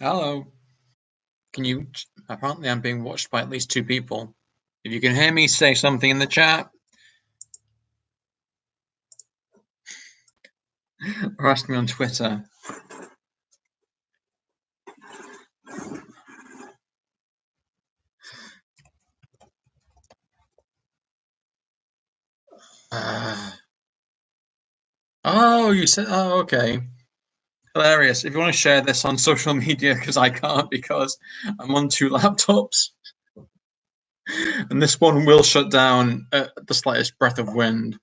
Hello. Can you? Apparently, I'm being watched by at least two people. If you can hear me, say something in the chat or ask me on Twitter. Oh, you said. Oh, okay. Hilarious. If you want to share this on social media, because I can't, because I'm on two laptops, and this one will shut down at the slightest breath of wind.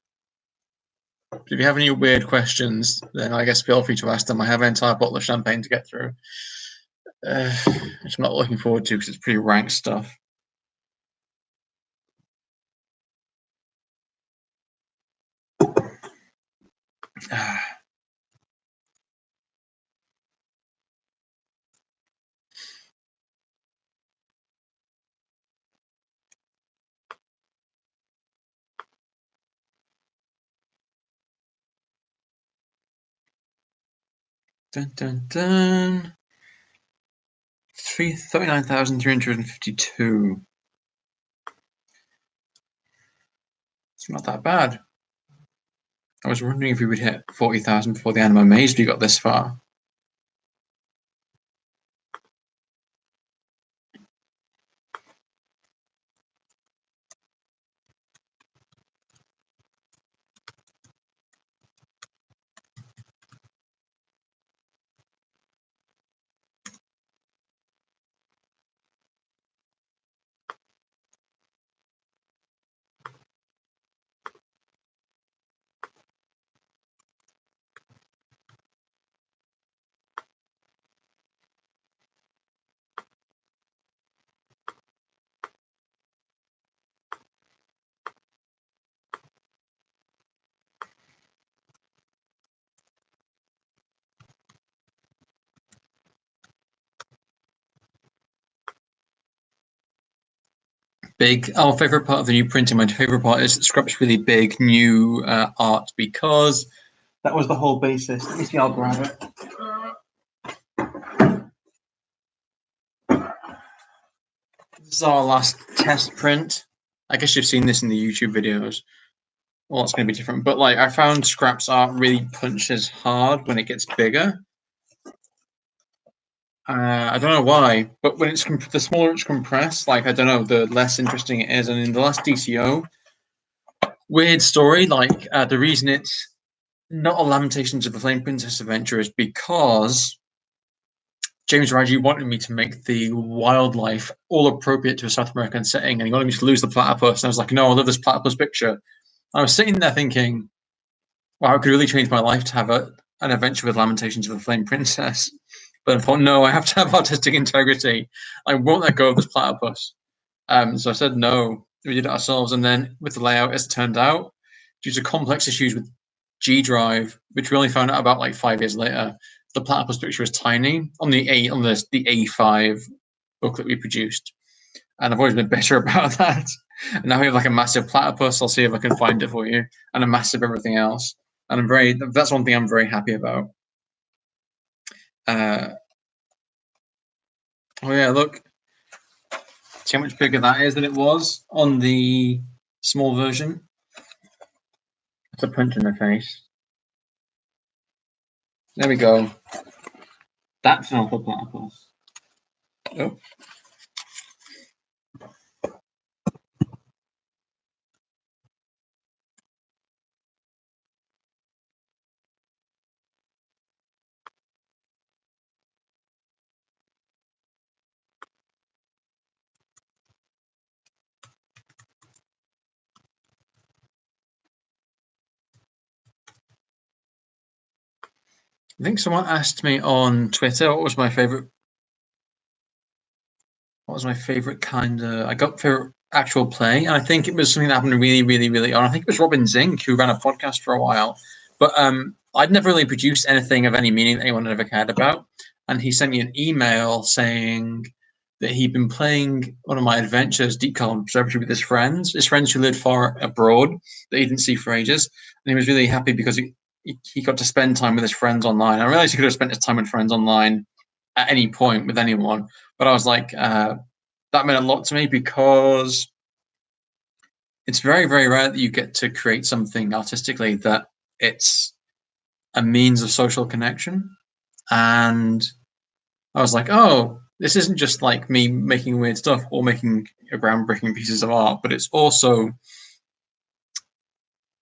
If you have any weird questions, then I guess feel free to ask them. I have an entire bottle of champagne to get through, which I'm not looking forward to because it's pretty rank stuff. Dun dun dun. 39,352. It's not that bad. I was wondering if we would hit 40,000 before the end. I'm amazed we got this far. Big. Our favorite part of the new printing. My favorite part is Scrap's really big new art because that was the whole basis. Let me see. I'll grab it. This is our last test print. I guess you've seen this in the YouTube videos. Well, it's going to be different, but like I found Scrap's art really punches hard when it gets bigger. I don't know why, but when it's the smaller it's compressed, like I don't know, the less interesting it is. And in the last DCO, weird story. Like the reason it's not a Lamentations of the Flame Princess adventure is because James Raji wanted me to make the wildlife all appropriate to a South American setting, and he wanted me to lose the platypus. And I was like, no, I love this platypus picture. And I was sitting there thinking, wow, it could really change my life to have an adventure with Lamentations of the Flame Princess. But I thought, no, I have to have artistic integrity. I won't let go of this platypus. So I said no. We did it ourselves, and then with the layout, as it turned out, due to complex issues with G Drive, which we only found out about like 5 years later, the platypus picture was tiny on the A5 booklet we produced, and I've always been bitter about that. And now we have like a massive platypus. I'll see if I can find it for you, and a massive everything else. And that's one thing I'm very happy about. Oh yeah, look. See how much bigger that is than it was on the small version. It's a punch in the face. There we go. That's an alpha platypus. Oh. I think someone asked me on Twitter what was my favorite kind of. I got favorite actual play, and I think it was something that happened really, really, really on. I think it was Robin Zink who ran a podcast for a while, but I'd never really produced anything of any meaning that anyone had ever cared about. And he sent me an email saying that he'd been playing one of my adventures, Deep Column Observatory, with his friends who lived far abroad that he didn't see for ages, and he was really happy because he got to spend time with his friends online. I realized he could have spent his time with friends online at any point with anyone. But I was like, that meant a lot to me because it's very, very rare that you get to create something artistically that it's a means of social connection. And I was like, oh, this isn't just like me making weird stuff or making groundbreaking pieces of art, but it's also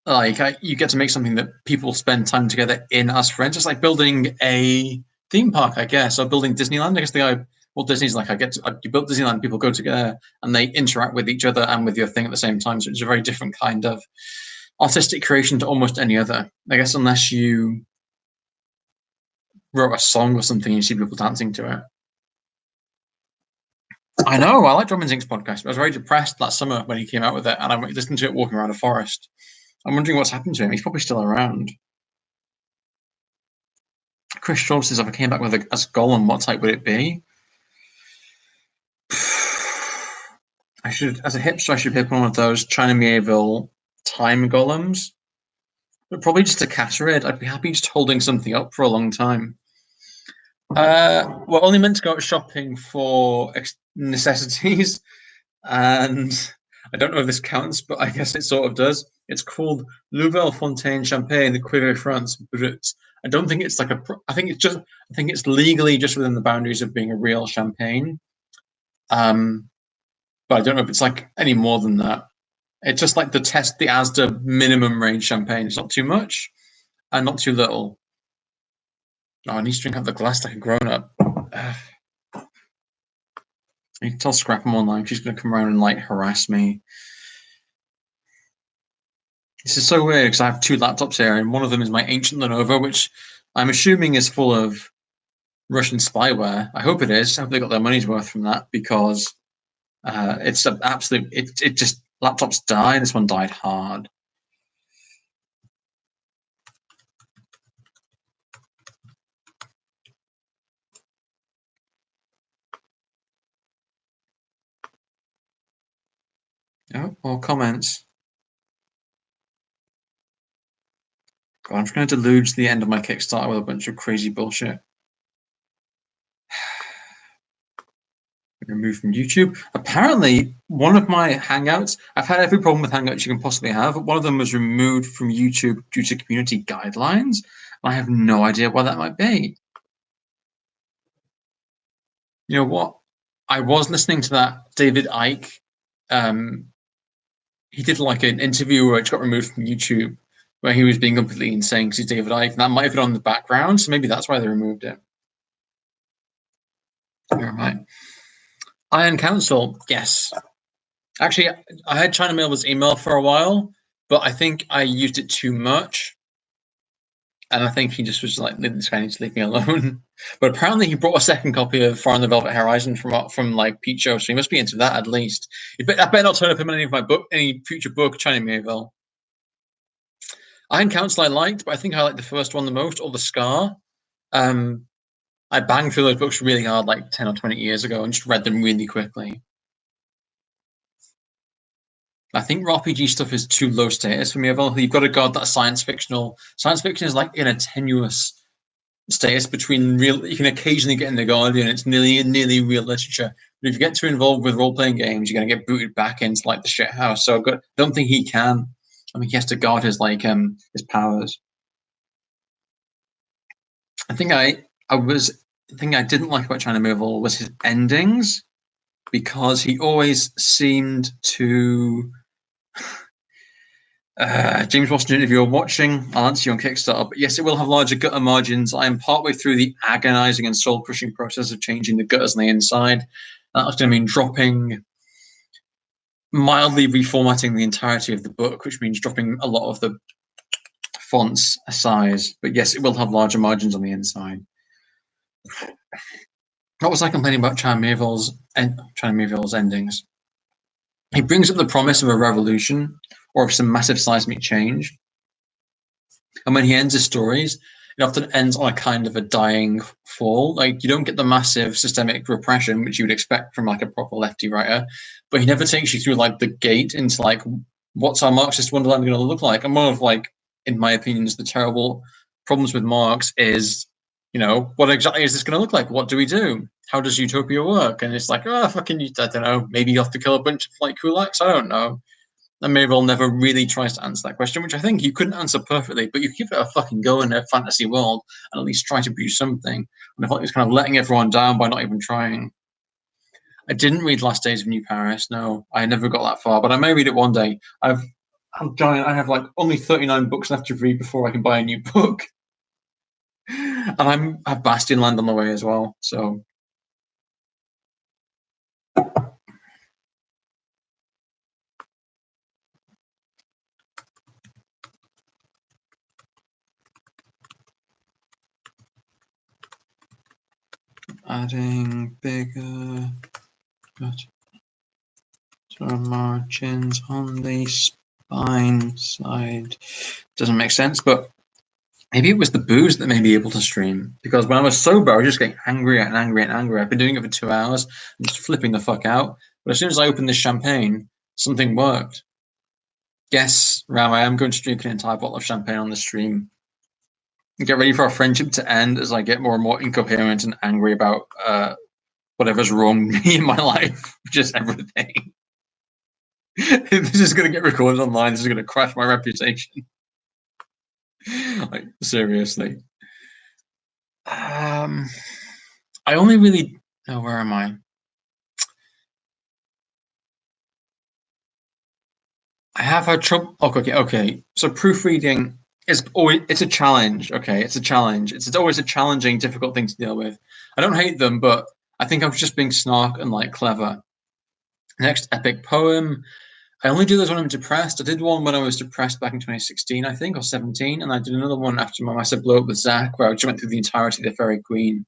like you get to make something that people spend time together in as friends. It's like building a theme park, I guess, or building Disneyland. I guess the guy, well, Disney's like, you built Disneyland, people go together and they interact with each other and with your thing at the same time. So it's a very different kind of artistic creation to almost any other, I guess, unless you wrote a song or something and you see people dancing to it. I know, I like Drummond Zink's podcast. I was very depressed last summer when he came out with it, and I listened to it walking around a forest. I'm wondering what's happened to him. He's probably still around. Chris Shaw says, if I came back with as Golem, what type would it be? I should, as a hipster, I should pick one of those China Miéville time golems. But probably just a Catarid. I'd be happy just holding something up for a long time. We're only meant to go shopping for necessities, and I don't know if this counts, but I guess it sort of does. It's called Nouvelle Fontaine Champagne, the Cuivre France Brut. I don't think it's like I think it's legally just within the boundaries of being a real champagne. But I don't know if it's like any more than that. It's just like the Asda minimum range champagne. It's not too much and not too little. Oh, I need to drink out the glass like a grown-up. You can tell Scrap I'm online. She's going to come around and like harass me. This is so weird because I have two laptops here, and one of them is my ancient Lenovo, which I'm assuming is full of Russian spyware. I hope it is. I hope they got their money's worth from that because it's an absolute. It just laptops die. This one died hard. Oh, more comments. God, I'm just going to deluge the end of my Kickstarter with a bunch of crazy bullshit. Removed from YouTube. Apparently, one of my Hangouts, I've had every problem with Hangouts you can possibly have, but one of them was removed from YouTube due to community guidelines. I have no idea why that might be. You know what? I was listening to that David Icke. He did like an interview where it got removed from YouTube, where he was being completely insane because he's David Icke. And that might have been on the background, so maybe that's why they removed it. Never mind. Iron Council, yes. Actually, I had China Miéville's email for a while, but I think I used it too much. And I think he just was like, this guy needs to leave me alone. But apparently he brought a second copy of Far on the Velvet Horizon from like Pete Show, so he must be into that at least. I better not turn up in any of my any future book, China Miéville. Iron Council I liked, but I think I liked the first one the most, or The Scar. I banged through those books really hard like 10 or 20 years ago and just read them really quickly. I think RPG stuff is too low status for me. You've got to guard that science fictional. Science fiction is like in a tenuous status between real. You can occasionally get in The Guardian. It's nearly real literature. But if you get too involved with role-playing games, you're going to get booted back into like the shit house. So I don't think he can. I mean, he has to guard his like his powers. I think the thing I didn't like about China Miéville was his endings, because he always seemed to. James Washington, if you're watching, I'll answer you on Kickstarter. But yes, it will have larger gutter margins. I am partway through the agonizing and soul-crushing process of changing the gutters on the inside. That's going to mean mildly reformatting the entirety of the book, which means dropping a lot of the fonts size. But yes, it will have larger margins on the inside. What was I complaining about China Miéville's endings? He brings up the promise of a revolution or of some massive seismic change. And when he ends his stories, it often ends on a kind of a dying fall. Like, you don't get the massive systemic repression, which you would expect from like a proper lefty writer, but he never takes you through like the gate into like, what's our Marxist wonderland going to look like? And one of like, in my opinion, the terrible problems with Marx is you know, what exactly is this going to look like? What do we do? How does Utopia work? And it's like, oh, fucking, I don't know. Maybe you have to kill a bunch of like kulaks. I don't know. And Miéville never really tries to answer that question, which I think you couldn't answer perfectly, but you give it a fucking go in a fantasy world and at least try to produce something. And I thought he was kind of letting everyone down by not even trying. I didn't read Last Days of New Paris. No, I never got that far, but I may read it one day. I'm giant. I have like only 39 books left to read before I can buy a new book. And I have Bastion Land on the way as well. So adding bigger margins on the spine side doesn't make sense, but maybe it was the booze that made me able to stream. Because when I was sober, I was just getting angrier and angrier and angrier. I've been doing it for 2 hours and just flipping the fuck out. But as soon as I opened this champagne, something worked. Yes, Ram, I am going to drink an entire bottle of champagne on the stream. Get ready for our friendship to end as I get more and more incoherent and angry about whatever's wrong with me in my life, just everything. This is going to get recorded online. This is going to crash my reputation. Like, seriously. I only really... Oh, where am I? I have had trouble... Okay. So proofreading is always... It's a challenge, okay? It's a challenge. It's always a challenging, difficult thing to deal with. I don't hate them, but I think I was just being snark and, like, clever. Next, epic poem. I only do those when I'm depressed. I did one when I was depressed back in 2016, I think, or 17, and I did another one after my massive blow up with Zach, where I just went through the entirety of the Fairy Queen.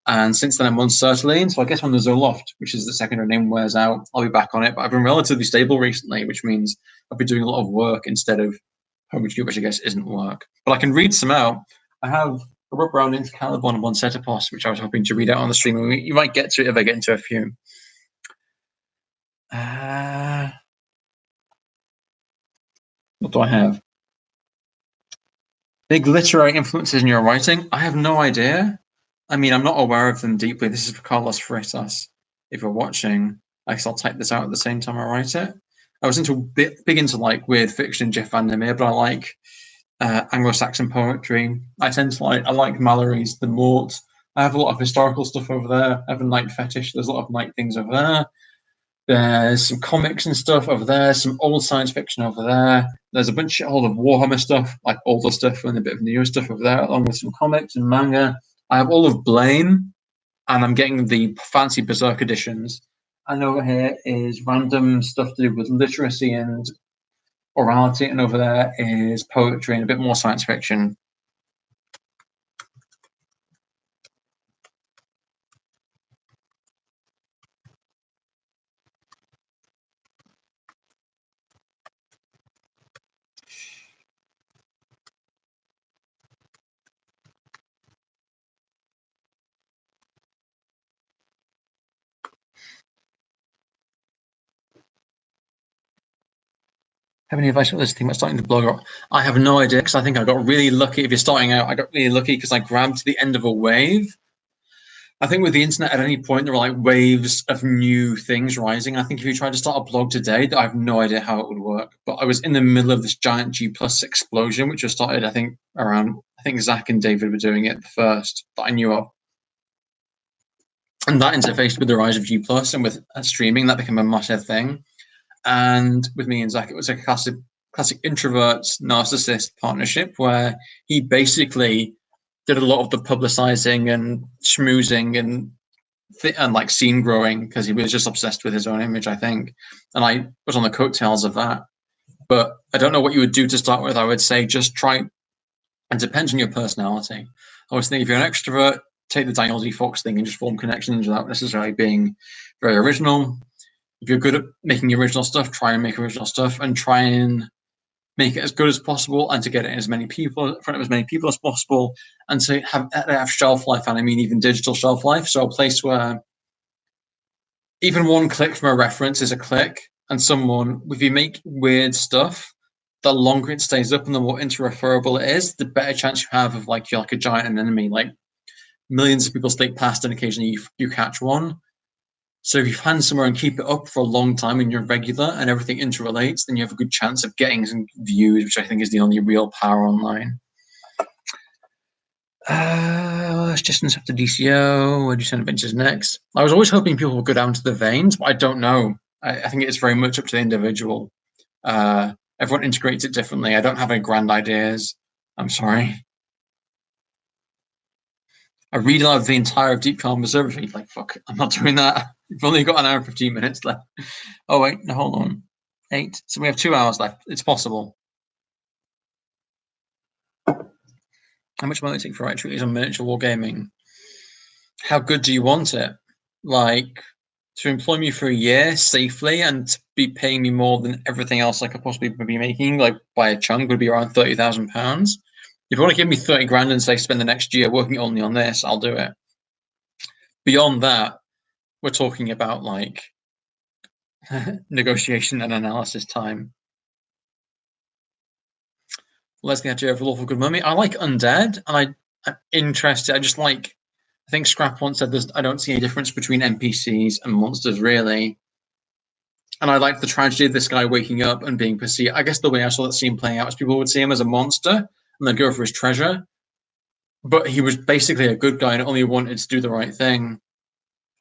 And since then, I'm on Sertaline, so I guess when the Zoloft, which is the secondary name, wears out, I'll be back on it. But I've been relatively stable recently, which means I've been doing a lot of work instead of homage, which I guess isn't work. But I can read some out. I have a Rob Brown Intercalibon and one Setipos, which I was hoping to read out on the stream. And you might get to it if I get into a few. What do I have? Big literary influences in your writing? I have no idea. I mean, I'm not aware of them deeply. This is for Carlos Freitas. If you're watching, I guess I'll type this out at the same time I write it. I was big into like weird fiction, Jeff Vandermeer, but I like Anglo-Saxon poetry. I like Mallory's The Mort. I have a lot of historical stuff over there. I have a night fetish. There's a lot of night things over there. There's some comics and stuff over there, some old science fiction over there. There's a bunch of Warhammer stuff, like older stuff and a bit of newer stuff over there, along with some comics and manga. I have all of Blame, and I'm getting the fancy Berserk editions. And over here is random stuff to do with literacy and orality, and over there is poetry and a bit more science fiction. Have any advice for this thing about starting the blog? I have no idea, because I think I got really lucky. If you're starting out, I got really lucky because I grabbed the end of a wave. I think with the internet, at any point, there are like waves of new things rising. I think if you tried to start a blog today, I have no idea how it would work. But I was in the middle of this giant G plus explosion, which was started, I think Zach and David were doing it first that I knew of. And that interfaced with the rise of G plus and with streaming, that became a massive thing. And with me and Zach, it was a classic introvert narcissist partnership where he basically did a lot of the publicizing and schmoozing and like scene growing because he was just obsessed with his own image, I think. And I was on the coattails of that. But I don't know what you would do to start with. I would say just try. It depends on your personality. I always think if you're an extrovert, take the Daniel D. Fox thing and just form connections without necessarily being very original. If you're good at making original stuff, try and make original stuff and try and make it as good as possible and to get it in as many people in front of as many people as possible and to have shelf life. And I mean even digital shelf life. So a place where even one click from a reference is a click, and if you make weird stuff, the longer it stays up and the more interreferable it is, the better chance you have of like you're like a giant anemone. Like millions of people sneak past, and occasionally you catch one. So if you find somewhere and keep it up for a long time and you're regular and everything interrelates, then you have a good chance of getting some views, which I think is the only real power online. Let's just after DCO. Where do you send adventures next? I was always hoping people would go down to the veins, but I don't know. I think it's very much up to the individual. Everyone integrates it differently. I don't have any grand ideas. I'm sorry. I read aloud the entire of Deep Calm Observatory. Like, fuck, I'm not doing that. We've only got an hour and 15 minutes left. Oh, wait, no, hold on. 8. So we have 2 hours left. It's possible. How much money it take for right treaties on miniature wargaming? How good do you want it? Like, to employ me for a year safely and to be paying me more than everything else I could possibly be making, like by a chunk, would be around £30,000. If you want to give me 30 grand and say spend the next year working only on this, I'll do it. Beyond that, we're talking about like negotiation and analysis time. Let's get to Lawful Good Mummy. I like Undead, and I'm interested. I just like. I think Scrap once said this. I don't see any difference between NPCs and monsters really. And I like the tragedy of this guy waking up and being perceived. I guess the way I saw that scene playing out is people would see him as a monster and then go for his treasure. But he was basically a good guy and only wanted to do the right thing.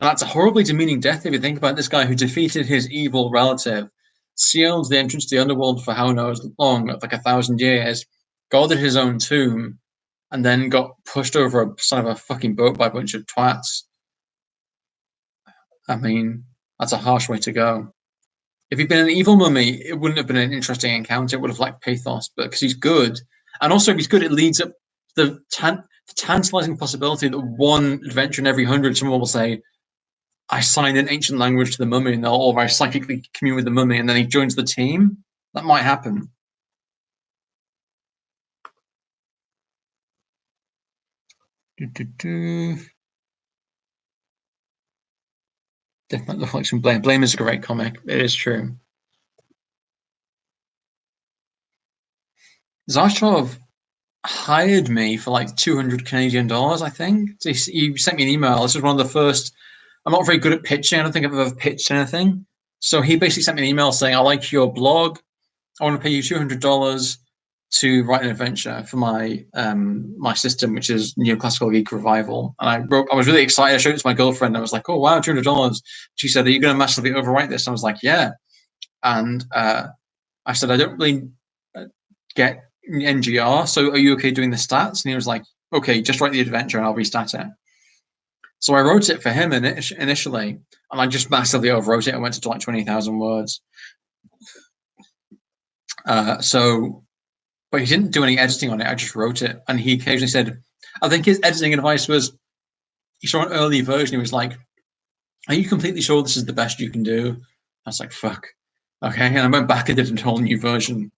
And that's a horribly demeaning death if you think about this guy who defeated his evil relative, sealed the entrance to the underworld for how knows long, like 1,000 years, guarded his own tomb, and then got pushed over a son of a fucking boat by a bunch of twats. I mean, that's a harsh way to go. If he'd been an evil mummy, it wouldn't have been an interesting encounter. It would have lacked pathos, but because he's good, and also if he's good, it leads up the tantalizing possibility that one adventure in every 100, someone will say, I signed an ancient language to the mummy, and they'll all very psychically commune with the mummy, and then he joins the team. That might happen. Definitely look like some Blame. Blame is a great comic. It is true. Zarshov hired me for like 200 Canadian dollars, I think. So he sent me an email. This was one of the first. I'm not very good at pitching. I don't think I've ever pitched anything. So he basically sent me an email saying, I like your blog. I want to pay you $200 to write an adventure for my my system, which is Neoclassical Geek Revival. And I was really excited. I showed it to my girlfriend. I was like, oh, wow, $200. She said, are you going to massively overwrite this? And I was like, yeah. And I said, I don't really get NGR, so are you okay doing the stats? And he was like, okay, just write the adventure and I'll restat it. So I wrote it for him initially, and I just massively overwrote it. I went to like 20,000 words. But he didn't do any editing on it. I just wrote it. And he occasionally said, I think his editing advice was, he saw an early version. He was like, are you completely sure this is the best you can do? I was like, fuck. Okay. And I went back and did a whole new version.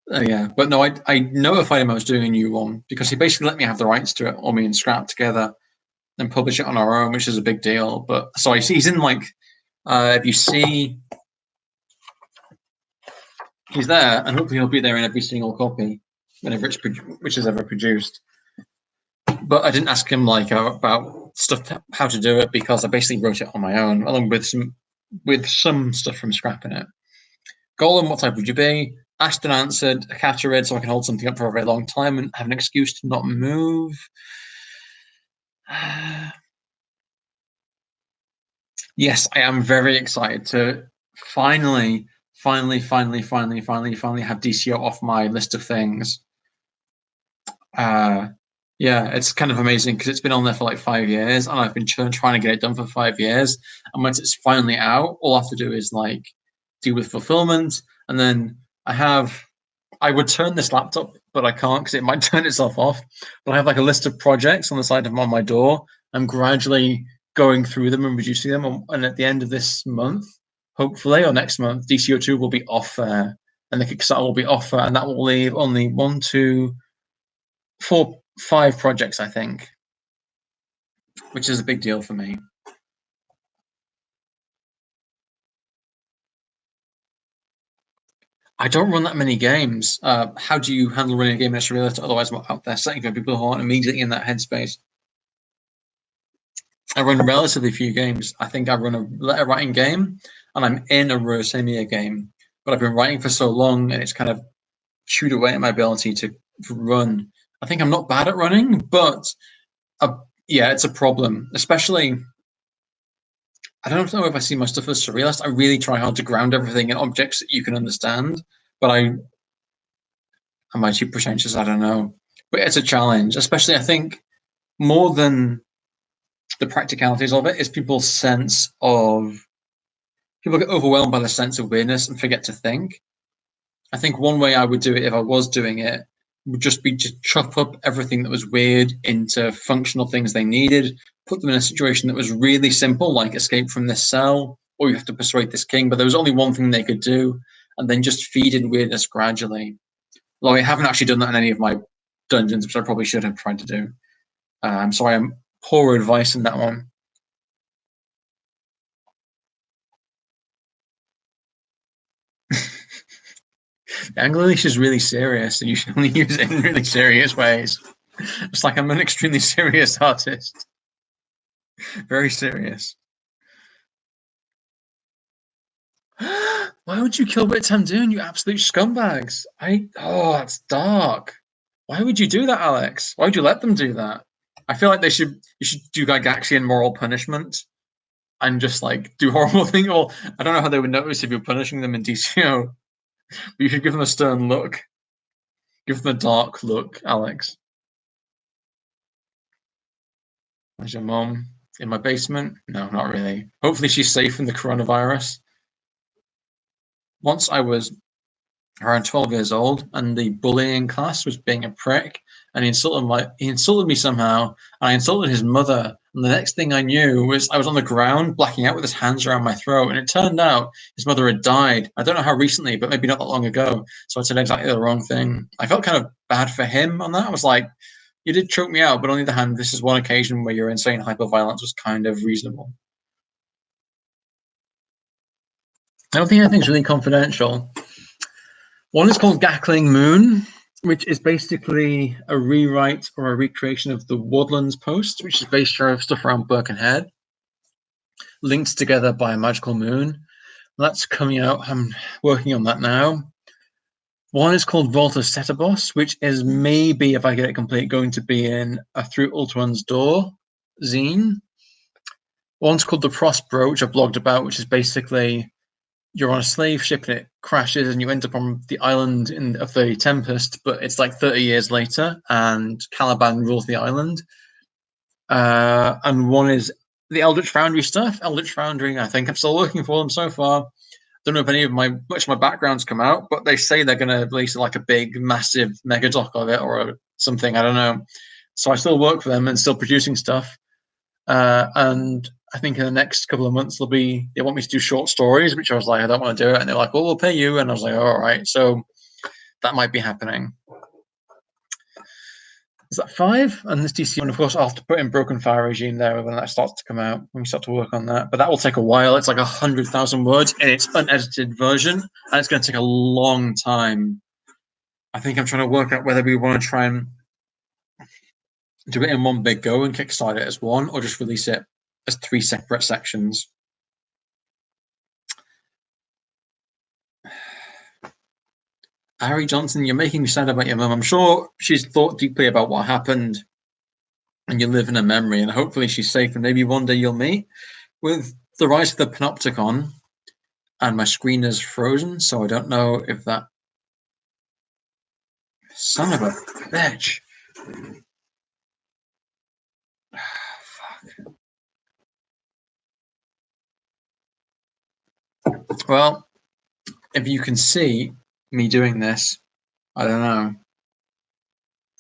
Yeah, but no, I notified him I was doing a new one because he basically let me have the rights to it, or me and Scrap together, and publish it on our own, which is a big deal. But so I see he's in like, if you see, he's there, and hopefully he'll be there in every single copy whenever it's which is ever produced. But I didn't ask him like about stuff, how to do it, because I basically wrote it on my own, along with some stuff from Scrap in it. Golem, what type would you be? Ashton answered, a Caterid, so I can hold something up for a very long time and have an excuse to not move. Yes, I am very excited to finally have DCO off my list of things. Yeah, it's kind of amazing because it's been on there for like 5 years, and I've been trying to get it done for 5 years. And once it's finally out, all I have to do is like deal with fulfillment, and then I would turn this laptop, but I can't because it might turn itself off. But I have like a list of projects on the side of my door. I'm gradually going through them and reducing them. And at the end of this month, hopefully, or next month, DCO2 will be off and the Kickstarter will be off and that will leave only 1, 2, 4, 5 projects, I think, which is a big deal for me. I don't run that many games. How do you handle running a game that's realistic? Otherwise, I'm out there setting for people who aren't immediately in that headspace. I run relatively few games. I think I run a letter writing game, and I'm in a Rosemia game. But I've been writing for so long, and it's kind of chewed away at my ability to run. I think I'm not bad at running, but yeah, it's a problem. Especially, I don't know if I see my stuff as surrealist. I really try hard to ground everything in objects that you can understand. But am I too pretentious? I don't know. But it's a challenge, especially I think more than the practicalities of it is people's sense of people get overwhelmed by the sense of weirdness and forget to think. I think one way I would do it if I was doing it would just be to chop up everything that was weird into functional things they needed, put them in a situation that was really simple, like escape from this cell, or you have to persuade this king, but there was only one thing they could do, and then just feed in weirdness gradually. Although I haven't actually done that in any of my dungeons, which I probably should have tried to do. So I am poor advice in that one. English is really serious, and you should only use it in really serious ways. It's like I'm an extremely serious artist. Very serious. Why would you kill Wit Tamdoon, you absolute scumbags? That's dark. Why would you do that, Alex? Why would you let them do that? I feel like you should do Gygaxian moral punishment and just like do horrible things. Well, I don't know how they would notice if you're punishing them in DCO, but you should give them a stern look. Give them a dark look, Alex. Where's your mom? In my basement? No, not really. Hopefully she's safe from the coronavirus. Once I was around 12 years old, and the bullying class was being a prick, and he insulted me somehow, and I insulted his mother. And the next thing I knew was I was on the ground, blacking out with his hands around my throat, and it turned out his mother had died. I don't know how recently, but maybe not that long ago. So I said exactly the wrong thing. I felt kind of bad for him on that. I was like, you did choke me out, but on the other hand, this is one occasion where your insane hyperviolence was kind of reasonable. I don't think anything's really confidential. One is called Gackling Moon, which is basically a rewrite or a recreation of the Woodlands post, which is based on stuff around Birkenhead, linked together by a magical moon. That's coming out. I'm working on that now. One is called Vault of Setibos, which is maybe, if I get it complete, going to be in a Through Ultron's Door zine. One's called The Prospero, which I've blogged about, which is basically you're on a slave ship and it crashes and you end up on the island of the Tempest, but it's like 30 years later and Caliban rules the island. And one is the Eldritch Foundry stuff. Eldritch Foundry, I think I'm still working for them so far. Don't know if any of much of my background's come out, but they say they're going to release like a big, massive mega doc of it or something. I don't know. So I still work for them and still producing stuff. And I think in the next couple of months they want me to do short stories, which I was like, I don't want to do it. And they're like, well, we'll pay you. And I was like, all right. So that might be happening. Is that 5? And this DC one, of course, I'll have to put in Broken Fire Regime there when that starts to come out, when we start to work on that. But that will take a while. It's like 100,000 words in its unedited version. And it's going to take a long time. I think I'm trying to work out whether we want to try and do it in one big go and Kickstarter it as one, or just release it as 3 separate sections. Harry Johnson, you're making me sad about your mum. I'm sure she's thought deeply about what happened and you live in a memory, and hopefully she's safe, and maybe one day you'll meet. With the rise of the Panopticon, and my screen is frozen, so I don't know if that... Son of a bitch. Fuck. Well, if you can see me doing this, I don't know.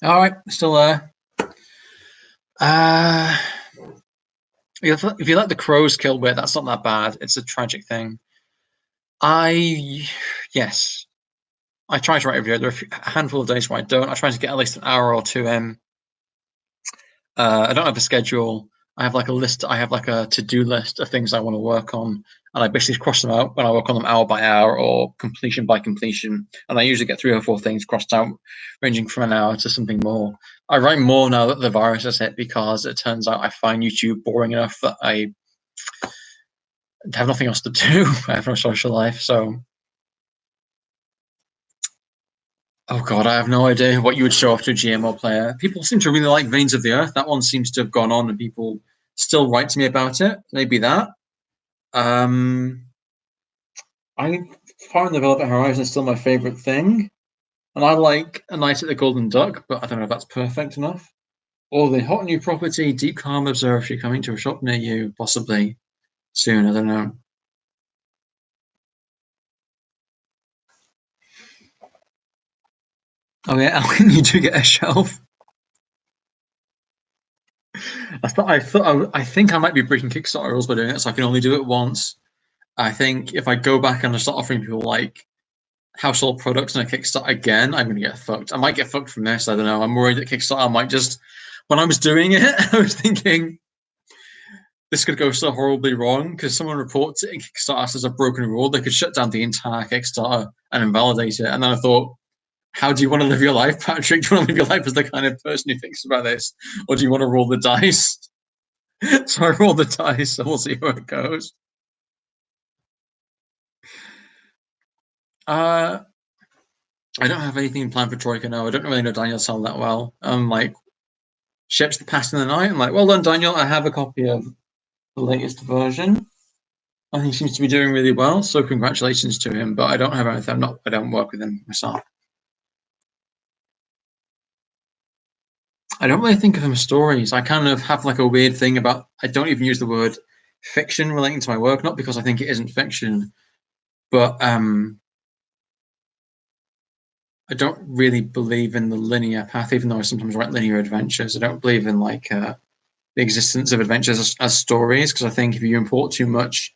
All right, still there. If you let the crows kill Wit, that's not that bad. It's a tragic thing. Yes. I try to write every day. There are a handful of days where I don't. I try to get at least an hour or two in. I don't have a schedule. I have like a list. I have like a to-do list of things I want to work on, and I basically cross them out when I work on them hour by hour or completion by completion. And I usually get 3 or 4 things crossed out, ranging from an hour to something more. I write more now that the virus has hit because it turns out I find YouTube boring enough that I have nothing else to do. I have no social life, so. Oh god, I have no idea what you would show off to a GMO player. People seem to really like Veins of the Earth. That one seems to have gone on, and people still write to me about it. Maybe that. Um, I think Fire and the Velvet Horizon is still my favorite thing, and I like A Night at the Golden Duck, but I don't know if that's perfect enough. Or the hot new property, Deep Calm Observatory, coming to a shop near you, possibly soon. I don't know. Oh yeah, Alan, you do get a shelf. I think I might be breaking Kickstarter rules by doing it, so I can only do it once. I think if I go back and I start offering people like household products and a Kickstarter again, I'm going to get fucked. I might get fucked from this. I don't know. I'm worried that Kickstarter might just. When I was doing it, I was thinking this could go so horribly wrong because someone reports it in Kickstarter as a broken rule. They could shut down the entire Kickstarter and invalidate it. And then I thought, how do you want to live your life, Patrick? Do you want to live your life as the kind of person who thinks about this? Or do you want to roll the dice? So I roll the dice and we'll see how it goes. Uh, I don't have anything planned for Troika now. I don't really know Daniel Sell that well. Like ships that passed in the night. I'm like, well done, Daniel. I have a copy of the latest version. I think he seems to be doing really well. So congratulations to him. But I don't have anything. I don't work with him myself. I don't really think of him as stories. I kind of have like a weird thing about. I don't even use the word fiction relating to my work, not because I think it isn't fiction, but I don't really believe in the linear path, even though I sometimes write linear adventures. I don't believe in like the existence of adventures as stories because I think if you import too much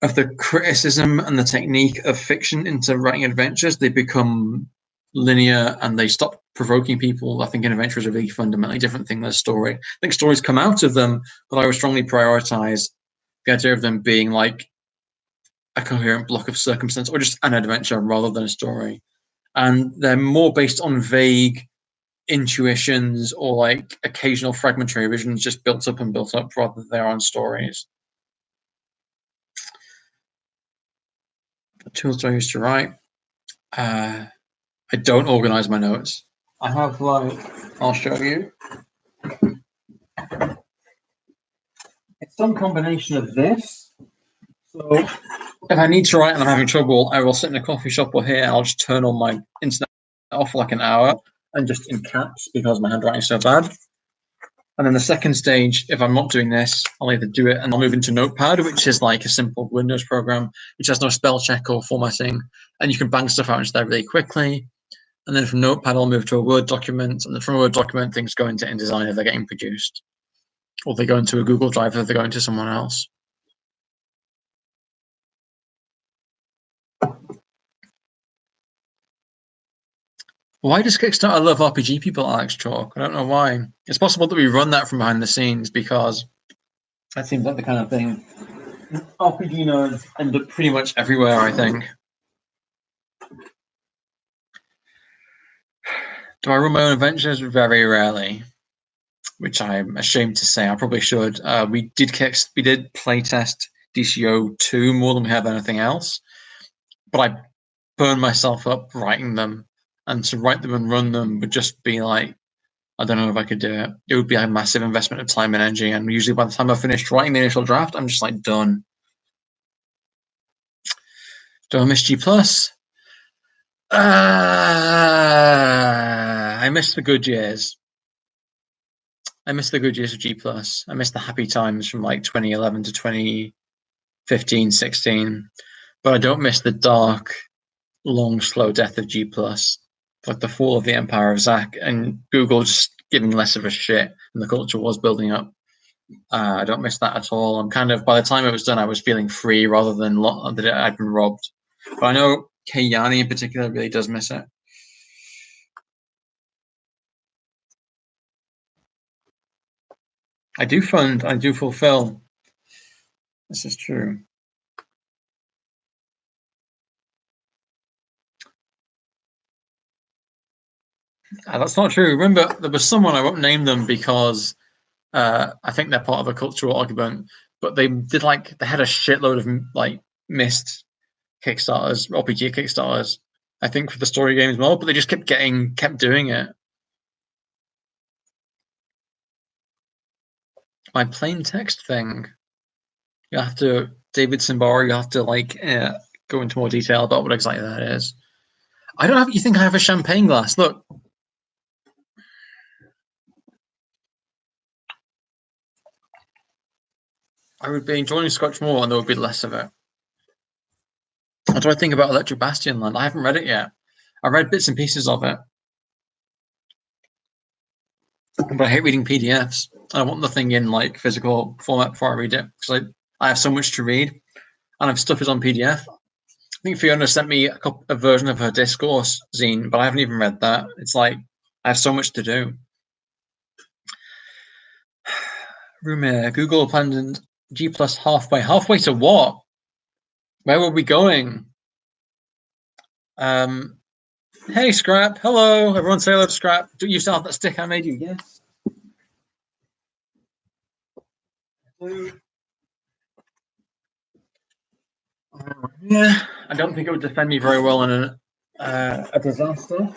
of the criticism and the technique of fiction into writing adventures, they become linear and they stop provoking people. I think an adventure is a really fundamentally different thing than a story. I think stories come out of them, but I would strongly prioritize the idea of them being like a coherent block of circumstance or just an adventure rather than a story. And they're more based on vague intuitions or like occasional fragmentary visions just built up and built up rather than their own stories. What tools do I use to write? I don't organize my notes. I have like, I'll show you. It's some combination of this. So if I need to write and I'm having trouble, I will sit in a coffee shop or here and I'll just turn on my internet off for like an hour and just in caps because my handwriting is so bad. And then the second stage, if I'm not doing this, I'll either do it and I'll move into Notepad, which is like a simple Windows program, which has no spell check or formatting, and you can bang stuff out into there really quickly. And then from Notepad, I'll move to a Word document, and then from a Word document, things go into InDesign if they're getting produced, or they go into a Google Drive if they're going to someone else. Why does Kickstarter love RPG people, Alex Chalk? I don't know why. It's possible that we run that from behind the scenes because that seems like the kind of thing RPG nerds end up pretty much everywhere, I think. Do I run my own adventures? Very rarely, which I'm ashamed to say. I probably should. We did playtest DCO 2 more than we have anything else, but I burned myself up writing them, and to write them and run them would just be like, I don't know if I could do it. It would be a massive investment of time and energy, and usually by the time I finished writing the initial draft, I'm just like done. Do I miss G Plus? I miss the good years. I miss the good years of G Plus. I miss the happy times from like 2011 to 2015, 16. But I don't miss the dark, long, slow death of G Plus, like the fall of the empire of Zach and Google just giving less of a shit, and the culture was building up. I don't miss that at all. I'm kind of by the time it was done, I was feeling free rather than that I'd been robbed. But I know Kayani in particular really does miss it. I do fund, I do fulfill. This is true. That's not true. Remember, there was someone, I won't name them because I think they're part of a cultural argument, but they did like, they had a shitload of like missed Kickstarters, RPG Kickstarters, I think for the story game as well, but they just kept doing it. My plain text thing, you have to, David Simbara, you have to like go into more detail about what exactly that is. I don't have, you think I have a champagne glass? Look. I would be enjoying Scotch more and there would be less of it. What do I think about Electric Bastion Land? I haven't read it yet. I read bits and pieces of it, but I hate reading PDFs. I want the thing in like physical format before I read it because I have so much to read, and if stuff is on PDF. I think Fiona sent me a version of her discourse zine, but I haven't even read that. It's like I have so much to do. Rumor, Google planned G plus halfway. Halfway to what? Where were we going? Hey, Scrap. Hello. Everyone say hello to Scrap. Do you still have that stick I made you? Yes. Yeah, I don't think it would defend me very well in a disaster.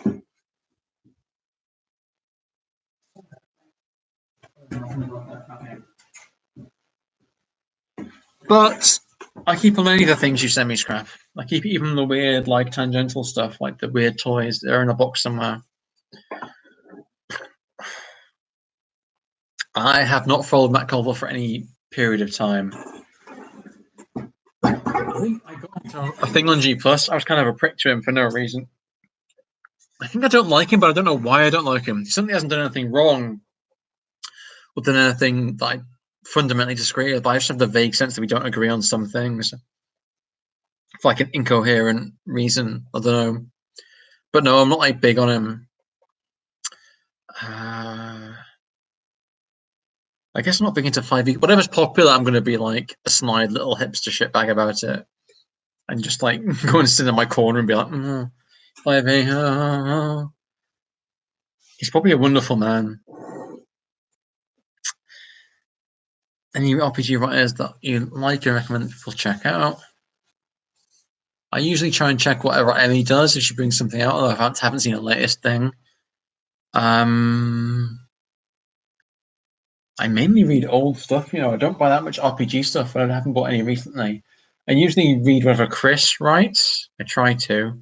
But I keep on any of the things you send me, Scrap. I keep even the weird, like tangential stuff, like the weird toys. They're in a box somewhere. I have not followed Matt Colville for any period of time. I think I got into a thing on G Plus. I was kind of a prick to him for no reason. I think I don't like him, but I don't know why I don't like him. He certainly hasn't done anything wrong or done anything that I fundamentally disagree with, but I just have the vague sense that we don't agree on some things. For like an incoherent reason. I don't know. But no, I'm not like big on him. I guess I'm not big into 5e. Whatever's popular, I'm going to be like a snide little hipster shitbag about it. And just like go and sit in my corner and be like, 5e. He's probably a wonderful man. Any RPG writers that you like and recommend people check out? I usually try and check whatever Emmy does if she brings something out, although I haven't seen the latest thing. I mainly read old stuff, I don't buy that much RPG stuff, but I haven't bought any recently. I usually read whatever Chris writes. I try to.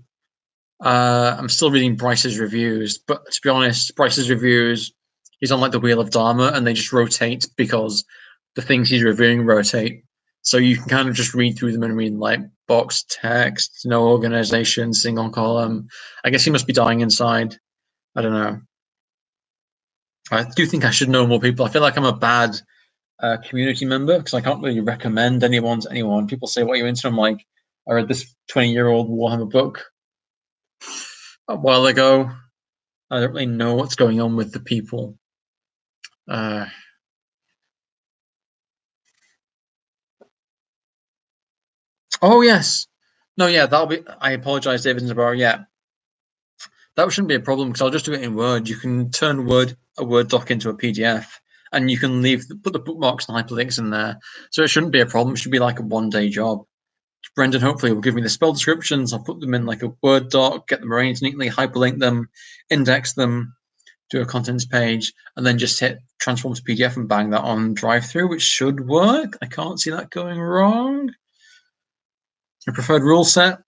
I'm still reading Bryce's reviews, but to be honest, Bryce's reviews, he's on like the Wheel of Dharma, and they just rotate because the things he's reviewing rotate. So you can kind of just read through them and read like box text, no organization, single column. I guess he must be dying inside. I don't know. I do think I should know more people. I feel like I'm a bad community member because I can't really recommend anyone to anyone. People say, "What are you into?" I'm like, I read this 20-year-old Warhammer book a while ago. I don't really know what's going on with the people. Oh yes, no, yeah, that'll be. I apologize, David Zabara. Yeah, that shouldn't be a problem because I'll just do it in Word. You can turn a Word doc into a PDF, and you can put the bookmarks and hyperlinks in there. So it shouldn't be a problem. It should be like a one-day job. Brendan hopefully will give me the spell descriptions. I'll put them in like a Word doc, get them arranged neatly, hyperlink them, index them, do a contents page, and then just hit transform to PDF and bang that on drive through, which should work. I can't see that going wrong. A preferred rule set.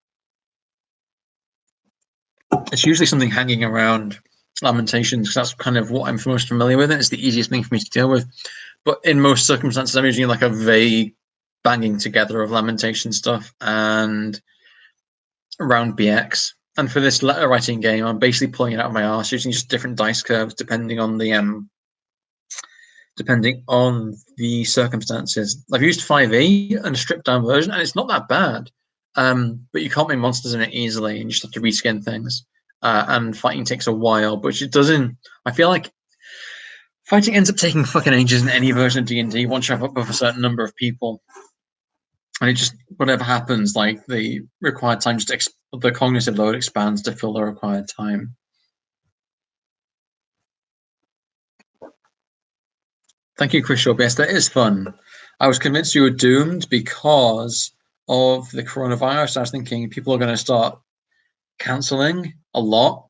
It's usually something hanging around Lamentations because that's kind of what I'm most familiar with, and it's the easiest thing for me to deal with. But in most circumstances, I'm using like a vague banging together of Lamentation stuff and around BX. And for this letter writing game, I'm basically pulling it out of my arse using just different dice curves depending on the circumstances. I've used 5e and a stripped down version, and it's not that bad. But you can't make monsters in it easily, and you just have to reskin things. And fighting takes a while, but it doesn't. I feel like Fighting ends up taking fucking ages in any version of D&D once you have above a certain number of people. And it just, whatever happens, like the required time, just the cognitive load expands to fill the required time. Thank you, Chris Shaw. Yes, that is fun. I was convinced you were doomed because of the coronavirus. I was thinking people are going to start cancelling a lot,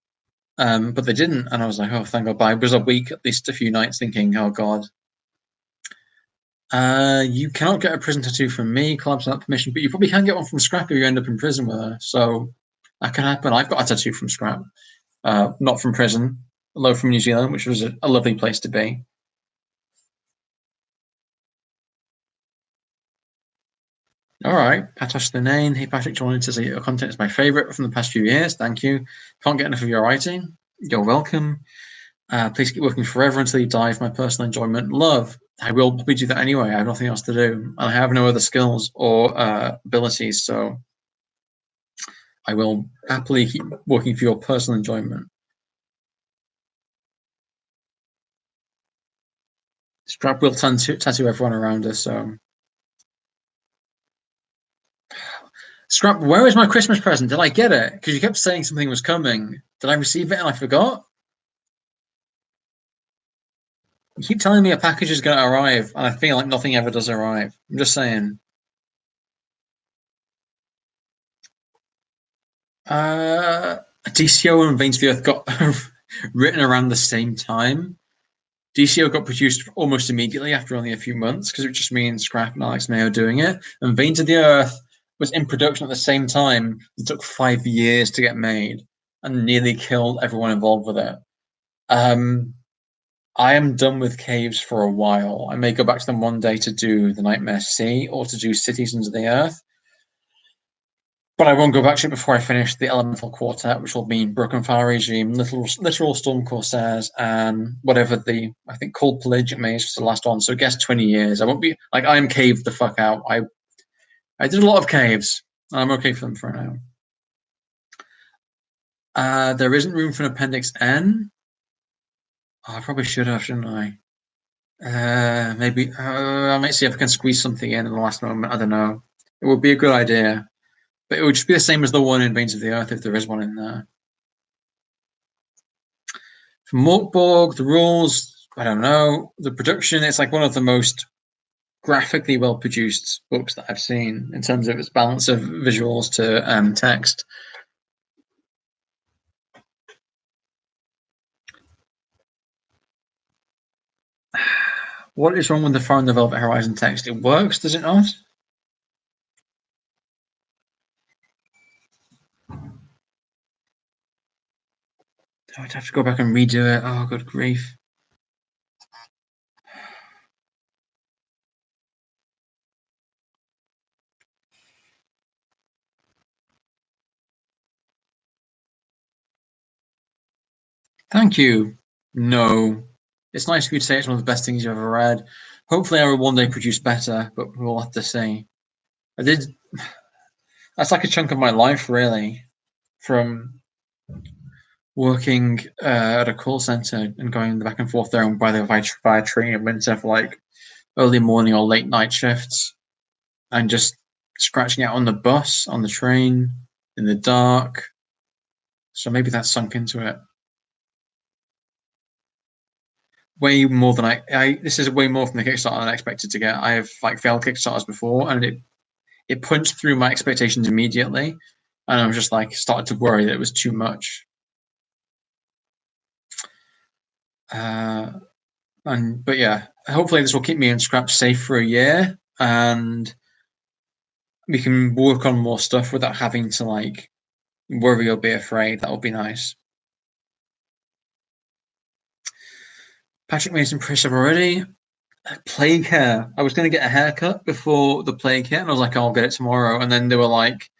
but they didn't. And I was like, oh, thank God. But I was a week, at least a few nights, thinking, oh, God. You cannot get a prison tattoo from me, collabs without permission, but you probably can get one from Scrap if you end up in prison with her. So that can happen. I've got a tattoo from Scrap, not from prison, although from New Zealand, which was a lovely place to be. All right, Patosh the name. Hey Patrick, joining to say your content is my favourite from the past few years. Thank you. Can't get enough of your writing. You're welcome. Please keep working forever until you die for my personal enjoyment. Love. I will probably do that anyway. I have nothing else to do. And I have no other skills or abilities, so I will happily keep working for your personal enjoyment. Scrap will tattoo everyone around us, so. Scrap, where is my Christmas present? Did I get it? Because you kept saying something was coming. Did I receive it and I forgot? You keep telling me a package is going to arrive, and I feel like nothing ever does arrive. I'm just saying. DCO and Veins of the Earth got written around the same time. DCO got produced almost immediately after only a few months, because it was just me and Scrap and Alex Mayo doing it. And Veins of the Earth was in production at the same time. It took 5 years to get made and nearly killed everyone involved with it. I am done with caves for a while. I may go back to them one day to do the Nightmare Sea or to do Cities Under the Earth. But I won't go back to it before I finish the Elemental Quartet, which will mean Broken Fire Regime, Literal Storm Corsairs, and whatever I think Cold Pelagic Maze was the last one. So I guess 20 years. I won't be, like, I'm caved the fuck out. I did a lot of caves, and I'm okay for them for now. There isn't room for an Appendix N. Oh, I probably should have, shouldn't I? Maybe I might see if I can squeeze something in the last moment. I don't know. It would be a good idea, but it would just be the same as the one in Veins of the Earth if there is one in there. For Morkborg, the rules, I don't know. The production, it's like one of the most graphically well produced books that I've seen in terms of its balance of visuals to text. What is wrong with the Far and the Velvet Horizon text? It works, does it not? Oh, I'd have to go back and redo it. Oh, good grief. Thank you. No. It's nice of you to say it's one of the best things you've ever read. Hopefully I will one day produce better, but we'll have to see. That's like a chunk of my life, really, from working at a call center and going back and forth there and by train in winter for like early morning or late night shifts, and just scratching out on the bus, on the train, in the dark. So maybe that sunk into it. Way more than this is way more from the Kickstarter than I expected to get. I have like failed Kickstarters before, and it punched through my expectations immediately, and I was just like started to worry that it was too much. But yeah, hopefully this will keep me and Scrap safe for a year, and we can work on more stuff without having to like worry or be afraid. That would be nice. Patrick made some impressive already. Plague hair. I was going to get a haircut before the plague hit, and I was like, oh, I'll get it tomorrow. And then they were like,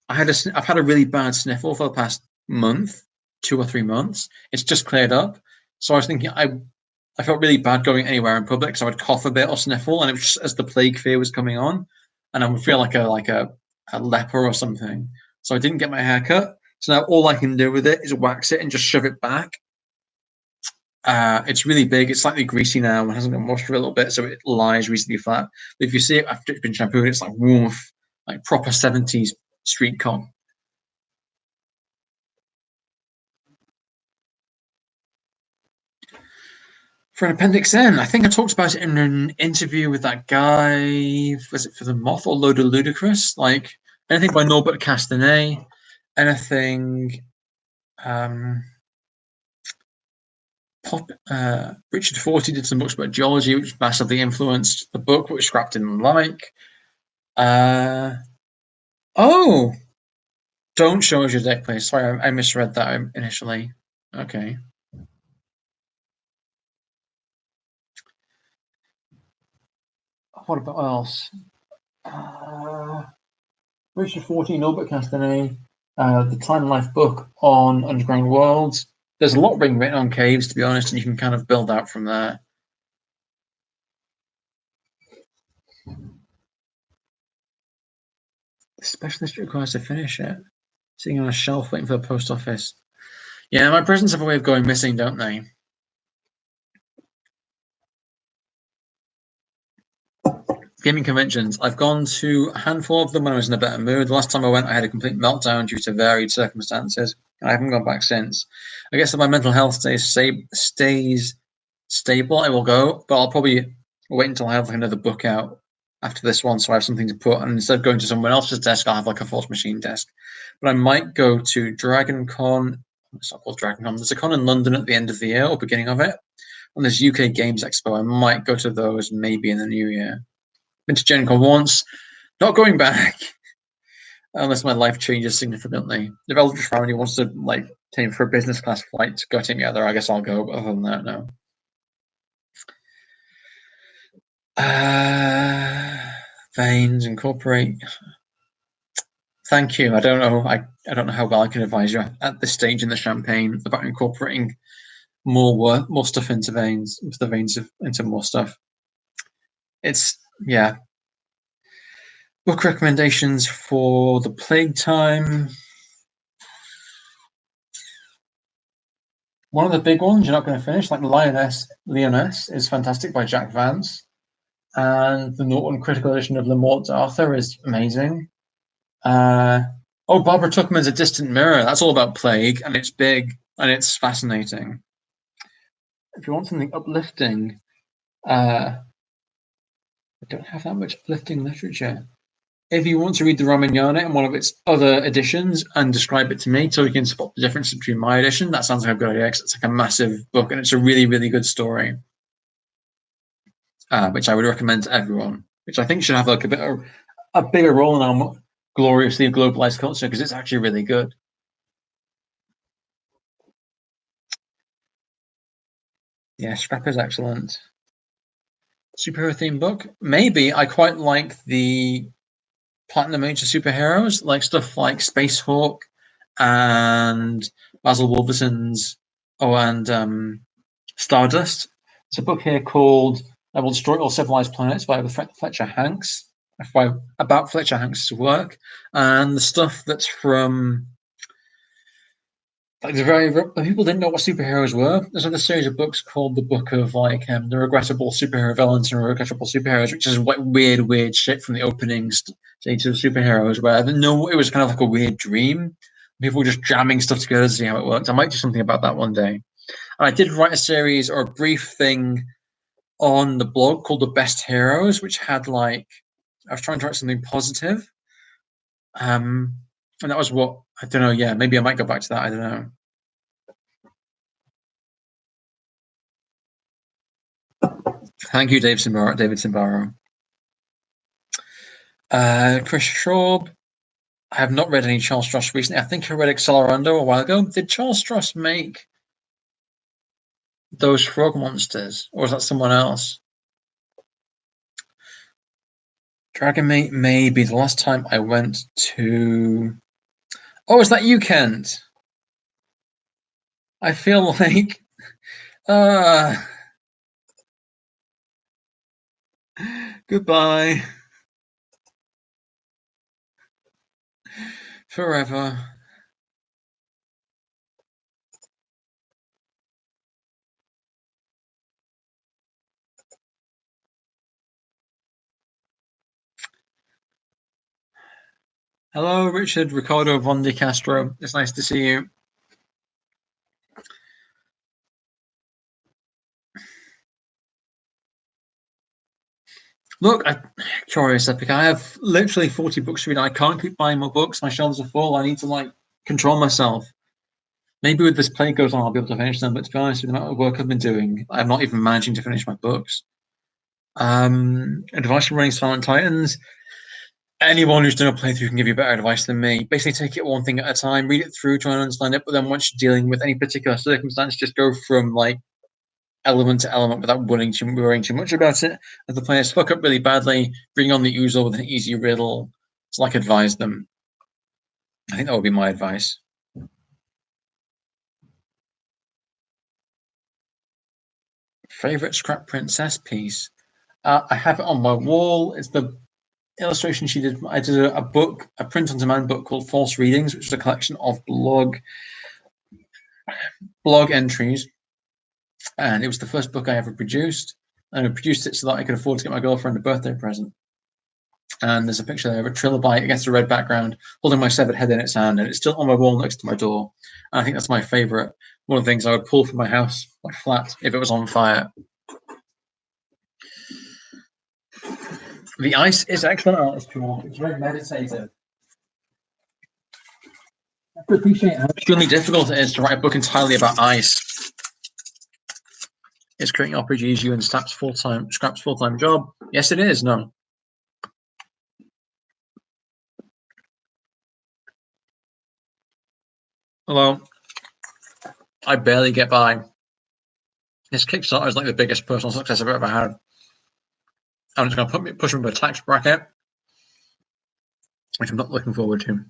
I've had a really bad sniffle for the past month, 2 or 3 months. It's just cleared up. So I was thinking, I felt really bad going anywhere in public, so I would cough a bit or sniffle, and it was just as the plague fear was coming on, and I would feel like a leper or something. So I didn't get my hair cut. So now all I can do with it is wax it and just shove it back. It's really big. It's slightly greasy now and hasn't been washed for a little bit, so it lies reasonably flat. But if you see it after it's been shampooed, it's like woof, like proper 70s street cop. For an Appendix N, I think I talked about it in an interview with that guy. Was it for the Moth or Load of Ludicrous? Like anything by Norbert Castanet, anything. Um, Richard Forty did some books about geology, which massively influenced the book, which Scrap didn't like. Uh, oh, don't show us your deck, please. Sorry, I misread that initially. Okay. What about else? Uh, Richard Forty, Norbert Castanet, the Time and Life book on underground worlds. There's a lot being written on caves, to be honest, and you can kind of build out from there. The specialist requires to finish it. Sitting on a shelf waiting for the post office. Yeah, my presents have a way of going missing, don't they? Gaming conventions. I've gone to a handful of them when I was in a better mood. The last time I went, I had a complete meltdown due to varied circumstances, and I haven't gone back since. I guess if my mental health stays stable, I will go, but I'll probably wait until I have like another book out after this one, so I have something to put. And instead of going to someone else's desk, I'll have like a Force Machine desk. But I might go to Dragon Con. It's not called Dragon Con. There's a con in London at the end of the year or beginning of it. And there's UK Games Expo. I might go to those maybe in the new year. Been to Gen Con once, not going back unless my life changes significantly. If Eldritch Family wants to like take me for a business class flight to go take me out there, I guess I'll go. But other than that, no. Veins incorporate. Thank you. I don't know how well I can advise you at this stage in the campaign about incorporating more stuff into the veins into more stuff. It's yeah. Book recommendations for the Plague Time. One of the big ones you're not going to finish, like Leoness, is fantastic by Jack Vance, and the Norton Critical Edition of Le Mort Arthur is amazing. Barbara Tuchman's A Distant Mirror. That's all about plague, and it's big and it's fascinating. If you want something uplifting, I don't have that much uplifting literature. If you want to read the Ramagnana in one of its other editions and describe it to me so we can spot the difference between my edition, that sounds like a good idea because it's like a massive book and it's a really, really good story, which I would recommend to everyone, which I think should have like a bigger role in our gloriously globalized culture because it's actually really good. Yeah, Scrap is excellent. Superhero themed book. Maybe I quite like the Platinum Age of superheroes, like stuff like Space Hawk and Basil Wolverson's and Stardust. It's a book here called I Will Destroy All Civilized Planets by Fletcher Hanks, about Fletcher Hanks' work, and the stuff that's from like people didn't know what superheroes were. There's another series of books called the Book of like the regrettable superhero villains and regrettable superheroes, which is like weird shit from the opening stage of superheroes, where no, it was kind of like a weird dream. People were just jamming stuff together to see how it worked. I might do something about that one day. And I did write a series or a brief thing on the blog called The Best Heroes, which had like I was trying to write something positive. And that was what I don't know. Yeah, maybe I might go back to that. I don't know. Thank you, David Simbaro. Chris Schraub. I have not read any Charles Stross recently. I think I read Accelerando a while ago. Did Charles Stross make those frog monsters, or was that someone else? Dragon Mate, maybe. The last time I went to. Oh, is that you, Kent? I feel like. Uh, Goodbye. Forever. Hello, Richard Ricardo von de Castro. It's nice to see you. Look, curious epic. I have literally 40 books to read. I can't keep buying more books. My shelves are full. I need to like control myself. Maybe with this play goes on, I'll be able to finish them. But to be honest, with the amount of work I've been doing, I'm not even managing to finish my books. Advice from running Silent Titans. Anyone who's done a playthrough can give you better advice than me. Basically, take it one thing at a time, read it through, try and understand it. But then once you're dealing with any particular circumstance, just go from like element to element without worrying too much about it. If the players fuck up really badly, bring on the user with an easy riddle. It's like advise them. I think that would be my advice. Favorite Scrap Princess piece? I have it on my wall. It's the illustration she did. I did a book, a print-on-demand book called False Readings, which is a collection of blog entries, and it was the first book I ever produced. And I produced it so that I could afford to get my girlfriend a birthday present. And there's a picture there of a trilobite against a red background, holding my severed head in its hand, and it's still on my wall next to my door. And I think that's my favorite. One of the things I would pull from my house, like flat, if it was on fire. The ice is excellent art. It's very meditative. I appreciate how extremely difficult it is to write a book entirely about ice. Is creating RPGs you and Scrap's full-time job? Yes, it is. No. Although I barely get by. This Kickstarter is like the biggest personal success I've ever had. I'm just going to push me into a tax bracket, which I'm not looking forward to.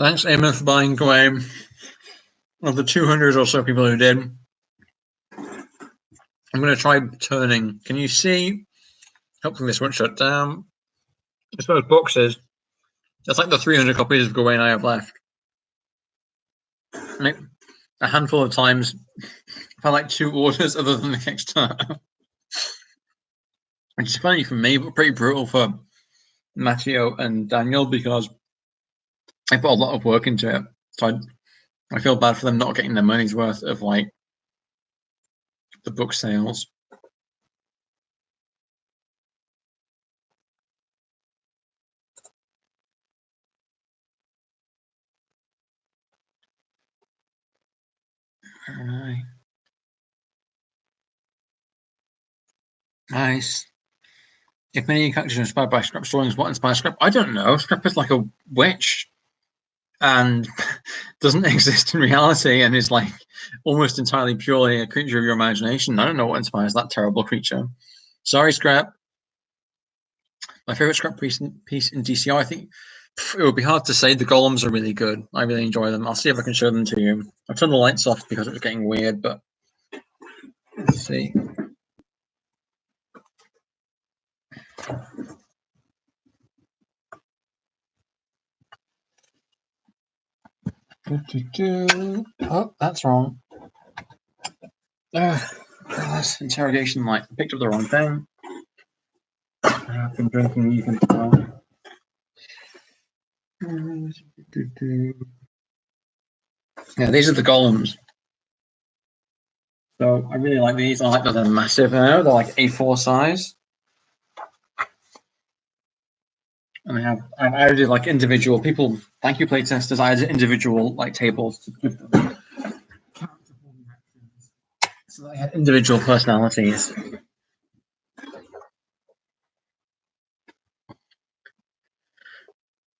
Thanks, Eamon, for buying Gawain. Of the 200 or so people who did, I'm going to try turning. Can you see? Hopefully this won't shut down. I suppose boxes. That's like the 300 copies of Gawain I have left. Like, a handful of times, I've had like 2 orders other than the Kickstarter. Which is funny for me, but pretty brutal for Matteo and Daniel because I put a lot of work into it. So I feel bad for them not getting their money's worth of like the book sales. Alright. Nice. If many characters are inspired by Scrap's drawings, what inspires Scrap? I don't know. Scrap is like a witch and doesn't exist in reality and is like almost entirely purely a creature of your imagination. I don't know what inspires that terrible creature. Sorry, Scrap. My favorite Scrap piece in DCO, I think it would be hard to say. The golems are really good. I really enjoy them. I'll see if I can show them to you. I've turned the lights off because it was getting weird, but let's see. Oh, that's wrong. That's interrogation light. I picked up the wrong thing. I've been drinking, you can tell. Yeah, these are the golems. So I really like these. I like that they're massive now. They're like A4 size. And I've added like individual people. Thank you, playtesters. I added individual like tables to give them so they had individual personalities.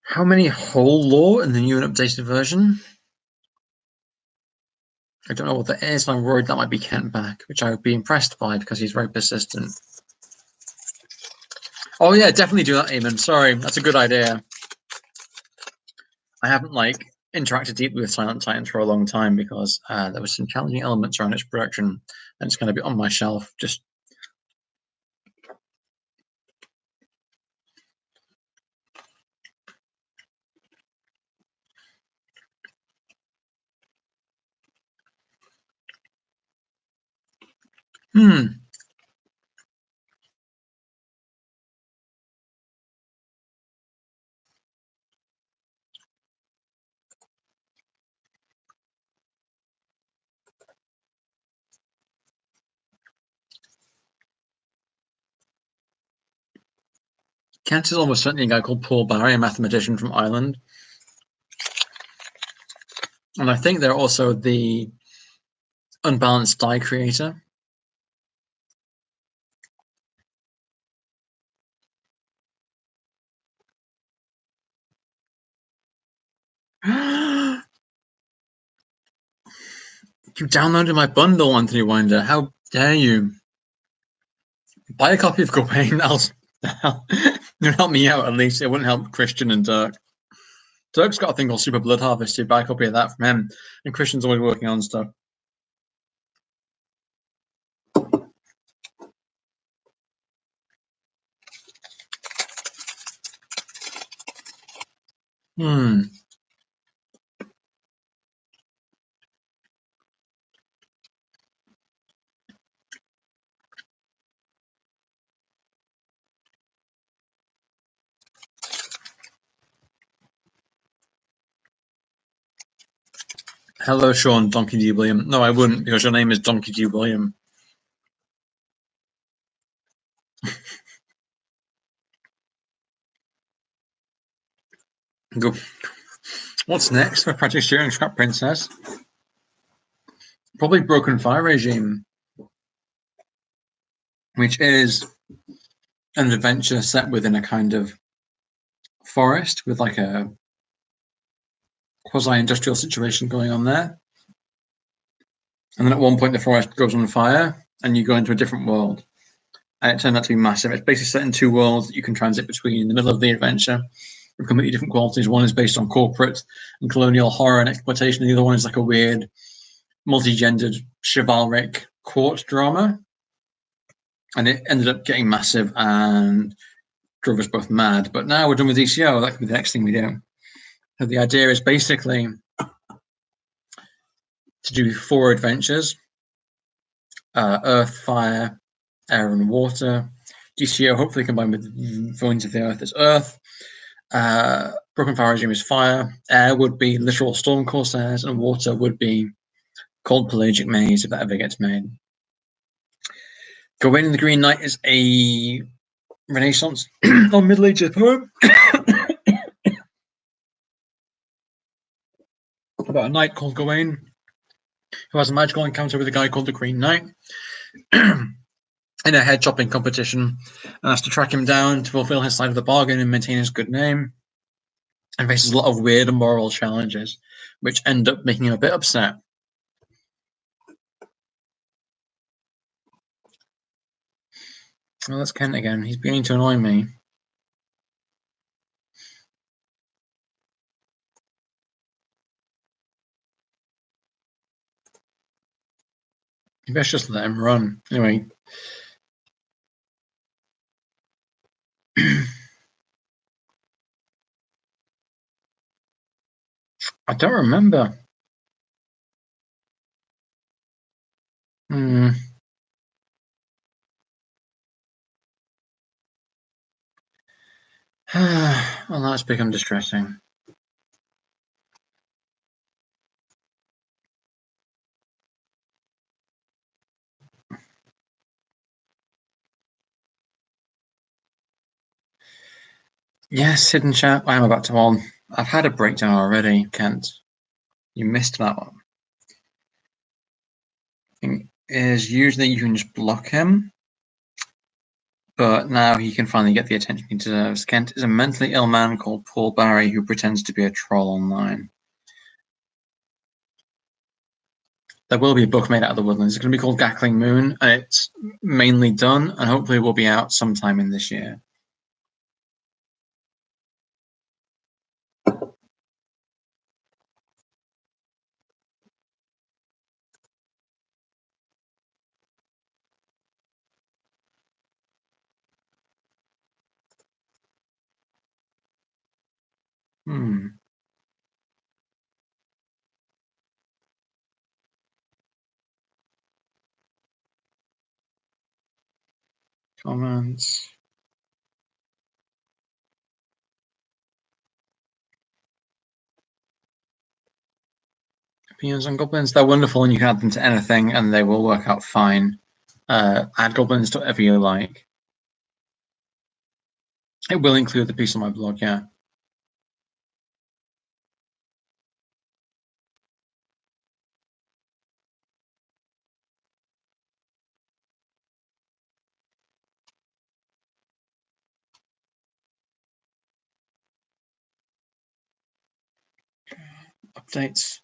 How many whole lore in the new and updated version? I don't know what that is. I'm worried that might be Kent back, which I would be impressed by because he's very persistent. Oh yeah, definitely do that, Eamon. Sorry, that's a good idea. I haven't like interacted deeply with Silent Titans for a long time because there was some challenging elements around its production, and it's going to be on my shelf. Just Kent is almost certainly a guy called Paul Barry, a mathematician from Ireland. And I think they're also the unbalanced die creator. You downloaded my bundle, Anthony Winder. How dare you? Buy a copy of Gawain. It'll help me out, at least. It wouldn't help Christian and Dirk. Dirk's got a thing called Super Blood Harvest. You buy a copy of that from him. And Christian's always working on stuff. Hello, Sean, Donkey D. William. No, I wouldn't, because your name is Donkey D. William. Go. What's next for Practice Steering Scrap Princess? Probably Broken Fire Regime, which is an adventure set within a kind of forest with like a quasi-industrial situation going on there. And then at one point the forest goes on fire and you go into a different world. And it turned out to be massive. It's basically set in two worlds that you can transit between in the middle of the adventure with completely different qualities. One is based on corporate and colonial horror and exploitation. And the other one is like a weird, multi-gendered, chivalric court drama. And it ended up getting massive and drove us both mad. But now we're done with DCO. That could be the next thing we do. So the idea is basically to do 4 adventures: Earth, Fire, Air, and Water. DCO hopefully combined with Voids of the Earth as Earth. Broken Fire Regime is Fire. Air would be literal Storm Corsairs, and Water would be Cold Pelagic Maze, if that ever gets made. Gawain and the Green Knight is a Renaissance or Middle Ages poem about a knight called Gawain who has a magical encounter with a guy called the Green Knight in a head chopping competition and has to track him down to fulfill his side of the bargain and maintain his good name, and faces a lot of weird and moral challenges which end up making him a bit upset. Well, that's Kent again. He's beginning to annoy me. You best just let him run. Anyway. I don't remember. Well, that's become distressing. Yes, hidden chat. I am about to on. I've had a breakdown already, Kent. You missed that one. Is usually you can just block him, but now he can finally get the attention he deserves. Kent is a mentally ill man called Paul Barry who pretends to be a troll online. There will be a book made out of the woodlands. It's going to be called Gackling Moon, and it's mainly done, and hopefully will be out sometime in this year. Comments. Opinions on goblins. They're wonderful and you can add them to anything and they will work out fine. Add goblins to whatever you like. It will include the piece on my blog, yeah. Updates.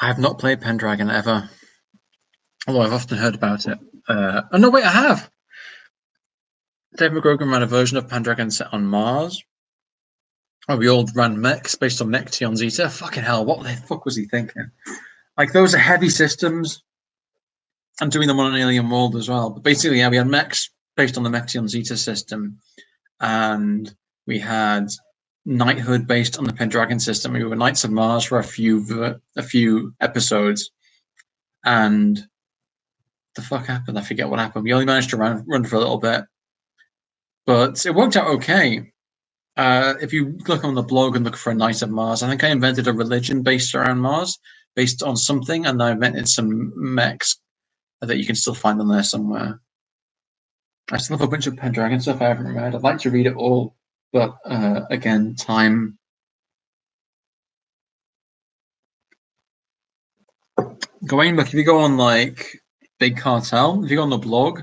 I have not played Pendragon ever, although I've often heard about it. Oh no, wait, I have. Dave McGrogan ran a version of Pendragon set on Mars. Oh, we all ran mechs based on Nexion Zeta. Fucking hell, what the fuck was he thinking? Like, those are heavy systems, and doing them on an alien world as well. But basically, yeah, we had mechs based on the Nexion Zeta system, and we had knighthood based on the Pendragon system. We were Knights of Mars for a few episodes, and the fuck happened? I forget what happened. We only managed to run for a little bit, but it worked out okay. If you look on the blog and look for a Knight of Mars, I think I invented a religion based around Mars, based on something, and I invented some mechs that you can still find on there somewhere. I still have a bunch of Pendragon stuff I haven't read. I'd like to read it all, but again, time. Look, if you go on like Big Cartel, if you go on the blog,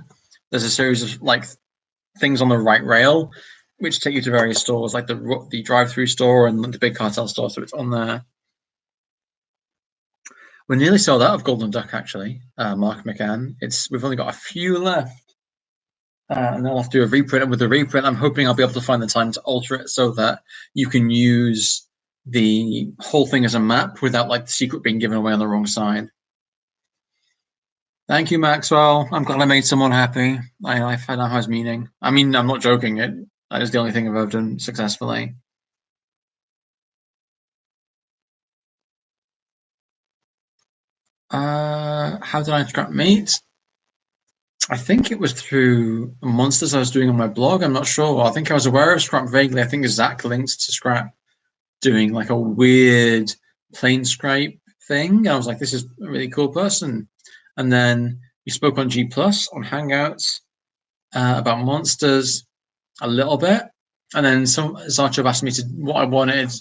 there's a series of like things on the right rail, which take you to various stores, like the drive-through store and the Big Cartel store. So it's on there. We're nearly sold out of Golden Duck, actually. Mark McCann. We've only got a few left, and I'll have to do a reprint. And with the reprint, I'm hoping I'll be able to find the time to alter it so that you can use the whole thing as a map without like the secret being given away on the wrong side. Thank you, Maxwell. I'm glad I made someone happy. I found out how it's meaning. I mean, I'm not joking. That is the only thing I've ever done successfully. How did I scrap meat? I think it was through monsters I was doing on my blog. I'm not sure. I think I was aware of Scrap vaguely. I think Zach linked to Scrap doing like a weird plane scrape thing. And I was like, this is a really cool person. And then we spoke on G Plus on Hangouts about monsters a little bit. And then Zarchov asked me what I wanted.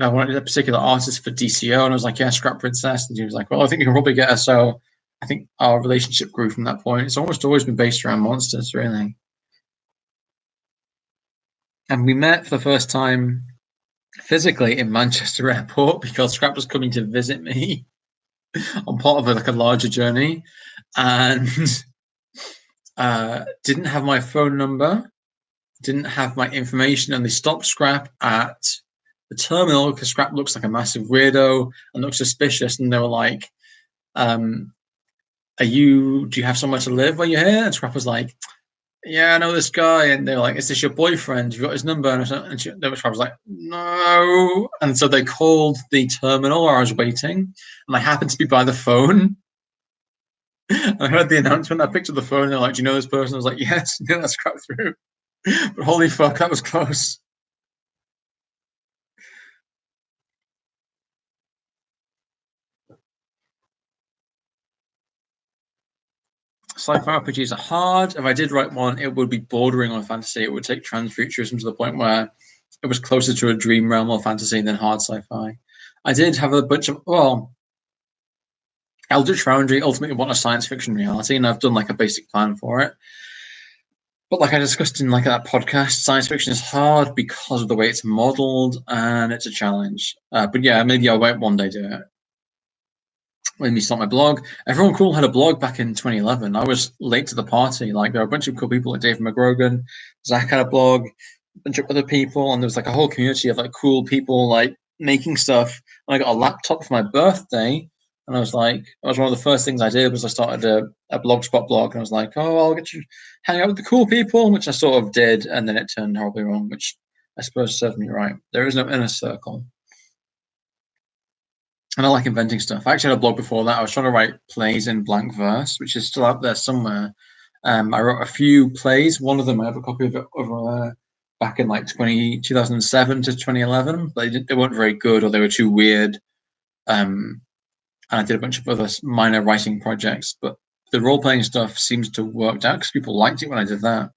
I wanted a particular artist for DCO, and I was like, yeah, Scrap Princess. And he was like, well, I think you can probably get her. So I think our relationship grew from that point. It's almost always been based around monsters, really. And we met for the first time physically in Manchester Airport because Scrap was coming to visit me on part of like a larger journey, and didn't have my phone number, didn't have my information, and they stopped Scrap at the terminal because Scrap looks like a massive weirdo and looks suspicious, and they were like, do you have somewhere to live while you're here? And Scrap was like, yeah, I know this guy. And they were like, is this your boyfriend? You got his number? And Scrap was like, no. And so they called the terminal where I was waiting, and I happened to be by the phone. I heard the announcement. I picked up the phone, and they're like, do you know this person? I was like, yes. No, that's Scrap through. But holy fuck, that was close. Sci-fi RPGs are hard. If I did write one, it would be bordering on fantasy. It would take transfuturism to the point where it was closer to a dream realm of fantasy than hard sci-fi. I did have a bunch of Eldritch Foundry ultimately want a science fiction reality, and I've done like a basic plan for it. But like I discussed in like that podcast, science fiction is hard because of the way it's modeled, and it's a challenge. But yeah, maybe I won't one day do it. Let me start my blog. Everyone cool had a blog back in 2011. I was late to the party. Like there were a bunch of cool people like David McGrogan, Zach had a blog, a bunch of other people, and there was like a whole community of like cool people like making stuff. And I got a laptop for my birthday, and I was like, that was one of the first things I did was I started a blogspot blog, and I was like, oh, I'll get you hang out with the cool people, which I sort of did, and then it turned horribly wrong, which I suppose served me right. There is no inner circle. And I like inventing stuff. I actually had a blog before that. I was trying to write plays in blank verse, which is still out there somewhere. I wrote a few plays. One of them, I have a copy of it over there back in like 2007 to 2011. But they weren't very good, or they were too weird. And I did a bunch of other minor writing projects. But the role playing stuff seems to have worked out because people liked it when I did that.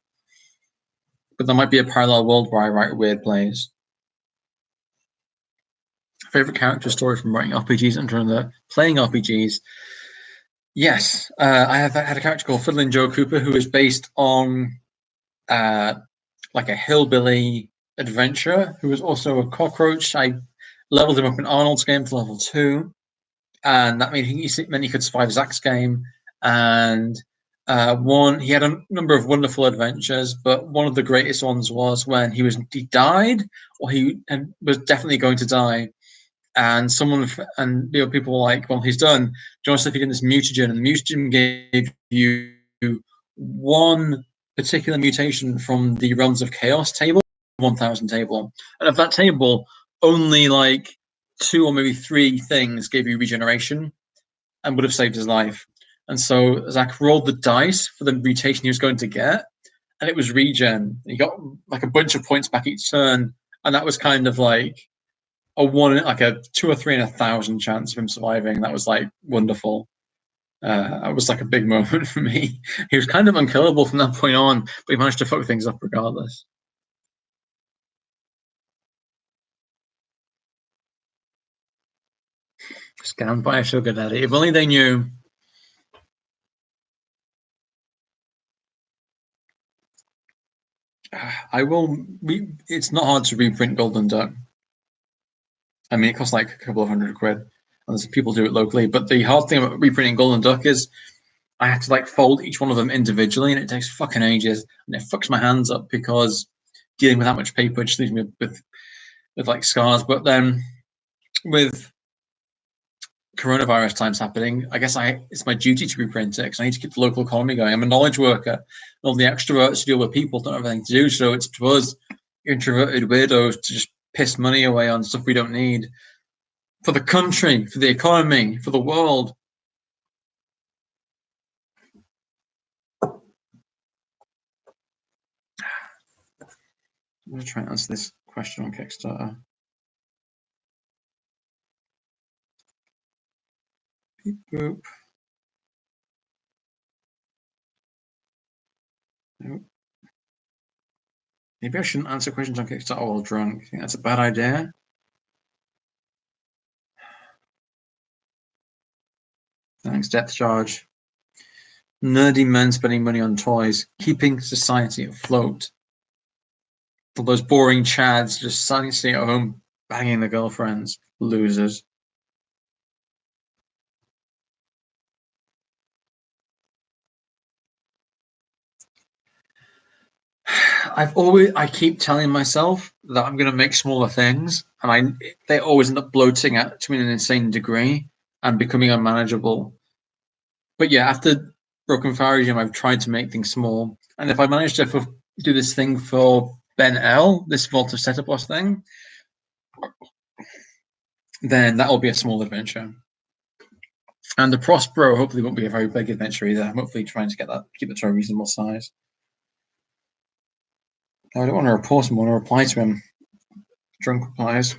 But there might be a parallel world where I write weird plays. Favorite character story from writing RPGs and from the playing RPGs. Yes, I have had a character called Fiddlin' Joe Cooper who is based on like a hillbilly adventurer who was also a cockroach. I leveled him up in Arnold's game to level 2, and that meant he could survive Zach's game. And he had a number of wonderful adventures, but one of the greatest ones was when he died, or he was definitely going to die. And people were like, "Well, he's done. Do you want to see if you get this mutagen?" And the mutagen gave you one particular mutation from the Realms of Chaos table, 1000 table, and of that table, only like 2 or maybe 3 things gave you regeneration, and would have saved his life. And so Zach rolled the dice for the mutation he was going to get, and it was regen. He got like a bunch of points back each turn, and that was kind of like a 2 or 3 in 1,000 chance of him surviving. That was like wonderful. That was like a big moment for me. He was kind of unkillable from that point on, but he managed to fuck things up regardless. Scammed by a sugar daddy. If only they knew. I will. It's not hard to reprint Golden Duck. I mean, it costs like a couple of £100, and there's people do it locally. But the hard thing about reprinting Golden Duck is I have to like fold each one of them individually, and it takes fucking ages, and it fucks my hands up because dealing with that much paper just leaves me with like scars. But then with coronavirus times happening, I guess it's my duty to reprint it because I need to keep the local economy going. I'm a knowledge worker, and all the extroverts who deal with people don't have anything to do, so it's to us introverted weirdos to just piss money away on stuff we don't need for the country, for the economy, for the world. I'm going to try and answer this question on Kickstarter. Beep boop. Nope. Maybe I shouldn't answer questions on Kickstarter while drunk. I think that's a bad idea. Thanks, Depth Charge. Nerdy men spending money on toys, keeping society afloat. For those boring chads just sitting at home banging their girlfriends. Losers. I keep telling myself that I'm going to make smaller things, and they always end up bloating out to an insane degree and becoming unmanageable. But yeah, after Broken Fire Regime, I've tried to make things small, and if I manage to do this thing for Ben L, this Vault of Setup Boss thing, then that will be a small adventure. And the Prospero hopefully won't be a very big adventure either. I'm hopefully trying to keep it to a reasonable size. I don't want to report him, I want to reply to him. Drunk replies.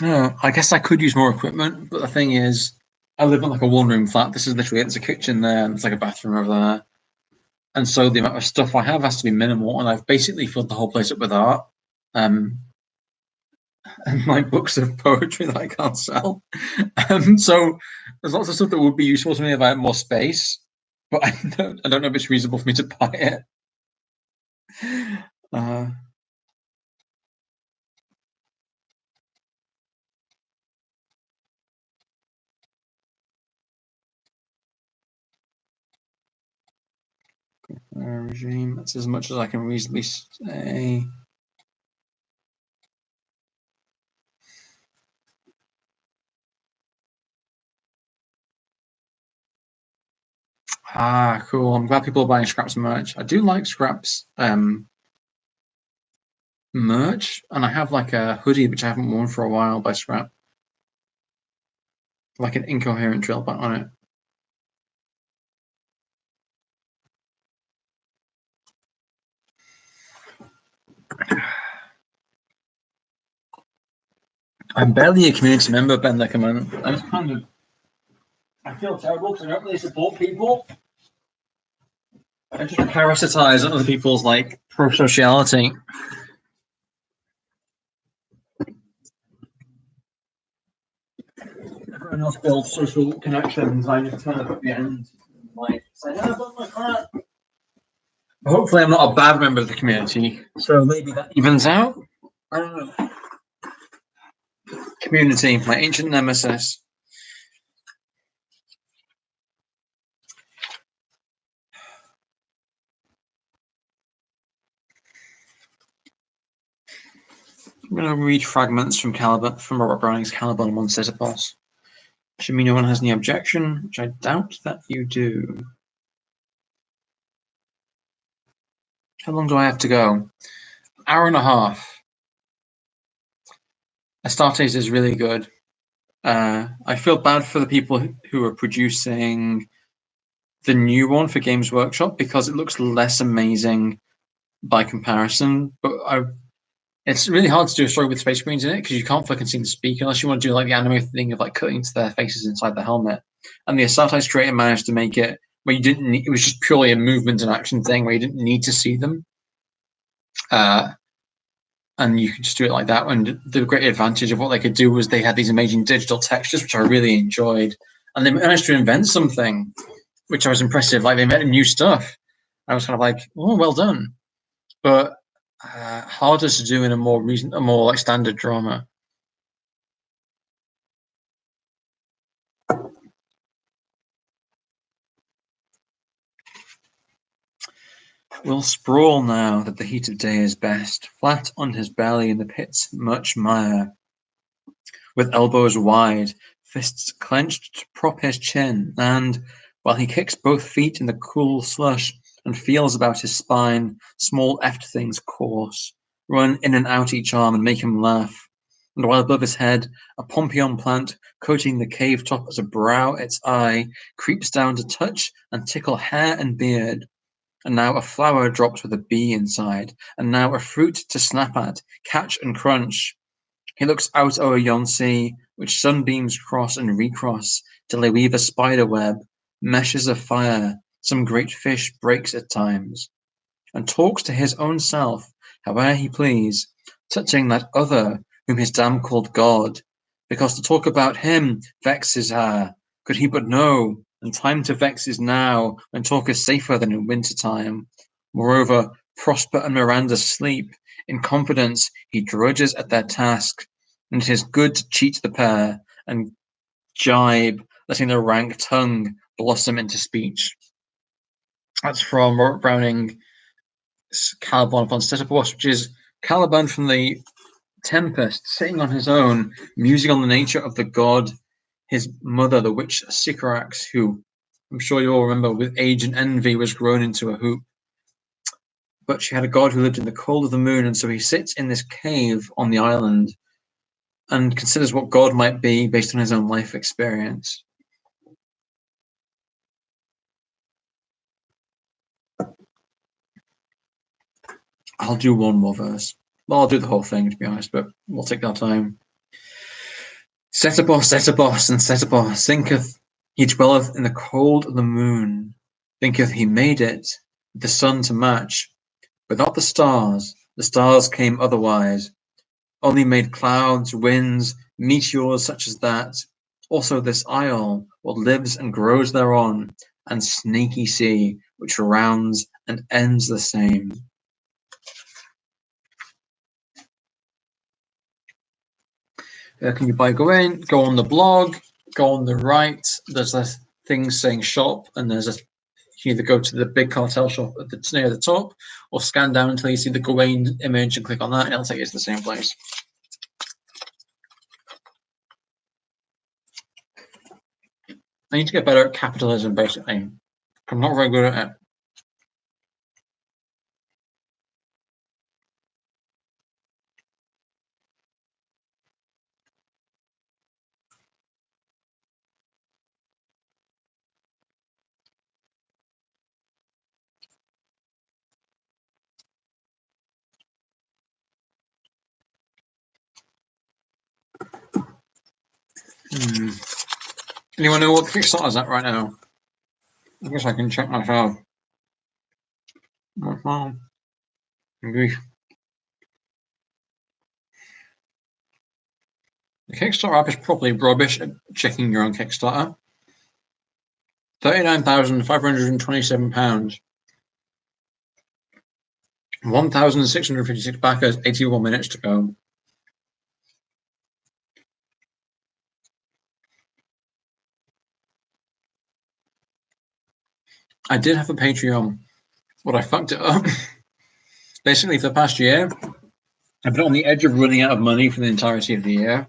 I guess I could use more equipment, but the thing is, I live in like a one-room flat. This is literally there's a kitchen there, and there's like a bathroom over there, and so the amount of stuff I have has to be minimal. And I've basically filled the whole place up with art, and like books of poetry that I can't sell. So there's lots of stuff that would be useful to me if I had more space, but I don't know if it's reasonable for me to buy it. Regime. That's as much as I can reasonably say. Cool. I'm glad people are buying Scraps merch. I do like Scraps. merch, and I have like a hoodie which I haven't worn for a while by Scrap, like an incoherent drill bit on it. I'm barely a community member, Ben Leckerman. I just kind of, I feel terrible because I don't really support people. I just parasitize on other people's like pro-sociality. Everyone else builds social connections. I just kind of at the end, like, say, "Oh, I've done my part." Hopefully, I'm not a bad member of the community, so maybe that evens out. I don't know. Community, my ancient nemesis. I'm going to read fragments from Robert Browning's Caliban on Sisyphos. Assuming no one has any objection, which I doubt that you do. How long do I have to go? Hour and a half. Astartes is really good. I feel bad for the people who are producing the new one for Games Workshop because it looks less amazing by comparison. But it's really hard to do a story with space marines in it because you can't fucking see them speak unless you want to do like the anime thing of like cutting into their faces inside the helmet. And the Astartes creator managed to make it where you didn't need, it was just purely a movement and action thing where you didn't need to see them. And you could just do it like that. And the great advantage of what they could do was they had these amazing digital textures, which I really enjoyed. And they managed to invent something, which I was impressive. Like they invented new stuff. I was kind of like, oh, well done. But harder to do in a more like standard drama. Will sprawl now that the heat of day is best, flat on his belly in the pit's much mire, with elbows wide, fists clenched to prop his chin, and, while he kicks both feet in the cool slush and feels about his spine, small eft things course, run in and out each arm and make him laugh. And while above his head, a pompion plant, coating the cave top as a brow its eye, creeps down to touch and tickle hair and beard. And now a flower drops with a bee inside, and now a fruit to snap at, catch and crunch. He looks out o'er yon sea, which sunbeams cross and recross, till they weave a spider web, meshes of fire, some great fish breaks at times, and talks to his own self, howe'er he please, touching that other whom his dam called God, because to talk about him vexes her, could he but know, and time to vex is now, when talk is safer than in winter time. Moreover, Prosper and Miranda sleep, in confidence he drudges at their task, and it is good to cheat the pair, and jibe, letting the rank tongue blossom into speech. That's from Robert Browning, Caliban upon Sisyphos, which is Caliban from the Tempest, sitting on his own, musing on the nature of the god, his mother, the witch Sycorax, who I'm sure you all remember with age and envy was grown into a hoop. But she had a god who lived in the cold of the moon, and so he sits in this cave on the island and considers what God might be based on his own life experience. I'll do one more verse. Well, I'll do the whole thing, to be honest, but we'll take our time. Setebos, and Setebos, thinketh he dwelleth in the cold of the moon, thinketh he made it, the sun to match, but not the stars came otherwise, only made clouds, winds, meteors such as that, also this isle, what lives and grows thereon, and snaky sea, which rounds and ends the same. Can you buy Gawain? Go on the blog, go on the right. There's a thing saying shop, and there's a you either go to the big cartel shop at the near the top, or scan down until you see the Gawain image and click on that, and it'll take you to the same place. I need to get better at capitalism, basically. I'm not very good at it. Anyone know what the Kickstarter's at right now? I guess I can check myself. Maybe. The Kickstarter app is probably rubbish at checking your own Kickstarter. £39,527. 1,656 backers, 81 minutes to go. I did have a Patreon, but I fucked it up. Basically, for the past year, I've been on the edge of running out of money for the entirety of the year.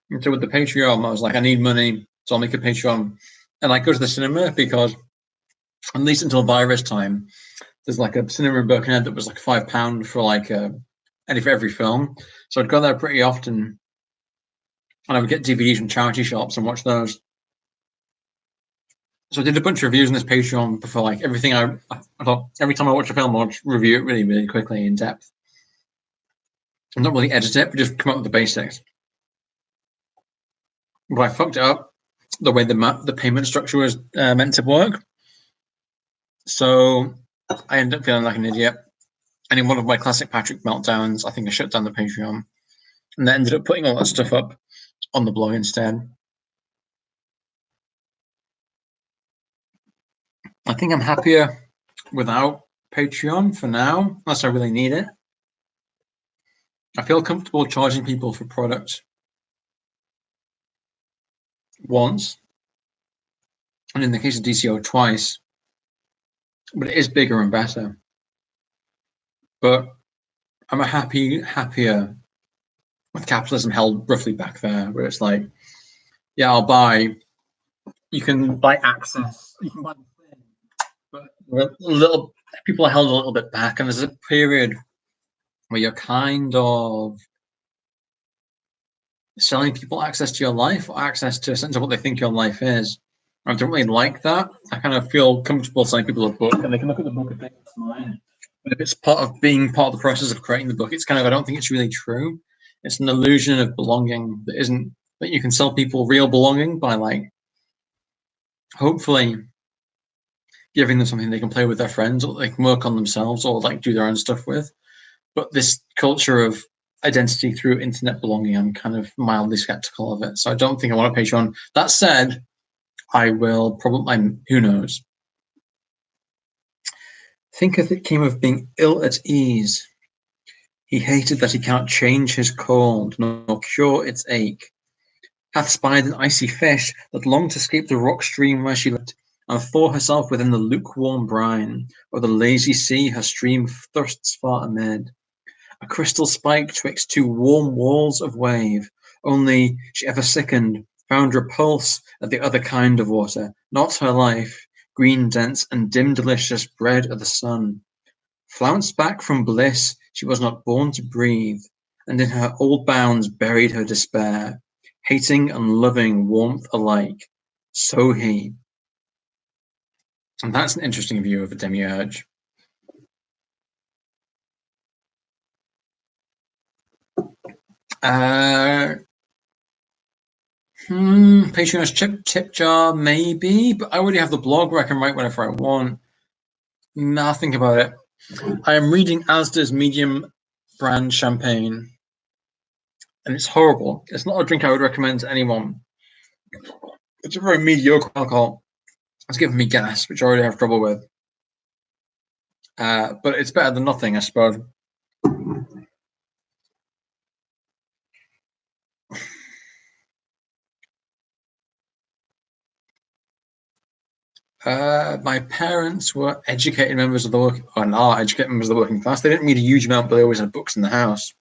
And so with the Patreon, I was like, I need money, so I'll make a Patreon. And I go to the cinema because, at least until virus time, there's like a cinema in Birkenhead that was like £5 for like for every film. So I'd go there pretty often, and I would get DVDs from charity shops and watch those. So I did a bunch of reviews on this Patreon before, like everything. I thought every time I watch a film, I'll review it really, really quickly in depth. I'm not really edit it, but just come up with the basics. But I fucked it up the way the payment structure was meant to work. So I ended up feeling like an idiot. And in one of my classic Patrick meltdowns, I think I shut down the Patreon, and then ended up putting all that stuff up on the blog instead. I think I'm happier without Patreon for now, unless I really need it. I feel comfortable charging people for products once, and in the case of DCO, twice. But it is bigger and better. But I'm happier with capitalism held roughly back there, where it's like, yeah, I'll buy. You can buy access. You can buy the thing, but people are held a little bit back, and there's a period where you're kind of selling people access to your life or access to a sense of what they think your life is. I don't really like that. I kind of feel comfortable selling people a book, and they can look at the book and think it's mine. But if it's part of being part of the process of creating the book, it's kind of, I don't think it's really true. It's an illusion of belonging that isn't, that you can sell people real belonging by like, hopefully giving them something they can play with their friends or they can work on themselves or like do their own stuff with. But this culture of identity through internet belonging, I'm kind of mildly skeptical of it. So I don't think I want a Patreon. That said, I will probably, who knows? Thinketh it came of being ill at ease. He hated that he cannot change his cold, nor cure its ache. Hath spied an icy fish that longed to escape the rock stream where she lived, and thaw herself within the lukewarm brine, or the lazy sea her stream thirsts far amid. A crystal spike twixt two warm walls of wave, only she ever sickened, found repulse at the other kind of water, not her life, green dense and dim delicious bread of the sun. Flounced back from bliss she was not born to breathe, and in her old bounds buried her despair, hating and loving warmth alike. So he. And that's an interesting view of a demiurge. Patreon's tip jar, maybe, but I already have the blog where I can write whatever I want. Nothing about it. I am reading Asda's medium brand champagne, and it's horrible. It's not a drink I would recommend to anyone. It's a very mediocre alcohol. It's giving me gas, which I already have trouble with. But it's better than nothing, I suppose. My parents were educated members of the working, or are educated members of the working class. They didn't read a huge amount, but they always had books in the house.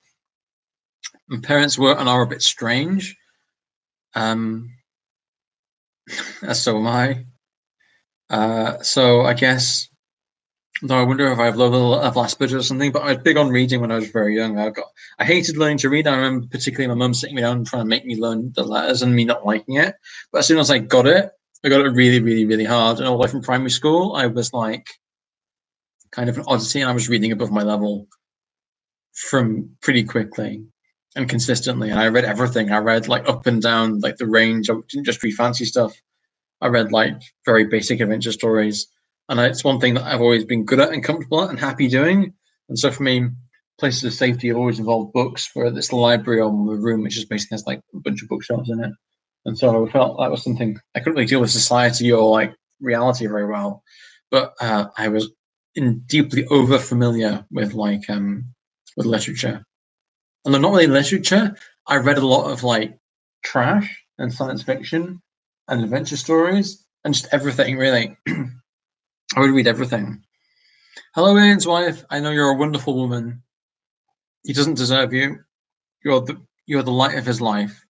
My parents were and are a bit strange. So am I. So I guess, though I wonder if I have low level of Asperger's or something, but I was big on reading when I was very young. I hated learning to read. I remember particularly my mum sitting me down and trying to make me learn the letters and me not liking it. But as soon as I got it really, really, really hard. And all the way from primary school, I was like kind of an oddity, and I was reading above my level from pretty quickly. and consistently. And I read everything. I read like up and down like the range. I didn't just read fancy stuff. I read like very basic adventure stories, and it's one thing that I've always been good at and comfortable at and happy doing. And so for me, places of safety have always involved books. For this library on the room, which just basically has like a bunch of bookshelves in it. And so I felt that was something I couldn't really deal with society or like reality very well, but I was deeply over familiar with like with literature. And not really literature. I read a lot of like trash and science fiction and adventure stories and just everything really. I would read everything. Hello, Ian's wife. I know you're a wonderful woman. He doesn't deserve you. You're the light of his life.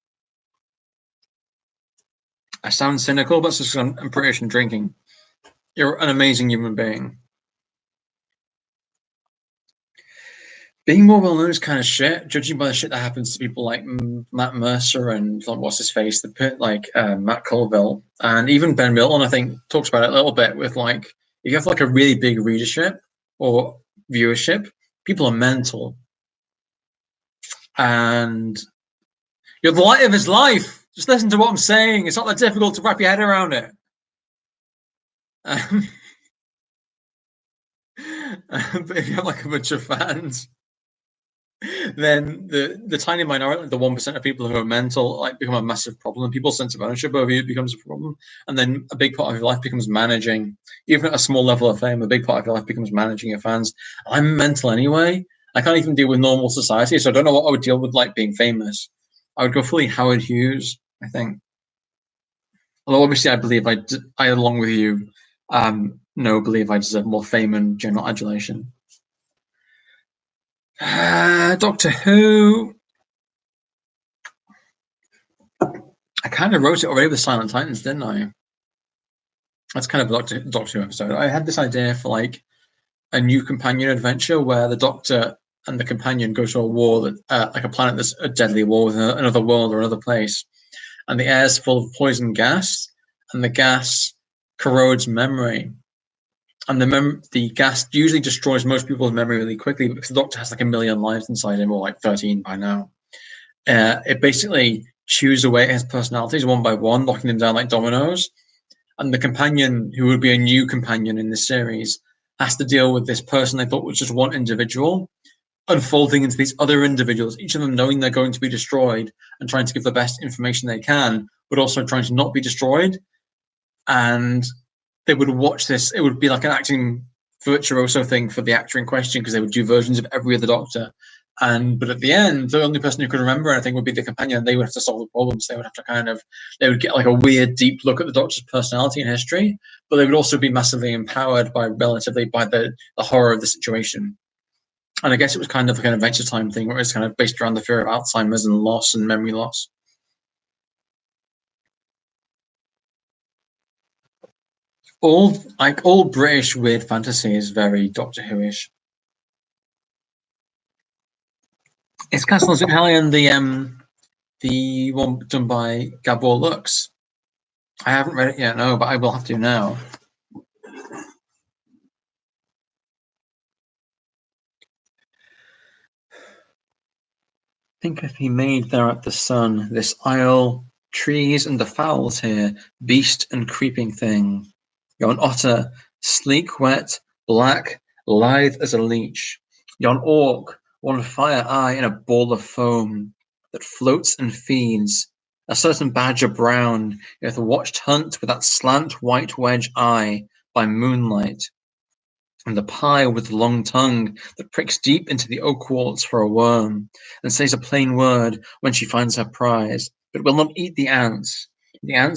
I sound cynical, but it's just I'm British and drinking. You're an amazing human being. Being more well known is kind of shit, judging by the shit that happens to people like Matt Mercer and what's his face, the pit, like Matt Colville, and even Ben Milton. I think talks about it a little bit with like if you have like a really big readership or viewership, people are mental, and you're the light of his life. Just listen to what I'm saying. It's not that difficult to wrap your head around it. But if you have like a bunch of fans, then the tiny minority, the 1% of people who are mental, like become a massive problem. People's sense of ownership over you becomes a problem, and then a big part of your life becomes managing. Even at a small level of fame, a big part of your life becomes managing your fans. I'm mental anyway. I can't even deal with normal society, so I don't know what I would deal with like being famous. I would go fully Howard Hughes, I think. Although obviously, I believe I along with you, believe I deserve more fame and general adulation. Doctor Who. I kind of wrote it already with Silent Titans, didn't I? That's kind of a Doctor Who episode. I had this idea for like a new companion adventure where the Doctor and the companion go to a war that, like a planet that's a deadly war with another world or another place, and the air is full of poison gas, and the gas corrodes memory, and the gas usually destroys most people's memory really quickly because the Doctor has like a million lives inside him, or like 13 by now. It basically chews away his personalities one by one, locking them down like dominoes. And the companion, who would be a new companion in this series, has to deal with this person they thought was just one individual, unfolding into these other individuals, each of them knowing they're going to be destroyed and trying to give the best information they can, but also trying to not be destroyed. And they would watch this. It would be like an acting virtuoso thing for the actor in question because they would do versions of every other Doctor. But at the end, the only person who could remember anything would be the companion. And they would have to solve the problems. They would have to they would get like a weird, deep look at the Doctor's personality and history, but they would also be massively empowered by the horror of the situation. And I guess it was kind of like an Adventure Time thing where it's kind of based around the fear of Alzheimer's and loss and memory loss. All British weird fantasy is very Doctor Who-ish. It's Castles of Hellion, the one done by Gabor Lux. I haven't read it yet, no, but I will have to now. Think if he made there at the sun, this isle, trees and the fowls here, beast and creeping thing. Yon otter, sleek, wet, black, lithe as a leech. Yon orc, one fire eye in a ball of foam, that floats and feeds. A certain badger brown, hath watched hunt with that slant white wedge eye by moonlight. And the pie with the long tongue that pricks deep into the oak walls for a worm, and says a plain word when she finds her prize, but will not eat the ants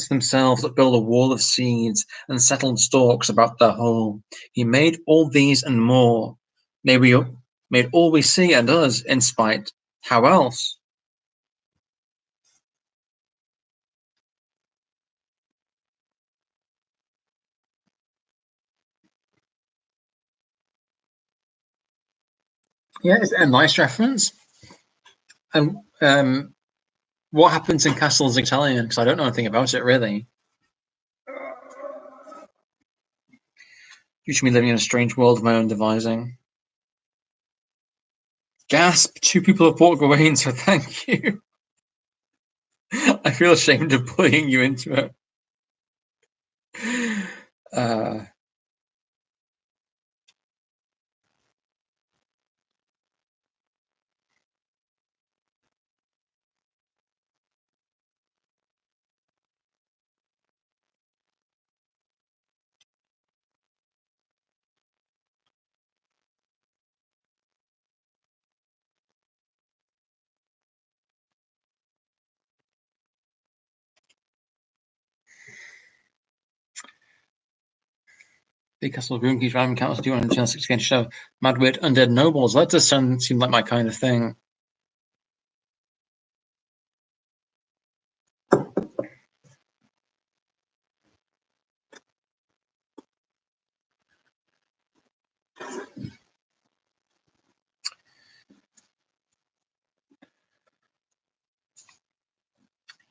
themselves that build a wall of seeds and settled stalks about their hole. He made all these and more. Made all we see and us in spite. How else? Yeah, it's a nice reference. And what happens in Castles Italian? Because I don't know anything about it really. Usually living in a strange world of my own devising. Gasp! 2 people have walked away, so thank you. I feel ashamed of pulling you into it. Big Castle Room keeps driving countless 206 against show. Madwit, Undead Nobles. That does seem like my kind of thing.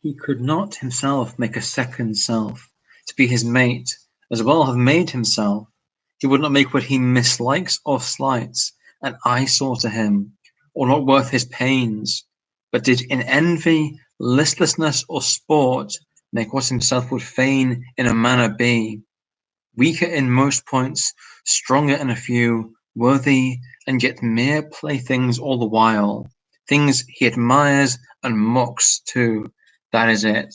He could not himself make a second self to be his mate, as well have made himself. He would not make what he mislikes or slights an eyesore to him, or not worth his pains, but did in envy, listlessness, or sport make what himself would fain in a manner be, weaker in most points, stronger in a few, worthy, and yet mere playthings all the while, things he admires and mocks too. That is it.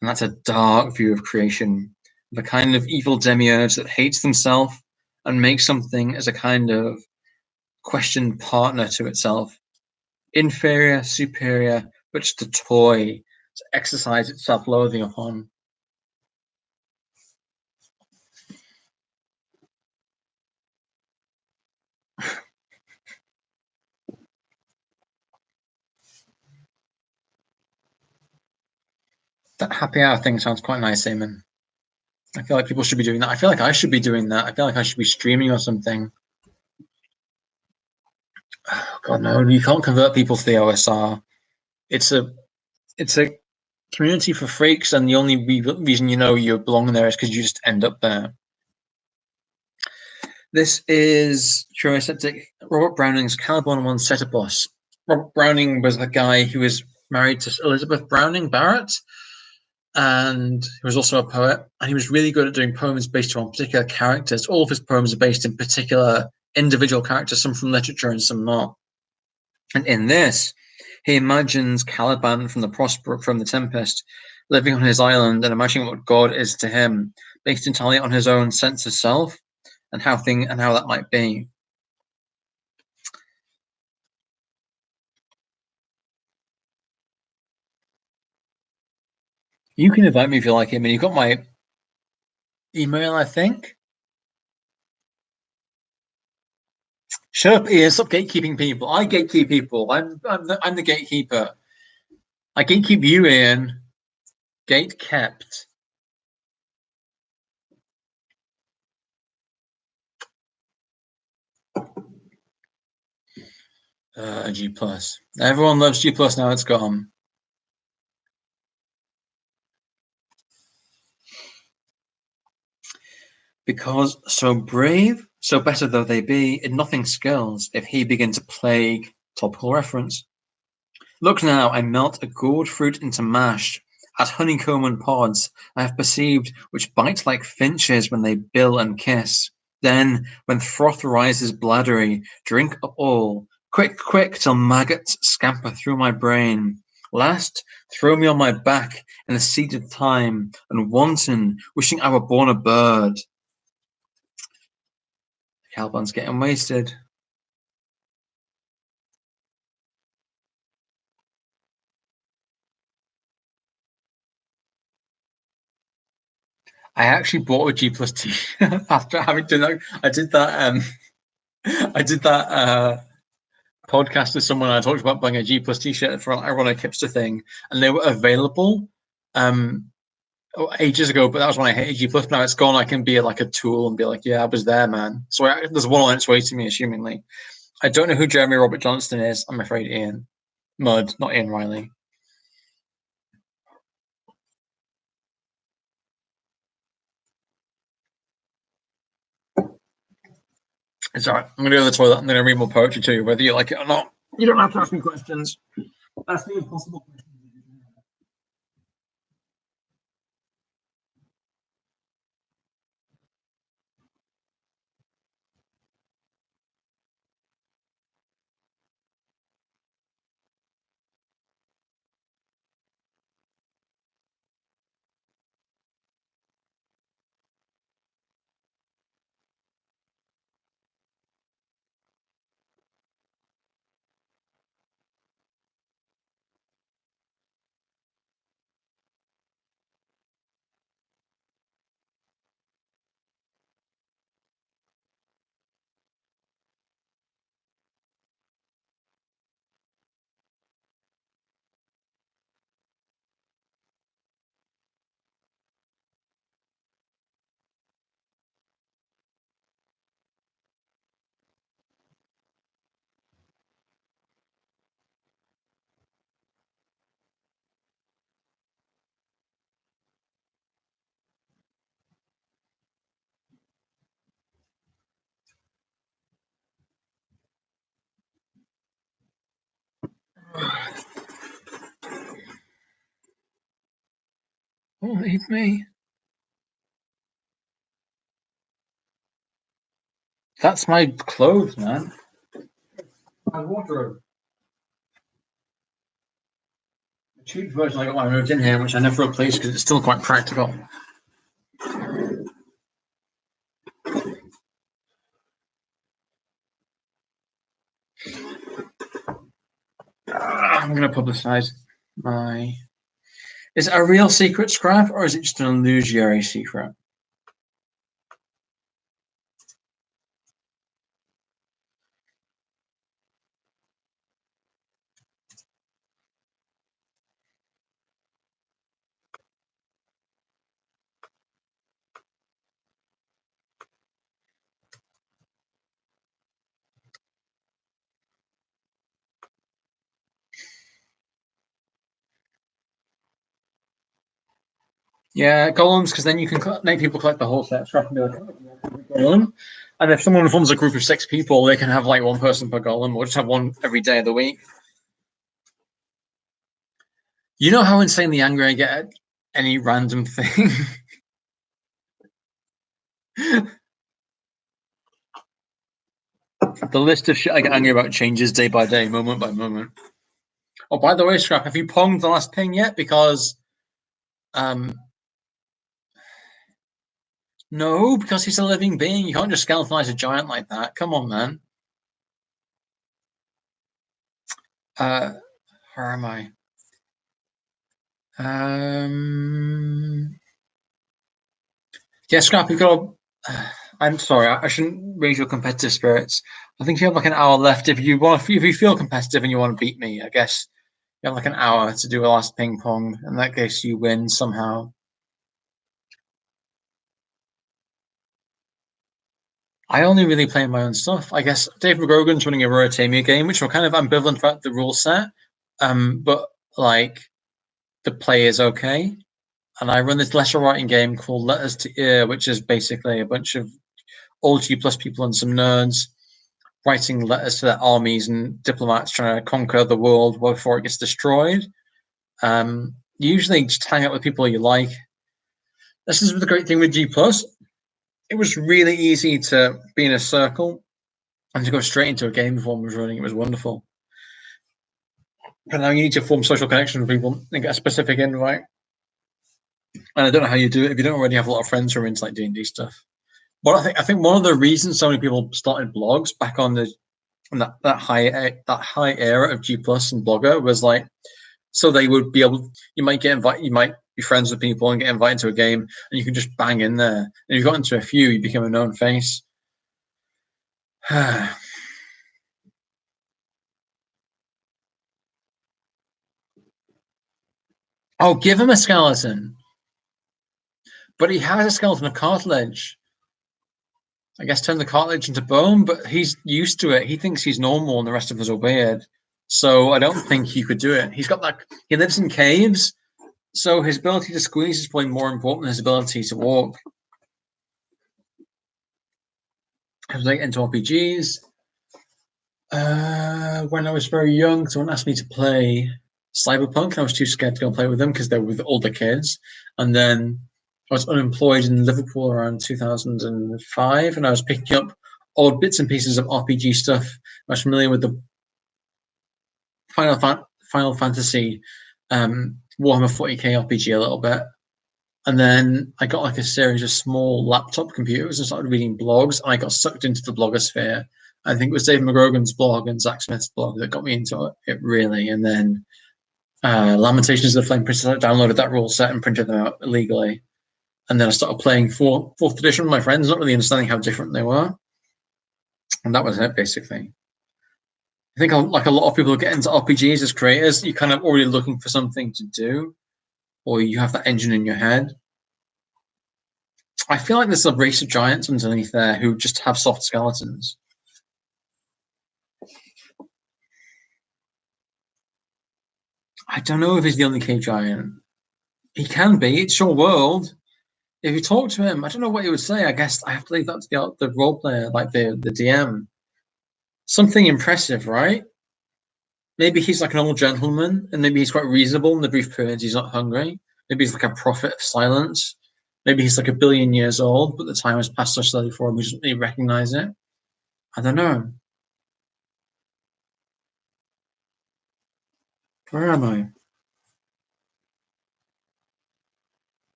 And that's a dark view of creation, the kind of evil demiurge that hates himself and makes something as a kind of questioned partner to itself. Inferior, superior, but just a toy to exercise its self-loathing upon. That happy hour thing sounds quite nice, Eamon. I feel like people should be doing that. I feel like I should be doing that. I feel like I should be streaming or something. Oh, God, no, you can't convert people to the OSR. It's a community for freaks, and the only reason you know you belong there is because you just end up there. This is Curious Septic. Robert Browning's Caliban One Setopos. Robert Browning was the guy who was married to Elizabeth Browning Barrett, and he was also a poet, and he was really good at doing poems based on particular characters. All of his poems are based in particular individual characters, some from literature and some not. And in this, he imagines Caliban from the Tempest living on his island and imagining what God is to him, based entirely on his own sense of self and how that might be. You can invite me if you like him, and you've got my email, I think. Shut up, Ian. Stop gatekeeping people. I gatekeep people. I'm the gatekeeper. I gatekeep you, Ian. Gate kept. G plus. Everyone loves G plus now. It's gone. Because so brave, so better though they be, in nothing skills, if he begin to plague. Topical reference. Look now, I melt a gourd fruit into mash. At honeycomb and pods, I have perceived which bite like finches when they bill and kiss. Then, when froth rises bladdery, drink up all. Quick, quick, till maggots scamper through my brain. Last, throw me on my back in the seat of time, and wanton, wishing I were born a bird. Caliban's getting wasted. I actually bought a G plus T after having done that. I did that. I did that podcast with someone. I talked about buying a G plus T-shirt for an ironic hipster thing, and they were available ages ago. But that was when I hated G plus. Now it's gone. I can be like a tool and be like, yeah, I was there, man. So there's one on its way to me, assumingly. I don't know who Jeremy Robert Johnston is. I'm afraid Ian Mudd, not Ian Riley. It's all right. I'm gonna go to the toilet. I'm gonna read more poetry to you, whether you like it or not. You don't have to ask me questions. Ask me impossible questions. Don't leave me. That's my clothes, man. My wardrobe. The cheap version I got when I moved in here, which I never replaced because it's still quite practical. I'm going to publicize my... Is it a real secret, Scrap, or is it just an illusory secret? Yeah, golems, because then you can make people collect the whole set. Scrap and be like, golem. And if someone forms a group of 6 people, they can have like 1 person per golem, or just have 1 every day of the week. You know how insanely angry I get at any random thing? The list of shit I get angry about changes day by day, moment by moment. Oh, by the way, Scrap, have you ponged the last ping yet? Because, no, because he's a living being. You can't just skeletonize a giant like that. Come on, man. Where am I? Yeah, Scrap, you've got to... I'm sorry, I shouldn't raise your competitive spirits. I think you have like an hour left. If you feel competitive and you want to beat me, I guess you have like an hour to do a last ping pong. In that case, you win somehow. I only really play my own stuff. I guess Dave McGrogan's running a Rotamia game, which we're kind of ambivalent about the rule set. But like the play is okay. And I run this lesser writing game called Letters to Ear, which is basically a bunch of old G plus people and some nerds writing letters to their armies and diplomats trying to conquer the world before it gets destroyed. Usually just hang out with people you like. This is the great thing with G plus. It was really easy to be in a circle and to go straight into a game before one was running. It was wonderful. But now you need to form social connection with people and get a specific invite. And I don't know how you do it if you don't already have a lot of friends who are into like D&D stuff. But I think one of the reasons so many people started blogs back on that high era of G plus and Blogger was like, so they would be able. You might get invited. You might be friends with people and get invited to a game, and you can just bang in there. And if you got into a few, you become a known face. Oh, give him a skeleton. But he has a skeleton of cartilage. I guess turn the cartilage into bone, but he's used to it. He thinks he's normal and the rest of us are weird. So I don't think he could do it. He's got that. He lives in caves, so his ability to squeeze is probably more important than his ability to walk. Like into RPGs. When I was very young, someone asked me to play Cyberpunk, and I was too scared to go and play with them because they were with older kids. And then I was unemployed in Liverpool around 2005, and I was picking up odd bits and pieces of RPG stuff. I was familiar with the Final Fantasy Warhammer 40k RPG a little bit. And then I got like a series of small laptop computers and started reading blogs. And I got sucked into the blogosphere. I think it was Dave McGrogan's blog and Zach Smith's blog that got me into it really. And then Lamentations of the Flame Princess, I downloaded that rule set and printed them out illegally. And then I started playing fourth edition with my friends, not really understanding how different they were. And that was it, basically. I think like a lot of people who get into RPGs as creators, you're kind of already looking for something to do, or you have that engine in your head. I feel like there's a race of giants underneath there who just have soft skeletons. I don't know if he's the only cave giant. He can be. It's your world. If you talk to him, I don't know what he would say. I guess I have to leave that to the role player, like the DM. Something impressive, right? Maybe he's like an old gentleman, and maybe he's quite reasonable in the brief periods he's not hungry. Maybe he's like a prophet of silence. Maybe he's like a billion years old, but the time has passed so slowly for him, he doesn't really recognize it. I don't know. Where am I?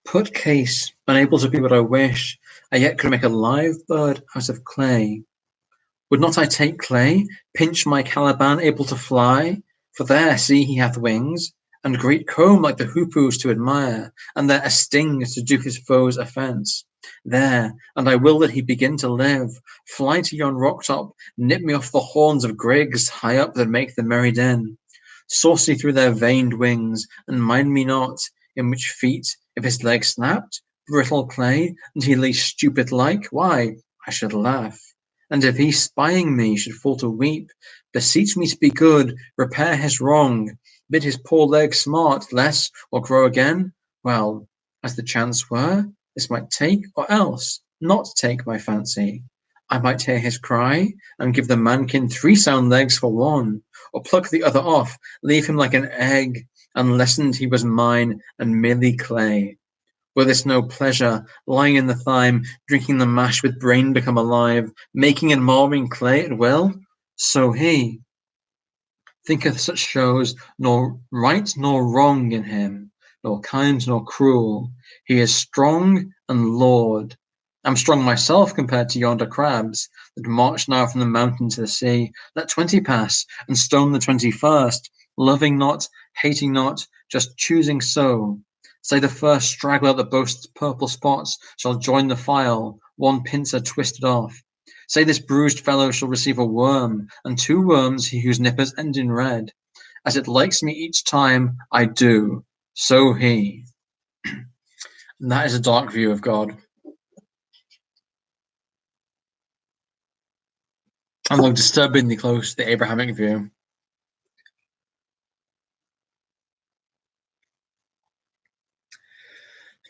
Put case, unable to be what I wish, I yet could make a live bird out of clay. Would not I take clay, pinch my Caliban, able to fly? For there, see, he hath wings, and great comb like the hoopoes to admire, and there a sting to do his foes offence. There, and I will that he begin to live. Fly to yon rock top, nip me off the horns of grigs high up that make the merry din. Saucy through their veined wings, and mind me not, in which feet, if his leg snapped, brittle clay, and he lay stupid like, why, I should laugh. And if he, spying me, should fall to weep, beseech me to be good, repair his wrong, bid his poor leg smart less, or grow again, well, as the chance were, this might take, or else not take my fancy. I might hear his cry, and give the mankin 3 sound legs for one, or pluck the other off, leave him like an egg, unlessoned he was mine, and merely clay. Were this no pleasure, lying in the thyme, drinking the mash with brain become alive, making and marring clay at will? So he thinketh such shows nor right nor wrong in him, nor kind nor cruel. He is strong and lord. I'm strong myself compared to yonder crabs that march now from the mountain to the sea. Let 20 pass, and stone the 21st, loving not, hating not, just choosing so. Say the first straggler that boasts purple spots shall join the file, one pincer twisted off. Say this bruised fellow shall receive a worm, and 2 worms he whose nippers end in red. As it likes me each time, I do. So he. And that is a dark view of God. And look disturbingly close to the Abrahamic view.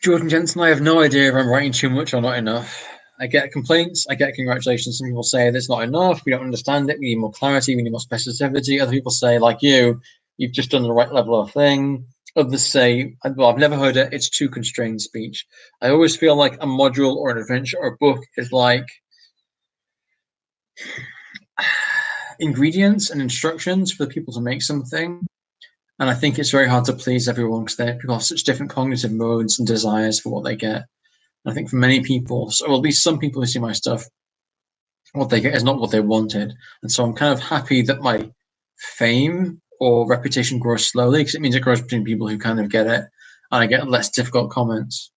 Jordan Jensen, I have no idea if I'm writing too much or not enough. I get complaints, I get congratulations. Some people say that's not enough, we don't understand it, we need more clarity, we need more specificity. Other people say, like you've just done the right level of thing. Others say, well, I've never heard it, it's too constrained speech. I always feel like a module or an adventure or a book is like ingredients and instructions for people to make something. And I think it's very hard to please everyone because people have such different cognitive modes and desires for what they get. And I think for many people, or at least some people who see my stuff, what they get is not what they wanted. And so I'm kind of happy that my fame or reputation grows slowly because it means it grows between people who kind of get it, and I get less difficult comments.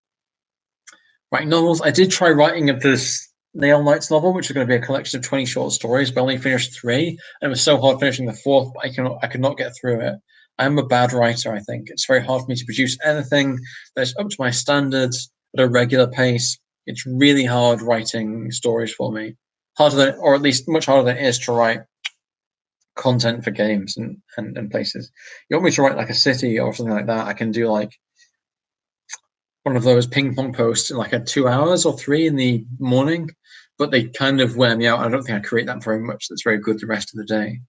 Writing novels, I did try writing this Nail Nights novel, which is going to be a collection of 20 short stories, but I only finished 3, and it was so hard finishing the 4th, but I could not get through it. I'm a bad writer, I think. It's very hard for me to produce anything that's up to my standards at a regular pace. It's really hard writing stories for me. Harder than, or at least much harder than it is to write content for games and places. You want me to write like a city or something like that, I can do like one of those ping pong posts in like 2 hours or 3 in the morning. but they kind of wear me out. I don't think I create that very much that's very good the rest of the day.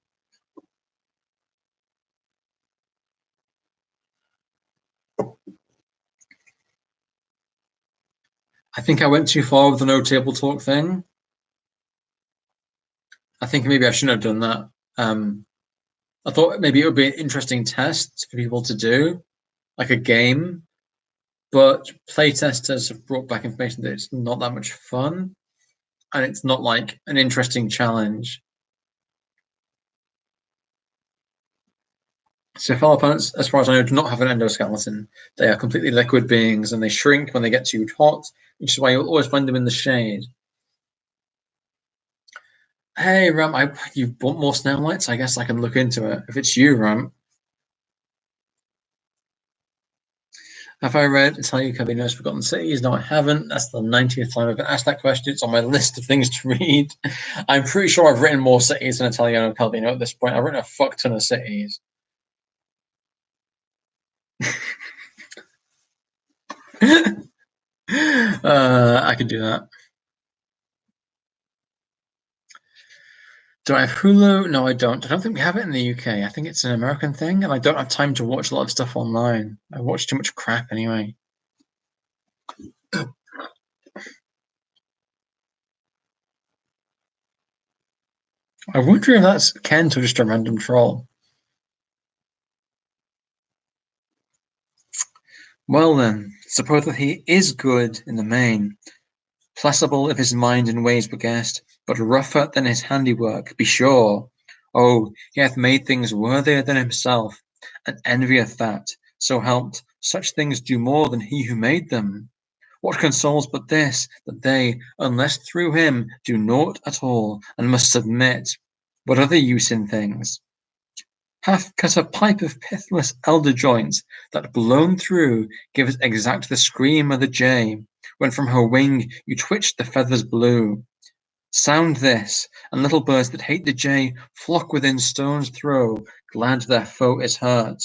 I think I went too far with the no table talk thing. I think maybe I shouldn't have done that. I thought maybe it would be an interesting test for people to do, like a game, but playtesters have brought back information that it's not that much fun, and it's not like an interesting challenge. So fellow opponents, as far as I know, do not have an endoskeleton. They are completely liquid beings, and they shrink when they get too hot, which is why you'll always find them in the shade. Hey, Ram, you want more snail lights? I guess I can look into it. If it's you, Ram. Have I read Italian Cabino's Forgotten Cities? No, I haven't. That's the 90th time I've been asked that question. It's on my list of things to read. I'm pretty sure I've written more cities than Italiano Calvino at this point. I've written a fuck ton of cities. I could do that. Do I have Hulu? No, I don't. I don't think we have it in the UK. I think it's an American thing, and I don't have time to watch a lot of stuff online. I watch too much crap anyway. I wonder if that's Kent or just a random troll. Well then, suppose that he is good in the main, placable if his mind and ways were guessed, but rougher than his handiwork, be sure. Oh, he hath made things worthier than himself, and envieth that, so helped, such things do more than he who made them. What consoles but this, that they, unless through him, do naught at all, and must submit? What other use in things? Hath cut a pipe of pithless elder joints, that blown through gives exact the scream of the jay, when from her wing you twitched the feathers blue. Sound this, and little birds that hate the jay flock within stone's throw, glad their foe is hurt.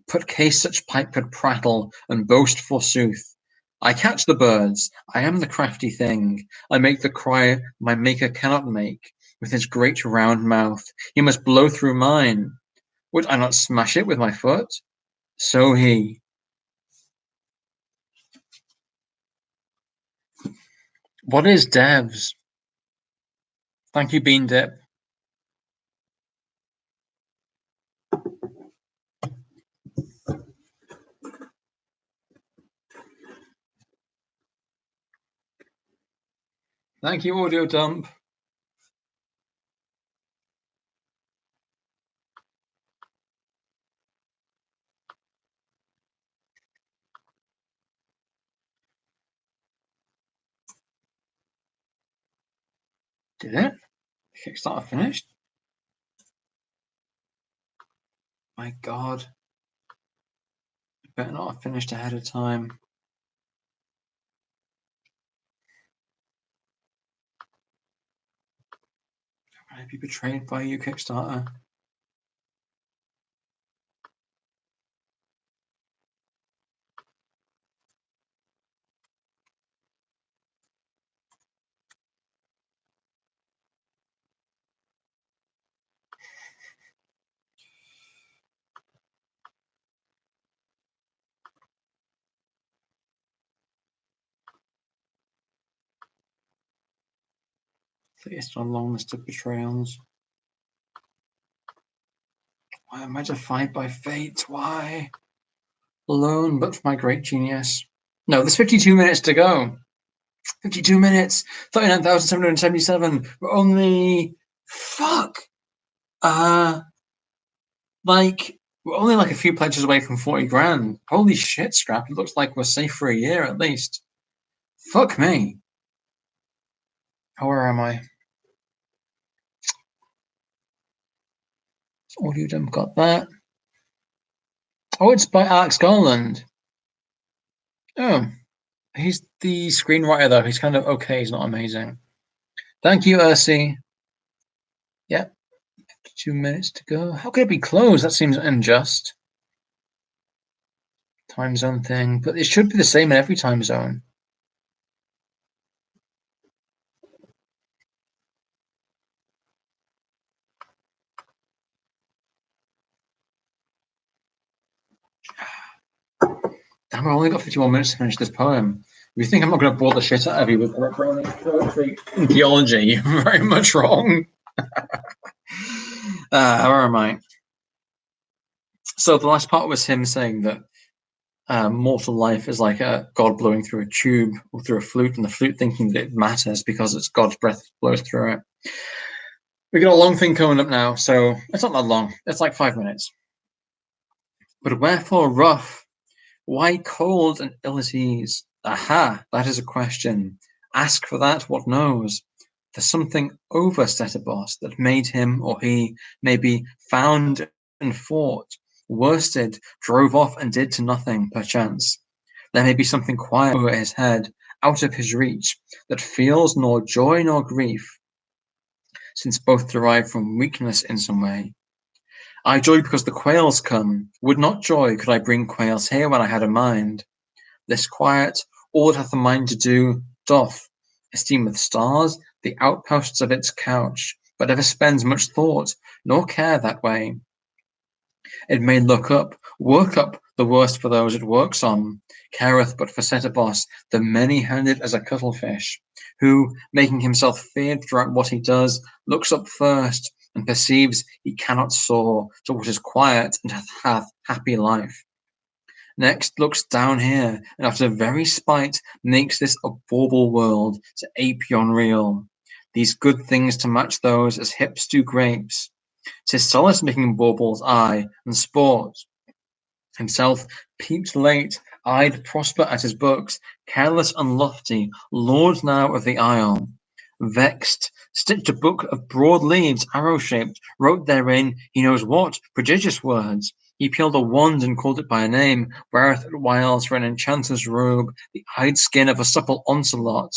Put case such pipe could prattle, and boast forsooth. I catch the birds, I am the crafty thing, I make the cry my maker cannot make. With his great round mouth, he must blow through mine. Would I not smash it with my foot? So he. What is devs? Thank you, Bean Dip. Thank you, Audio Dump. Did it? Kickstarter finished? My God. It better not have finished ahead of time. I'd be betrayed by you, Kickstarter. It's on a long list of betrayals. Why am I defined by fate? Why? Alone, but for my great genius. No, there's 52 minutes to go. 52 minutes, 39,777. We're only. Fuck! Like, we're only like a few pledges away from 40 grand. Holy shit, Scrap. It looks like we're safe for a year at least. Fuck me. Oh, where am I? Audio dump got that. Oh, it's by Alex Garland. Oh, he's the screenwriter, though. He's kind of okay. He's not amazing. Thank you, Ursi. Yep. 2 minutes to go. How could it be closed? That seems unjust. Time zone thing. But it should be the same in every time zone. damn, I've only got 51 minutes to finish this poem. If you think I'm not going to bore the shit out of you with raining poetry and theology, you're very much wrong. Where am I? So the last part was him saying that mortal life is like a God blowing through a tube or through a flute, and the flute thinking that it matters because it's God's breath blows through it. We got a long thing coming up now, so it's not that long. It's like 5 minutes. But wherefore rough? Why cold and ill at ease? Aha, that is a question. Ask for that what knows. There's something over Setebos that made him or he maybe found and fought, worsted, drove off and did to nothing, perchance. There may be something quiet over his head, out of his reach, that feels nor joy nor grief, since both derive from weakness in some way. I joy because the quails come. Would not joy could I bring quails here when I had a mind. This quiet, all it hath a mind to do, doth esteem with stars the outposts of its couch, but ever spends much thought nor care that way. It may look up, work up the worst for those it works on, careth but for Setebos, the many-handed as a cuttlefish, who, making himself feared throughout what he does, looks up first, and perceives he cannot soar to what is quiet and hath happy life. Next looks down here, and after very spite makes this a bauble world to ape yon real. These good things to match those as hips do grapes. 'Tis solace making baubles, aye, and sport. Himself peeped late, eyed prosper at his books, careless and lofty, lord now of the isle. Vexed, stitched a book of broad leaves, arrow-shaped, wrote therein he knows what, prodigious words. He peeled a wand and called it by a name, weareth at whiles for an enchanter's robe the hide skin of a supple onslaught,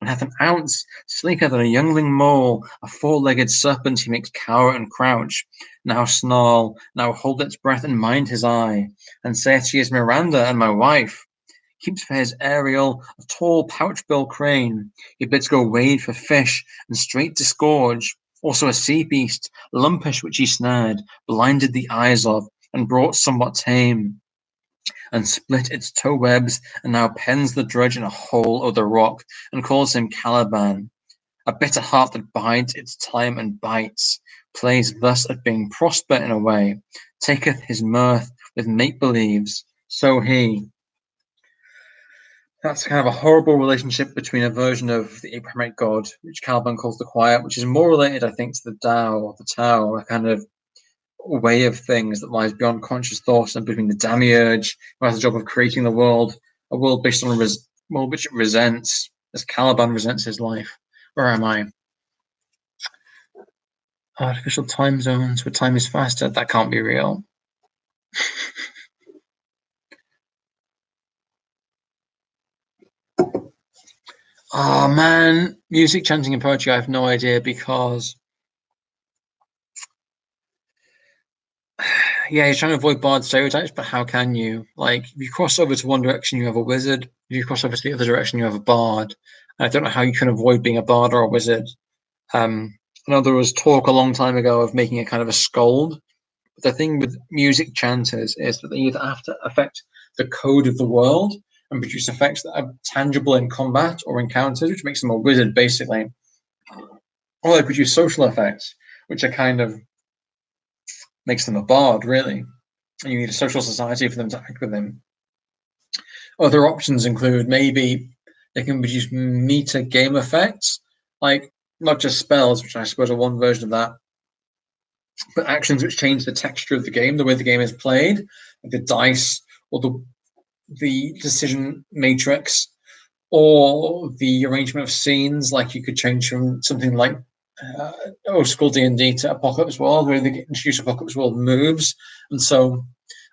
and hath an ounce, sleeker than a youngling mole, a four-legged serpent he makes cower and crouch, now snarl, now hold its breath and mind his eye, and saith she is Miranda and my wife. Keeps for his Ariel a tall pouch-bill crane. He bids go wade for fish and straight disgorge. Also a sea beast, lumpish, which he snared, blinded the eyes of, and brought somewhat tame, and split its toe webs, and now pens the drudge in a hole of the rock, and calls him Caliban. A bitter heart that bides its time and bites, plays thus at being prosper in a way, taketh his mirth with make-believes, so he. That's kind of a horrible relationship between a version of the Abrahamic God, which Caliban calls the Quiet, which is more related, I think, to the Tao or the Tao, a kind of way of things that lies beyond conscious thought, and between the Demiurge, who has the job of creating the world, a world based on a world which it resents, as Caliban resents his life. Where am I? Artificial time zones where time is faster. That can't be real. Oh man, music, chanting, and poetry. I have no idea because, yeah, you're trying to avoid bard stereotypes, but how can you? Like, if you cross over to one direction, you have a wizard. If you cross over to the other direction, you have a bard. And I don't know how you can avoid being a bard or a wizard. I know there was talk a long time ago of making a kind of a scold. But the thing with music chanters is that they either have to affect the code of the world and produce effects that are tangible in combat or encounters, which makes them a wizard, basically. Or they produce social effects, which are kind of makes them a bard, really. And you need a social society for them to act with him. Other options include maybe they can produce meta game effects, like not just spells, which I suppose are one version of that, but actions which change the texture of the game, the way the game is played, like the dice or the decision matrix, or the arrangement of scenes. Like you could change from something like old school D&D to Apocalypse World, where they introduce Apocalypse World moves. And so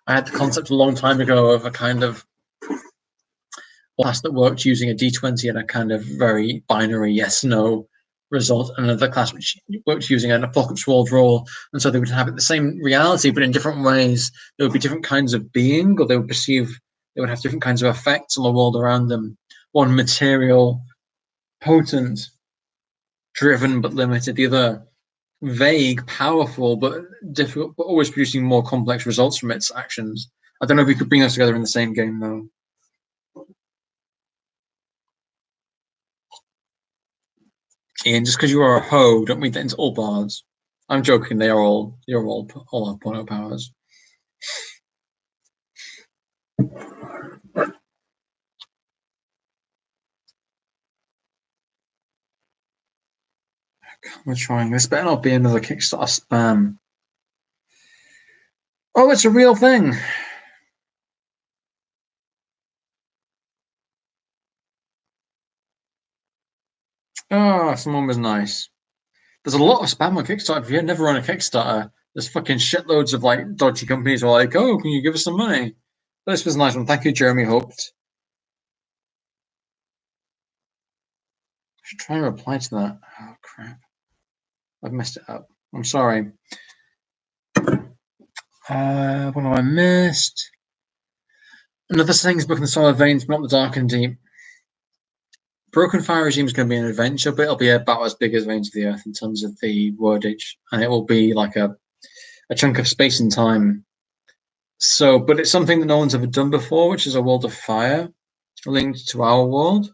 I had the concept a long time ago of a kind of class that worked using a D20 and a kind of very binary yes/no result, and another class which worked using an Apocalypse World role. And so they would have the same reality, but in different ways. There would be different kinds of being, or they would have different kinds of effects on the world around them. One material, potent, driven but limited. The other vague, powerful but difficult, but always producing more complex results from its actions. I don't know if we could bring those together in the same game though. Ian, just because you are a hoe, don't mean that into all bards. I'm joking. They are all have porno powers. We're trying. This better not be another Kickstarter spam. Oh, it's a real thing. Oh, someone was nice. There's a lot of spam on Kickstarter. If you've never run a Kickstarter, there's fucking shitloads of like dodgy companies who are like, oh, can you give us some money? But this was a nice one. Thank you, Jeremy Hoped. I should try and reply to that. Oh, crap. I've messed it up. I'm sorry. What have I missed? Another Things book in the Solid Veins, but not the Dark and Deep. Broken Fire Regime is going to be an adventure, but it'll be about as big as Veins of the Earth in terms of the wordage, and it will be like a chunk of space and time. So, but it's something that no one's ever done before, which is a world of fire linked to our world.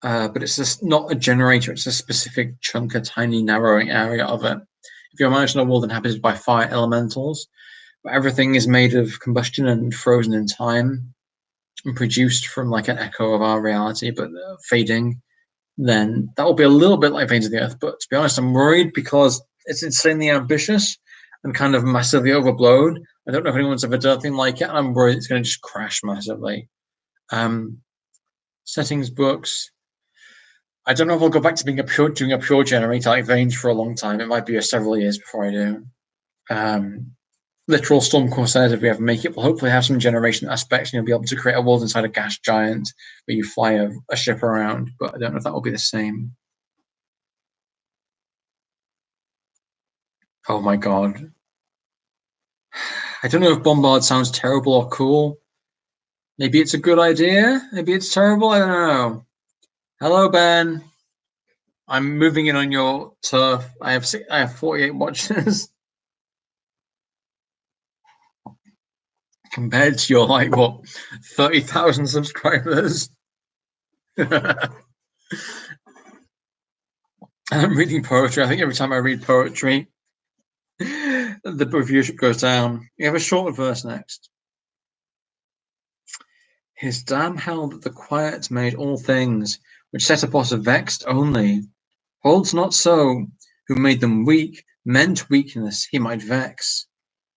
But it's just not a generator; it's a specific chunk, a tiny narrowing area of it. If you imagine a world inhabited by fire elementals, where everything is made of combustion and frozen in time, and produced from like an echo of our reality, but fading, then that will be a little bit like Veins of the Earth. But to be honest, I'm worried because it's insanely ambitious and kind of massively overblown. I don't know if anyone's ever done anything like it, and I'm worried it's going to just crash massively. Settings books. I don't know if I'll go back to doing a pure generator like Veins for a long time. It might be several years before I do. Literal Storm Corsairs, if we ever make it, will hopefully have some generation aspects, and you'll be able to create a world inside a gas giant where you fly a ship around, but I don't know if that will be the same. Oh my god. I don't know if Bombard sounds terrible or cool. Maybe it's a good idea. Maybe it's terrible. I don't know. Hello, Ben. I'm moving in on your turf. I have 48 watches compared to your like what 30,000 subscribers. I'm reading poetry. I think every time I read poetry, the viewership goes down. You have a short verse next. His dam held that the quiet made all things, which set apart a vexed only. Holds not so, who made them weak, meant weakness he might vex.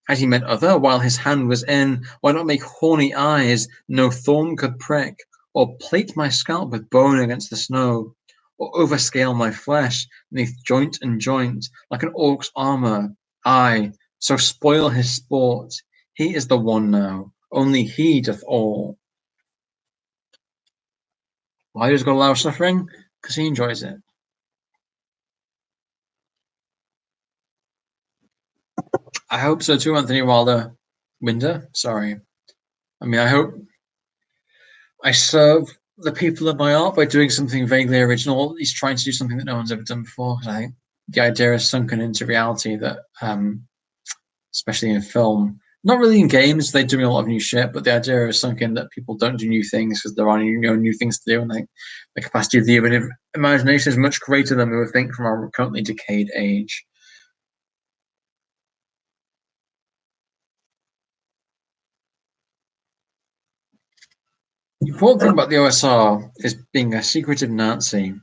Had he meant other, while his hand was in, why not make horny eyes no thorn could prick, or plate my scalp with bone against the snow, or overscale my flesh neath joint and joint, like an orc's armour, aye, so spoil his sport. He is the one now, only he doth all. Why does God allow suffering? Because he enjoys it. I hope so too, Anthony Wilder. Winder? Sorry. I mean, I hope I serve the people of my art by doing something vaguely original, at least trying to do something that no one's ever done before. Because I think the idea is sunken into reality that, especially in film, not really in games, they're doing a lot of new shit, but the idea is sunk in that people don't do new things because there are new things to do, and like the capacity of the human imagination is much greater than we would think from our currently decayed age. The important thing about the OSR is being a secretive Nazi.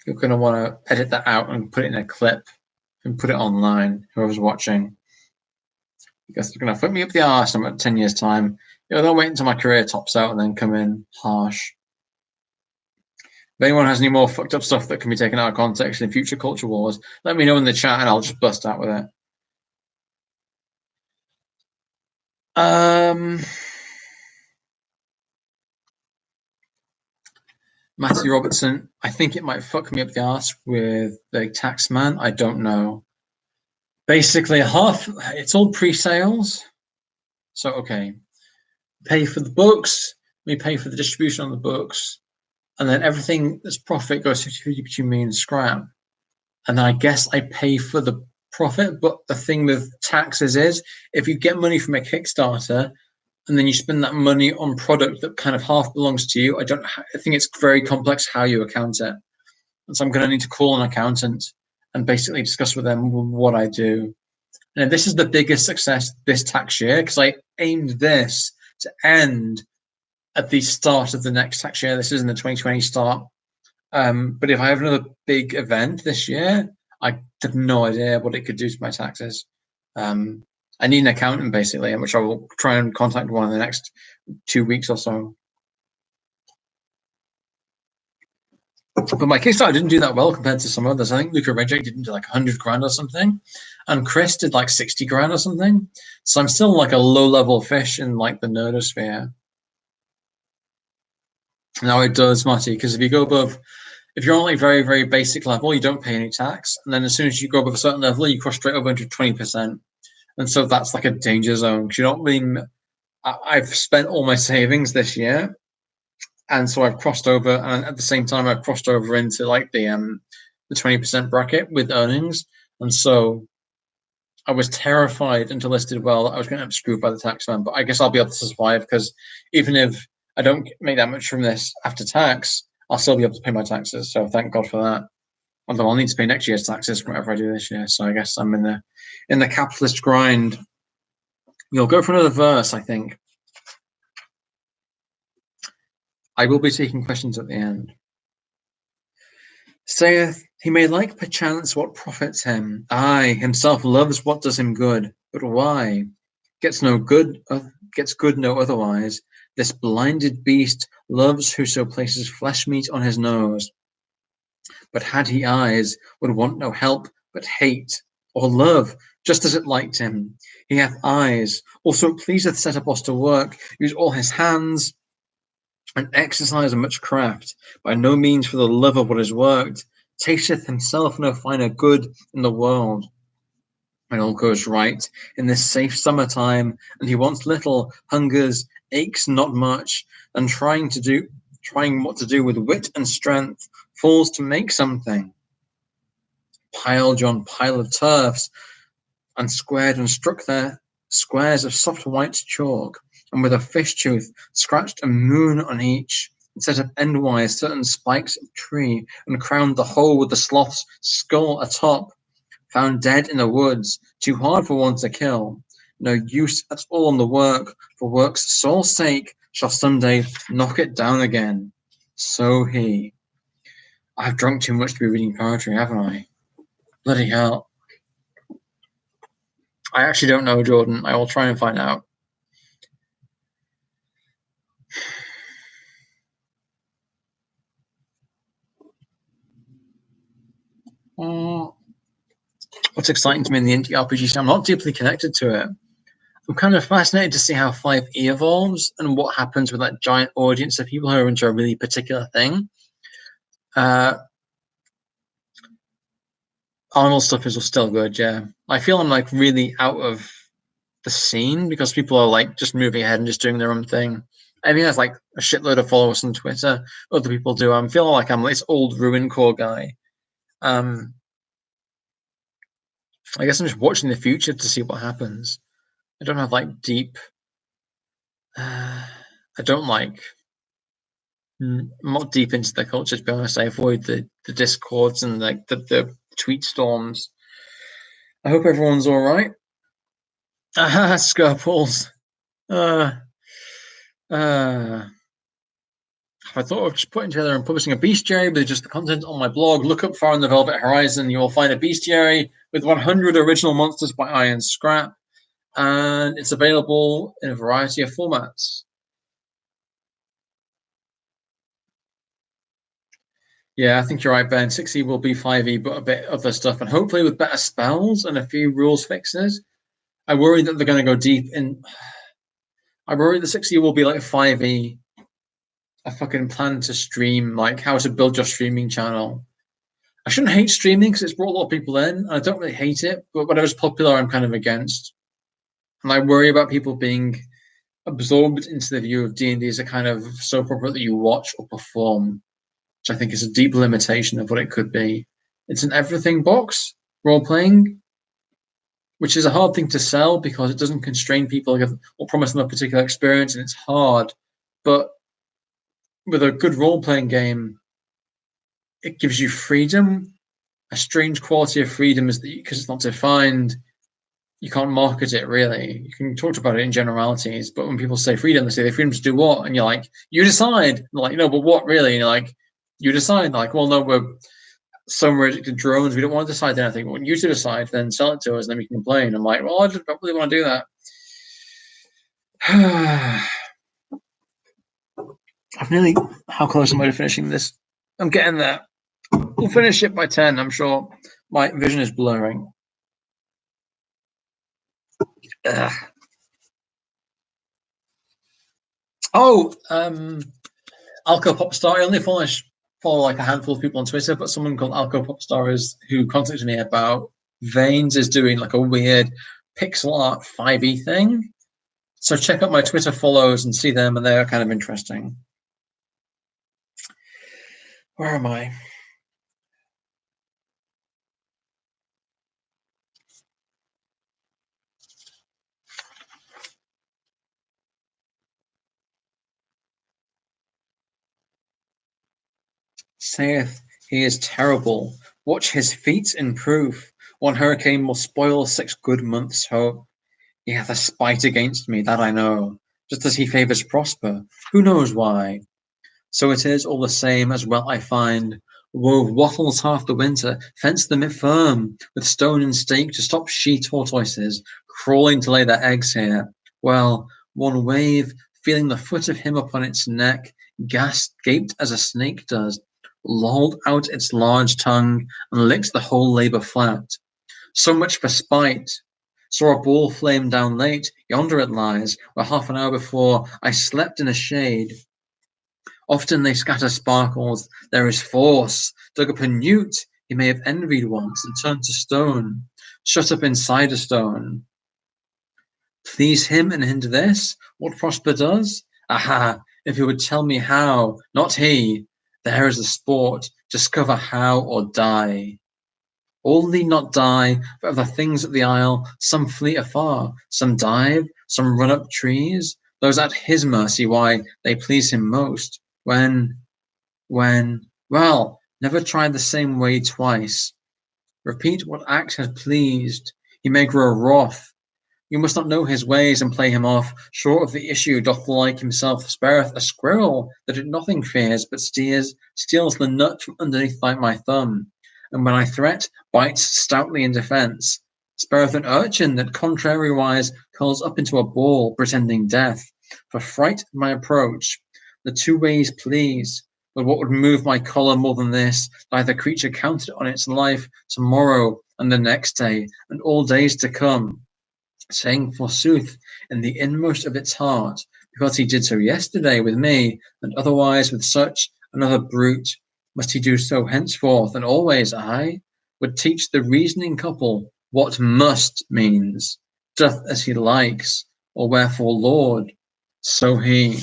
You're going to want to edit that out and put it in a clip and put it online, whoever's watching. Because they're going to flip me up the arse in about 10 years' time. They'll wait until my career tops out and then come in harsh. If anyone has any more fucked up stuff that can be taken out of context in future culture wars, let me know in the chat and I'll just bust out with it. Matthew Robertson, I think it might fuck me up the arse with the tax man. I don't know. Basically, it's all pre-sales. So, okay. Pay for the books, we pay for the distribution on the books, and then everything that's profit goes 50-50 between me and Scrap. And I guess I pay for the profit, but the thing with taxes is if you get money from a Kickstarter and then you spend that money on product that kind of half belongs to you. I think it's very complex how you account it. And so I'm going to need to call an accountant and basically discuss with them what I do. And this is the biggest success this tax year, because I aimed this to end at the start of the next tax year. This isn't the 2020 start. But if I have another big event this year, I have no idea what it could do to my taxes. I need an accountant, basically, which I will try and contact one in the next 2 weeks or so. But my Kickstarter didn't do that well compared to some others. I think Luca Reject did like 100 grand or something, and Chris did like 60 grand or something. So I'm still like a low-level fish in like the nerdosphere. Now it does, Matty, because if you go above, if you're on like very, very basic level, you don't pay any tax. And then as soon as you go above a certain level, you cross straight over into 20%. And so that's like a danger zone, because you don't really, I've spent all my savings this year. And so I've crossed over, and at the same time, I've crossed over into like the 20% bracket with earnings. And so I was terrified until this did well that I was going to get screwed by the tax man. But I guess I'll be able to survive, because even if I don't make that much from this after tax, I'll still be able to pay my taxes. So thank God for that. Although I'll need to pay next year's taxes from whatever I do this year. So I guess I'm in the capitalist grind. We'll go for another verse, I think. I will be taking questions at the end. Saith, he may like perchance what profits him. Aye, himself loves what does him good. But why? Gets good no otherwise. This blinded beast loves whoso places flesh meat on his nose. But had he eyes, would want no help but hate, or love, just as it liked him. He hath eyes, also pleaseth set up us to work, use all his hands, and exercise much craft, by no means for the love of what is worked, tasteth himself no finer good in the world. When all goes right in this safe summertime, and he wants little, hungers, aches not much, and trying what to do with wit and strength, falls to make something. Piled on pile of turfs, and squared and struck their squares of soft white chalk, and with a fish tooth scratched a moon on each, and set up endwise certain spikes of tree, and crowned the whole with the sloth's skull atop, found dead in the woods, too hard for one to kill, no use at all in the work, for work's sole sake, shall some day knock it down again. So he. I've drunk too much to be reading poetry, haven't I? Bloody hell. I actually don't know, Jordan. I will try and find out. What's exciting to me in the indie RPG scene, I'm not deeply connected to it. I'm kind of fascinated to see how 5e evolves and what happens with that giant audience of people who are into a really particular thing. Arnold stuff is still good, yeah. I feel I'm like really out of the scene because people are like just moving ahead and just doing their own thing. I mean, there's like a shitload of followers on Twitter. Other people do. I'm feeling like I'm this old ruin core guy. I guess I'm just watching the future to see what happens. I don't have like deep. I don't like. I'm not deep into the culture, to be honest. I avoid the discords and like the tweet storms. I hope everyone's all right. Skirples. I thought of just putting together and publishing a bestiary with just the content on my blog. Look up Far on the Velvet Horizon. You will find a bestiary with 100 original monsters by Iron Scrap, and it's available in a variety of formats. Yeah, I think you're right, Ben. 6e will be 5e, but a bit of other stuff, and hopefully with better spells and a few rules fixes. I worry that they're going to go deep in. I worry the 6e will be like 5e. I fucking plan to stream, like how to build your streaming channel. I shouldn't hate streaming because it's brought a lot of people in. I don't really hate it, but whatever's popular, I'm kind of against. And I worry about people being absorbed into the view of D&D as a kind of soap opera that you watch or perform, which I think is a deep limitation of what it could be. It's an everything box, role-playing, which is a hard thing to sell because it doesn't constrain people or promise them a particular experience, and it's hard. But with a good role-playing game, it gives you freedom. A strange quality of freedom is that because it's not defined, you can't market it really. You can talk about it in generalities, but when people say freedom, they say the freedom to do what? And you're like, you decide. And they're like, no, but what really? And you're like, you decide. Like, well, no, we're somewhere addicted to drones. We don't want to decide anything. We want you to decide, then sell it to us, and then we can complain. I'm like, well, I just don't really want to do that. I've nearly, how close am I to finishing this? I'm getting there. We'll finish it by 10, I'm sure. My vision is blurring. Ugh. Oh, Alco Popstar. I only follow like a handful of people on Twitter, but someone called Alco Popstar who contacted me about Veins is doing like a weird pixel art 5e thing. So check out my Twitter follows and see them, and they're kind of interesting. Where am I? Saith he is terrible. Watch his feats in proof. One hurricane will spoil 6 good months' hope. He hath a spite against me, that I know, just as he favours prosper. Who knows why? So it is all the same, as well I find. Wove wattles half the winter, fenced them firm, with stone and stake to stop she-tortoises crawling to lay their eggs here. Well, one wave, feeling the foot of him upon its neck, gaped as a snake does, lolled out its large tongue, and licked the whole labour flat. So much for spite. Saw a ball flame down late, yonder it lies, where half an hour before I slept in a shade. Often they scatter sparkles, there is force. Dug up a newt, he may have envied once, and turned to stone, shut up inside a stone. Please him and hinder this, what Prosper does? Aha, if he would tell me how, not he. There is the sport, discover how or die. All need not die, but of the things at the isle, some flee afar, some dive, some run up trees, those at his mercy why they please him most. When, well, never try the same way twice. Repeat what act has pleased. He may grow wroth. You must not know his ways and play him off. Short of the issue doth like himself spareth a squirrel that it nothing fears, but steals the nut from underneath my thumb. And when I threat, bites stoutly in defence. Spareth an urchin that contrariwise curls up into a ball, pretending death. For fright at my approach, the 2 ways please. But what would move my choler more than this, that the creature counted on its life tomorrow and the next day, and all days to come, saying forsooth in the inmost of its heart, because he did so yesterday with me, and otherwise with such another brute, must he do so henceforth, and always I would teach the reasoning couple what must means, doth as he likes, or wherefore Lord, so he.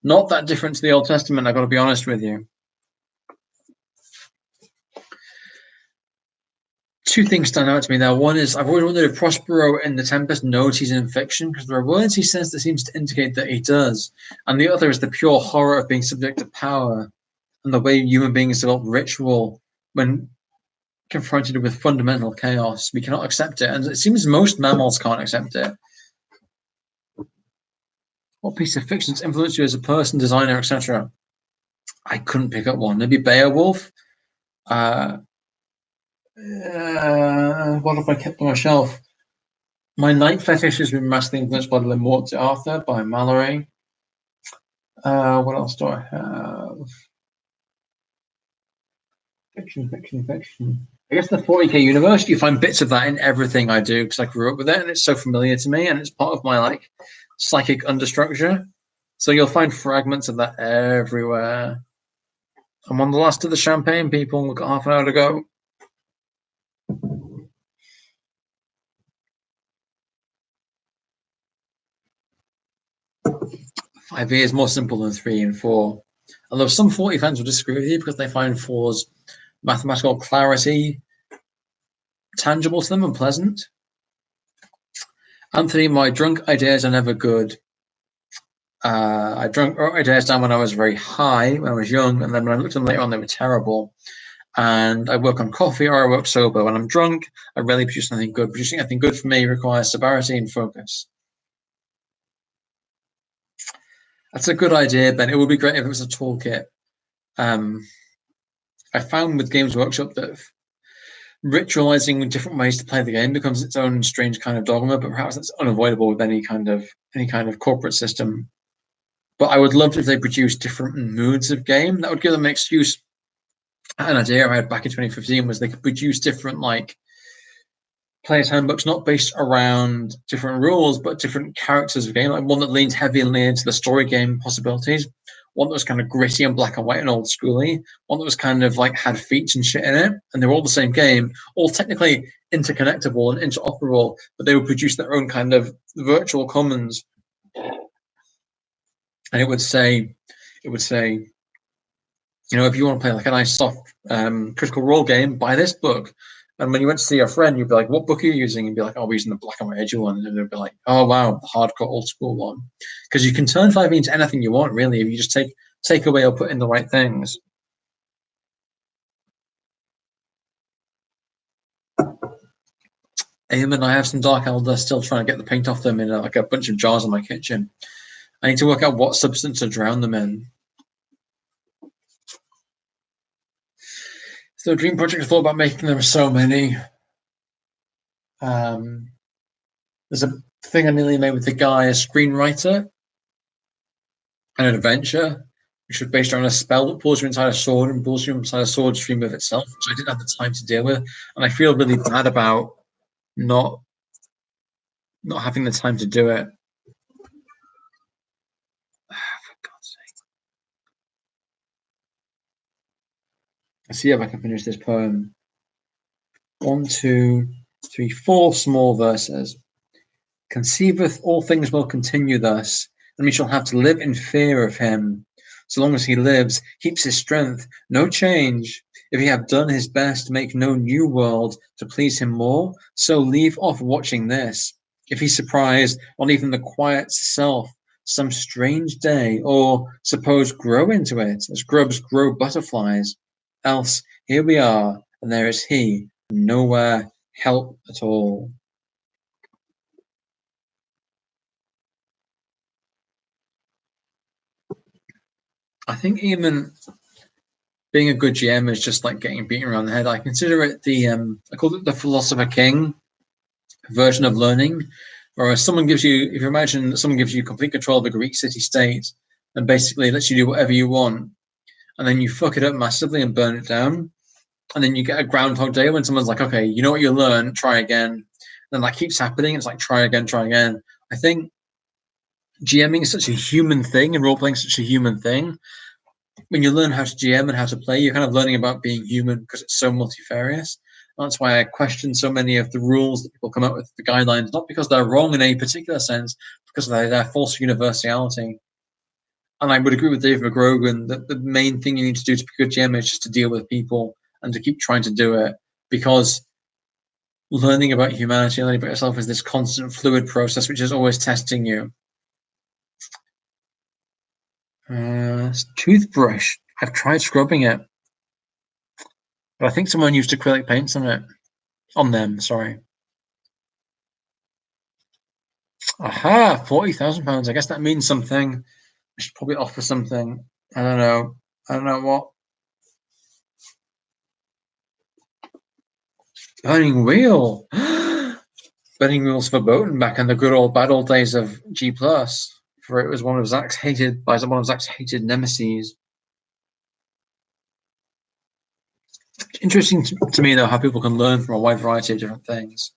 Not that different to the Old Testament, I've got to be honest with you. 2 things stand out to me there. One is, I've always wondered if Prospero in The Tempest knows he's in fiction, because there are words he says that seems to indicate that he does. And the other is the pure horror of being subject to power, and the way human beings develop ritual when confronted with fundamental chaos. We cannot accept it, and it seems most mammals can't accept it. What piece of fiction has influenced you as a person, designer, etc.? I couldn't pick up one. Maybe Beowulf. What have I kept on my shelf? My night fetish has been massively influenced by Le Morte d'Arthur by Mallory. What else do I have? Fiction. I guess the 40k universe, you find bits of that in everything I do because I grew up with it and it's so familiar to me and it's part of my like psychic understructure. So you'll find fragments of that everywhere. I'm on the last of the champagne, people. We've got half an hour to go. 5e is more simple than 3 and 4. Although some 40 fans will disagree with you because they find 4's mathematical clarity tangible to them and pleasant. Anthony, my drunk ideas are never good. I wrote ideas down when I was very high, when I was young, and then when I looked at them later on, they were terrible. And I work on coffee or I work sober. When I'm drunk, I rarely produce anything good. Producing anything good for me requires sobriety and focus. That's a good idea, Ben. It would be great if it was a toolkit. I found with Games Workshop that ritualizing different ways to play the game becomes its own strange kind of dogma, but perhaps that's unavoidable with any kind of corporate system. But I would love if they produced different moods of game. That would give them an excuse. An idea I had back in 2015 was they could produce different players' handbooks, not based around different rules, but different characters of game. Like one that leans heavily into the story game possibilities, one that was kind of gritty and black and white and old schooly, one that was kind of had feats and shit in it, and they were all the same game, all technically interconnectable and interoperable, but they would produce their own kind of virtual commons. And it would say, if you want to play a nice soft critical role game, buy this book. And when you went to see your friend, you'd be like, what book are you using? And be like, oh, we're using the black and white edge one. And they'd be like, oh, wow, the hardcore old school one. Because you can turn 5e into anything you want, really, if you just take away or put in the right things. Eamon, I have some Dark Elder still trying to get the paint off them in a bunch of jars in my kitchen. I need to work out what substance to drown them in. So Dream Project is all about making them so many. There's a thing I nearly made with the guy, a screenwriter, an adventure, which was based around a spell that pulls you inside a sword and pulls you inside a sword stream of itself, which I didn't have the time to deal with. And I feel really bad about not having the time to do it. For God's sake. Let's see if I can finish this poem. 1, 2, 3, 4 small verses. Conceiveth all things will continue thus, and we shall have to live in fear of him. So long as he lives, keeps his strength, no change. If he have done his best to make no new world to please him more, so leave off watching this. If he surprise, not even the quiet self, some strange day, or suppose grow into it, as grubs grow butterflies, else here we are, and there is he, and nowhere help at all. I think even being a good GM is just like getting beaten around the head. I consider it I call it the Philosopher King version of learning, whereas if you imagine that someone gives you complete control of a Greek city-state and basically lets you do whatever you want, and then you fuck it up massively and burn it down, and then you get a Groundhog Day when someone's like, okay, you know what you learn, try again. And then that keeps happening. It's like, try again, try again. I think GMing is such a human thing and role-playing is such a human thing. When you learn how to GM and how to play, you're kind of learning about being human because it's so multifarious. That's why I question so many of the rules that people come up with, the guidelines, not because they're wrong in any particular sense, because of their false universality. And I would agree with Dave McGrogan that the main thing you need to do to be a good GM is just to deal with people and to keep trying to do it, because learning about humanity, learning about yourself is this constant fluid process which is always testing you. Toothbrush. I've tried scrubbing it, but I think someone used acrylic paints on them. Sorry. Aha! £40,000. I guess that means something. I should probably offer something. I don't know what. Burning Wheel. Burning Wheel's verboten back in the good old bad old days of G+. For it was one of Zach's hated nemesis. Interesting to me, though, how people can learn from a wide variety of different things.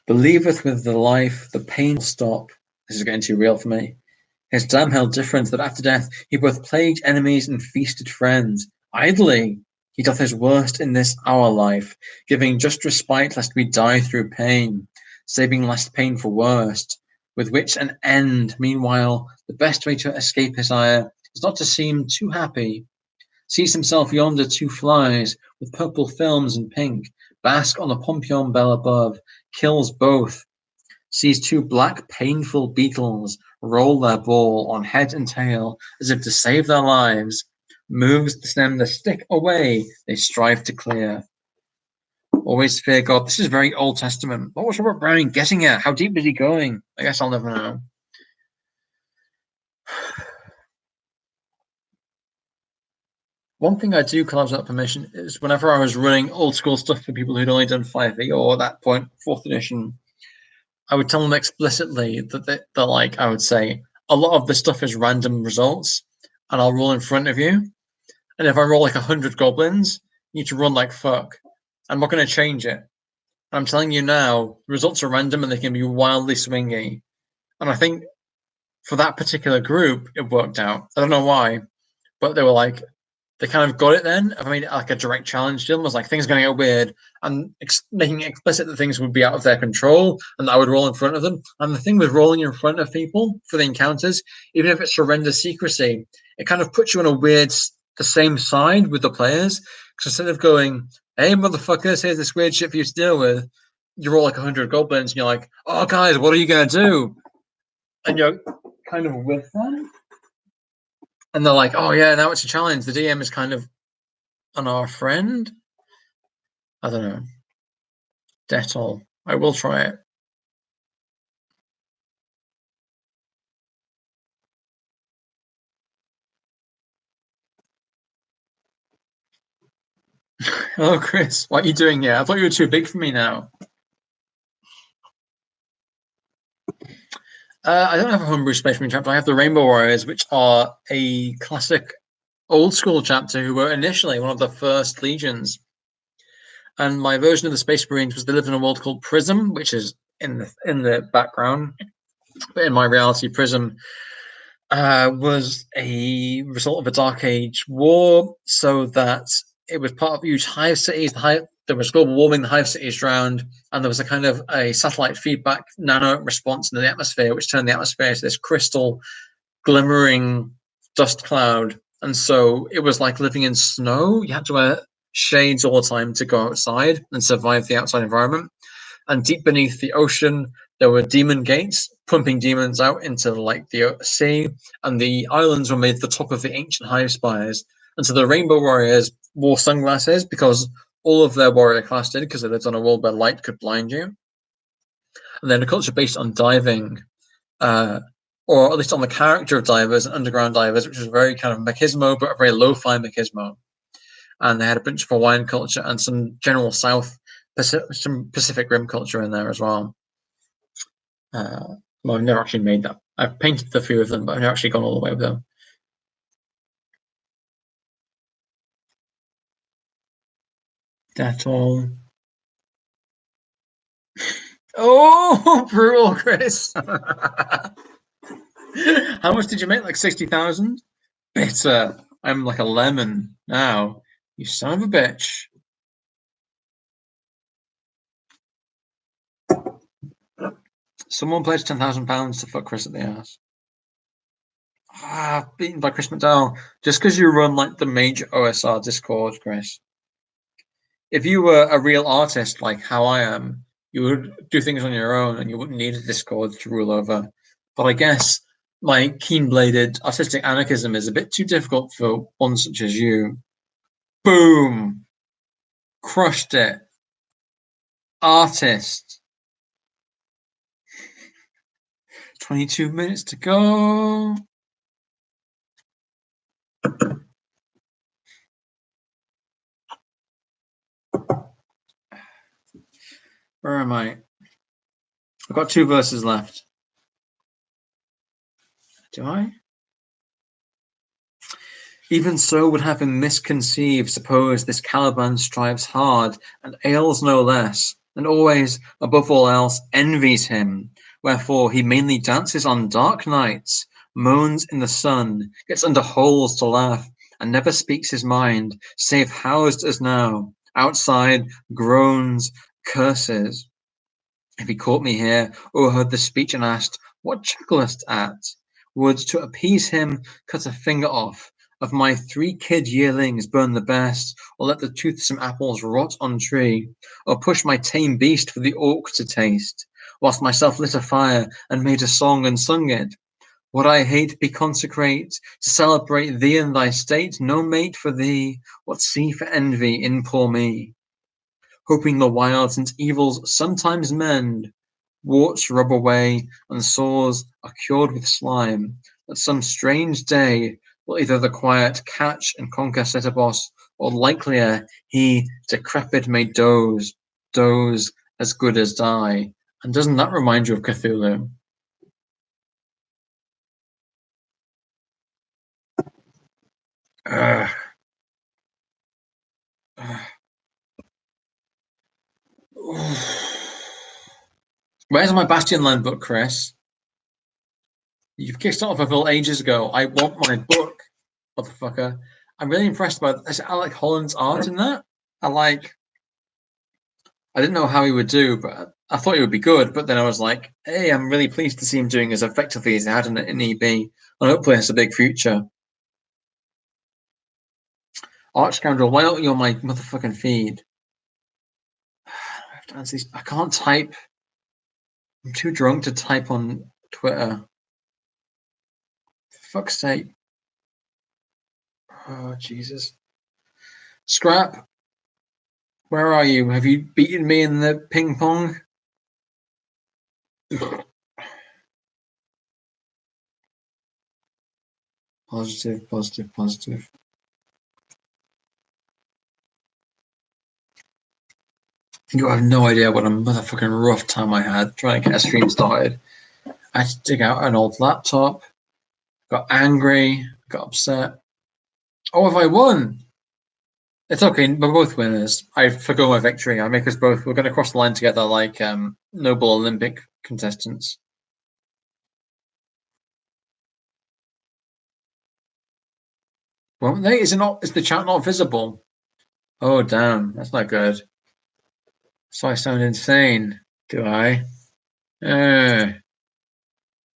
Believeth with the life, the pain will stop. This is getting too real for me. His damn held difference that after death he both plagued enemies and feasted friends. Idly he doth his worst in this our life, giving just respite lest we die through pain, saving lest pain for worst, with which an end. Meanwhile, the best way to escape his ire is not to seem too happy. Sees himself yonder two flies with purple films and pink, bask on the Pompion bell above, kills both, sees two black, painful beetles roll their ball on head and tail as if to save their lives, moves to stem the stick away they strive to clear. Always fear God. This is very Old Testament. What was Robert Browning getting at? How deep is he going? I guess I'll never know. One thing I do collapse without permission is whenever I was running old school stuff for people who'd only done 5e or at that point 4th edition, I would tell them explicitly that they're like, I would say, a lot of this stuff is random results, and I'll roll in front of you. And if I roll like 100 goblins, you need to run like fuck. I'm not going to change it. I'm telling you now, the results are random and they can be wildly swingy. And I think for that particular group, it worked out. I don't know why, but they were like, they kind of got it then. I mean, like a direct challenge to them was like things are going to get weird and making it explicit that things would be out of their control and that I would roll in front of them. And the thing with rolling in front of people for the encounters, even if it's surrender secrecy, it kind of puts you on a weird, the same side with the players. Because instead of going, hey, motherfuckers, here's this weird shit for you to deal with, you roll like 100 goblins and you're like, oh, guys, what are you going to do? And you're kind of with them. And they're like, oh, yeah, now it's a challenge. The DM is kind of on our friend. I don't know. Dettol. I will try it. Hello, Chris. What are you doing here? I thought you were too big for me now. I don't have a Homebrew Space Marine chapter. I have the Rainbow Warriors, which are a classic old school chapter who were initially one of the first legions. And my version of the Space Marines was they lived in a world called Prism, which is in the background. But in my reality, Prism was a result of a Dark Age war, so that it was part of huge hive cities. There was global warming, the hive cities drowned, and there was a kind of a satellite feedback nano response in the atmosphere, which turned the atmosphere to this crystal, glimmering dust cloud. And so it was like living in snow. You had to wear shades all the time to go outside and survive the outside environment. And deep beneath the ocean, there were demon gates pumping demons out into like the sea, and the islands were made at the top of the ancient hive spires. And so the Rainbow Warriors wore sunglasses because all of their warrior class did, because they lived on a world where light could blind you. And then a culture based on diving, or at least on the character of divers and underground divers, which was very kind of machismo, but a very lo-fi machismo. And they had a bunch of Hawaiian culture and some general some Pacific Rim culture in there as well. Well, I've never actually made that. I've painted a few of them, but I've never actually gone all the way with them. That's all. Oh, brutal, Chris. How much did you make? Like 60,000? Bitter. I'm like a lemon now. You son of a bitch. Someone pledged £10,000 to fuck Chris at the ass. Beaten by Chris McDowell. Just because you run like the major OSR Discord, Chris. If you were a real artist like how I am, you would do things on your own and you wouldn't need a Discord to rule over. But I guess my keen-bladed artistic anarchism is a bit too difficult for one such as you. Boom! Crushed it. Artist. 22 minutes to go. Where am I? I've got 2 verses left. Do I? Even so would have him misconceived, suppose this Caliban strives hard, and ails no less, and always, above all else, envies him. Wherefore he mainly dances on dark nights, moans in the sun, gets under holes to laugh, and never speaks his mind, save housed as now, outside, groans, curses. If he caught me here, or heard the speech and asked, what chucklest at? Would, to appease him, cut a finger off, Of my 3 kid yearlings burn the best, or let the toothsome apples rot on tree, or push my tame beast for the orc to taste, whilst myself lit a fire and made a song and sung it. What I hate be consecrate, to celebrate thee and thy state, no mate for thee, what see for envy in poor me. Hoping the while, since evils sometimes mend, warts rub away, and sores are cured with slime, that some strange day will either the quiet catch and conquer Setebos, or likelier he decrepit may doze as good as die. And doesn't that remind you of Cthulhu? Ugh. Where's my Bastion Land book, Chris? You've Kickstarter for Phil ages ago. I want my book, motherfucker. I'm really impressed by this Alec Holland's art in that. I like. I didn't know how he would do, but I thought he would be good. But then I was like, hey, I'm really pleased to see him doing as effectively as he had in EB. And hopefully has a big future. Arch Scoundrel, why aren't you on my motherfucking feed? I can't type. I'm too drunk to type on Twitter. For fuck's sake. Oh, Jesus. Scrap, where are you? Have you beaten me in the ping pong? Positive, positive, positive. You have no idea what a motherfucking rough time I had trying to get a stream started. I had to dig out an old laptop, got angry, got upset. Oh, have I won? It's okay, we're both winners. I forgo my victory. I make us both. We're going to cross the line together like noble Olympic contestants. Won't they? Is it not? Is the chat not visible? Oh, damn, that's not good. So I sound insane, do I?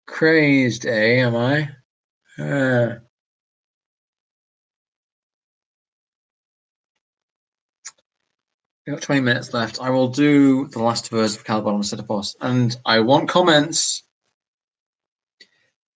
Crazed, eh? Am I? We've got 20 minutes left. I will do the last verse of Caliban on Sisyphus, and I want comments.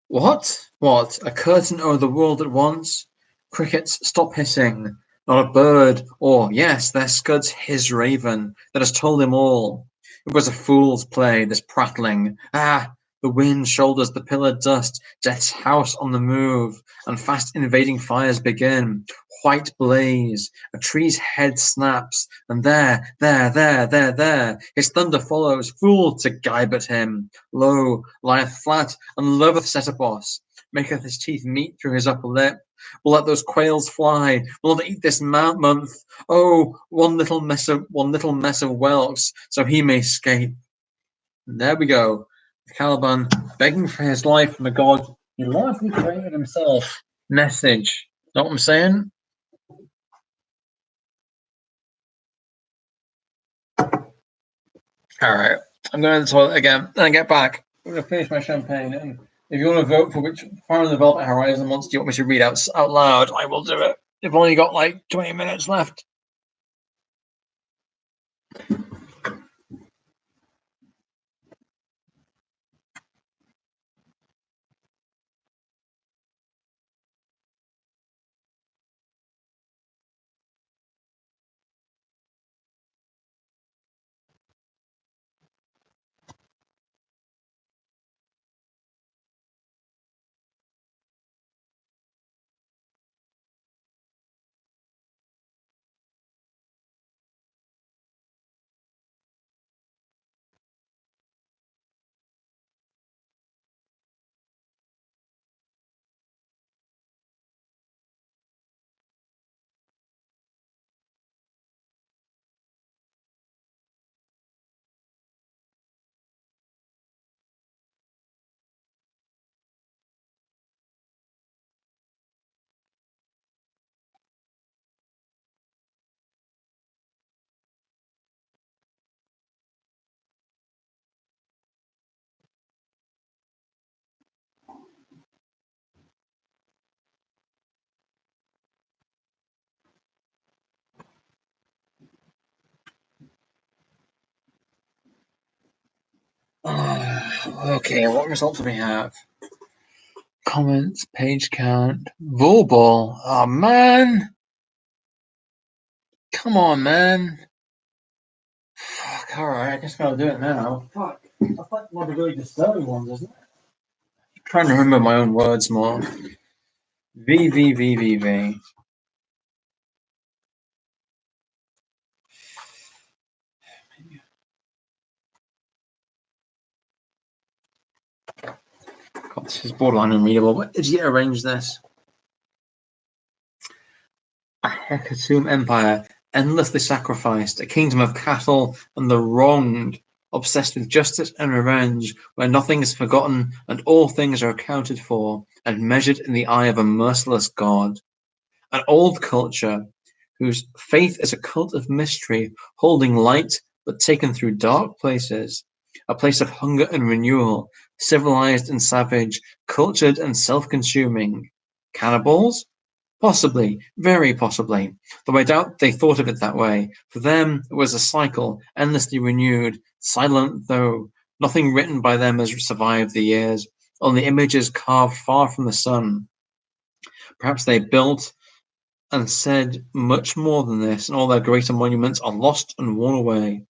What? What? A curtain over the world at once? Crickets, stop hissing. Not a bird, or, yes, there scuds his raven, that has told him all. It was a fool's play, this prattling. Ah, the wind shoulders the pillared dust, death's house on the move, and fast invading fires begin. White blaze, a tree's head snaps, and there, his thunder follows, fool to gibe at him. Lo, lieth flat, and loveth Setebos, maketh his teeth meet through his upper lip. Will let those quails fly, will not eat this month. Oh, one little mess of whelks, so he may escape. And there we go. Caliban begging for his life from a god he largely created himself. Message. Know what I'm saying? All right. I'm going to the toilet again. Then I get back. I'm going to finish my champagne. And if you want to vote for which Final Development Horizon monster you want me to read out loud, I will do it. I've only got like 20 minutes left. Okay, what results do we have? Comments, page count, Volball. Oh man! Come on, man! Fuck, alright, I guess I'll do it now. Fuck. That's like one of the really disturbing ones, isn't it? I'm trying to remember my own words more. V. God, this is borderline unreadable. What did you arrange this? A Hecatomb Empire, endlessly sacrificed, a kingdom of cattle and the wronged, obsessed with justice and revenge, where nothing is forgotten and all things are accounted for and measured in the eye of a merciless god. An old culture whose faith is a cult of mystery, holding light but taken through dark places, a place of hunger and renewal, civilized and savage, cultured and self-consuming. Cannibals? Possibly, very possibly, though I doubt they thought of it that way. For them, it was a cycle, endlessly renewed, silent though. Nothing written by them has survived the years, only images carved far from the sun. Perhaps they built and said much more than this, and all their greater monuments are lost and worn away.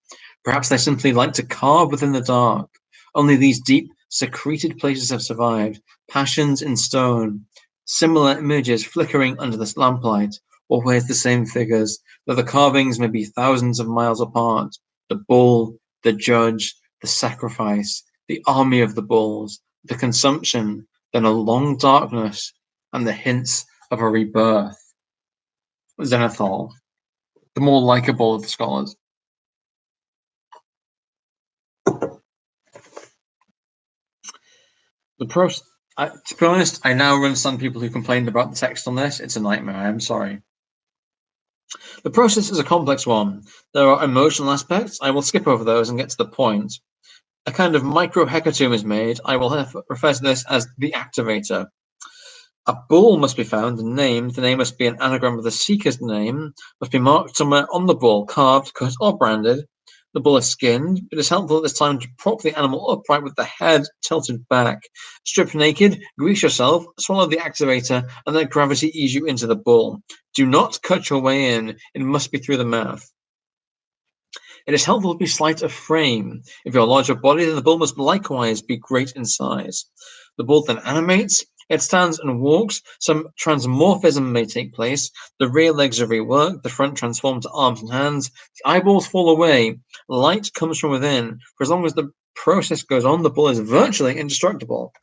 Perhaps they simply like to carve within the dark. Only these deep, secreted places have survived, passions in stone, similar images flickering under the lamplight, always the same figures, though the carvings may be thousands of miles apart. The bull, the judge, the sacrifice, the army of the bulls, the consumption, then a long darkness, and the hints of a rebirth. Zenithal, the more likable of the scholars. The pros. To be honest, I now understand people who complained about the text on this. It's a nightmare. I'm sorry. The process is a complex one. There are emotional aspects. I will skip over those and get to the point. A kind of micro hecatomb is made. I will refer to this as the activator. A bull must be found and named. The name must be an anagram of the seeker's name, must be marked somewhere on the bull, carved, cut, or branded. The bull is skinned. It is helpful at this time to prop the animal upright with the head tilted back. Strip naked, grease yourself, swallow the activator, and let gravity ease you into the bull. Do not cut your way in. It must be through the mouth. It is helpful to be slight of frame. If you are large of body, then the bull must likewise be great in size. The bull then animates. It stands and walks. Some transmorphism may take place. The rear legs are reworked. The front transformed to arms and hands. The eyeballs fall away. Light comes from within. For as long as the process goes on, the bull is virtually indestructible.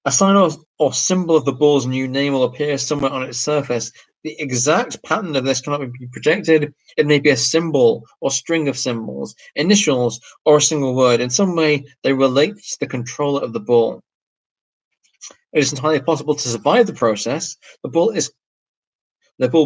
A sign or symbol of the bull's new name will appear somewhere on its surface. The exact pattern of this cannot be projected. It may be a symbol or string of symbols, initials, or a single word. In some way, they relate to the controller of the bull. It is entirely possible to survive the process. The bull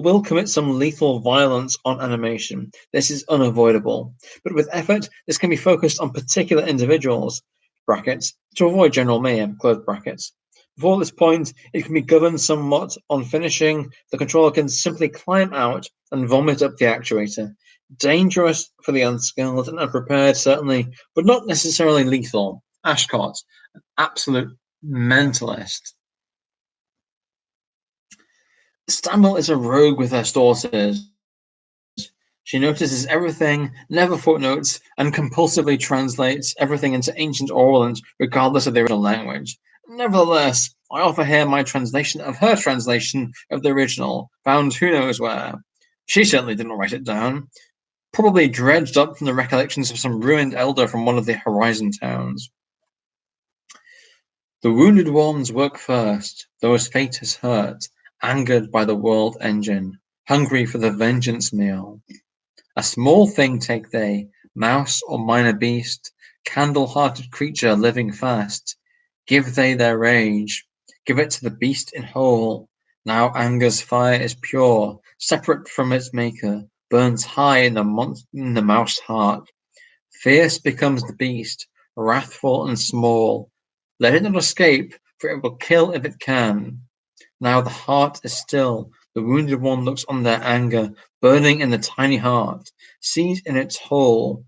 will commit some lethal violence on animation. This is unavoidable. But with effort, this can be focused on particular individuals, brackets, to avoid general mayhem, close brackets. Before this point, it can be governed somewhat on finishing. The controller can simply climb out and vomit up the actuator. Dangerous for the unskilled and unprepared, certainly, but not necessarily lethal. Ashcott, absolute mentalist. Stamble is a rogue with her sources. She notices everything, never footnotes, and compulsively translates everything into ancient Orient, regardless of the original language. Nevertheless, I offer here my translation of her translation of the original, found who knows where. She certainly didn't write it down. Probably dredged up from the recollections of some ruined elder from one of the horizon towns. The wounded ones work first, those fate has hurt, angered by the world engine, hungry for the vengeance meal. A small thing take they, mouse or minor beast, candle-hearted creature living fast. Give they their rage, give it to the beast in whole. Now anger's fire is pure, separate from its maker, burns high in the mouse heart. Fierce becomes the beast, wrathful and small. Let it not escape, for it will kill if it can. Now the heart is still. The wounded one looks on their anger, burning in the tiny heart, sees in its whole.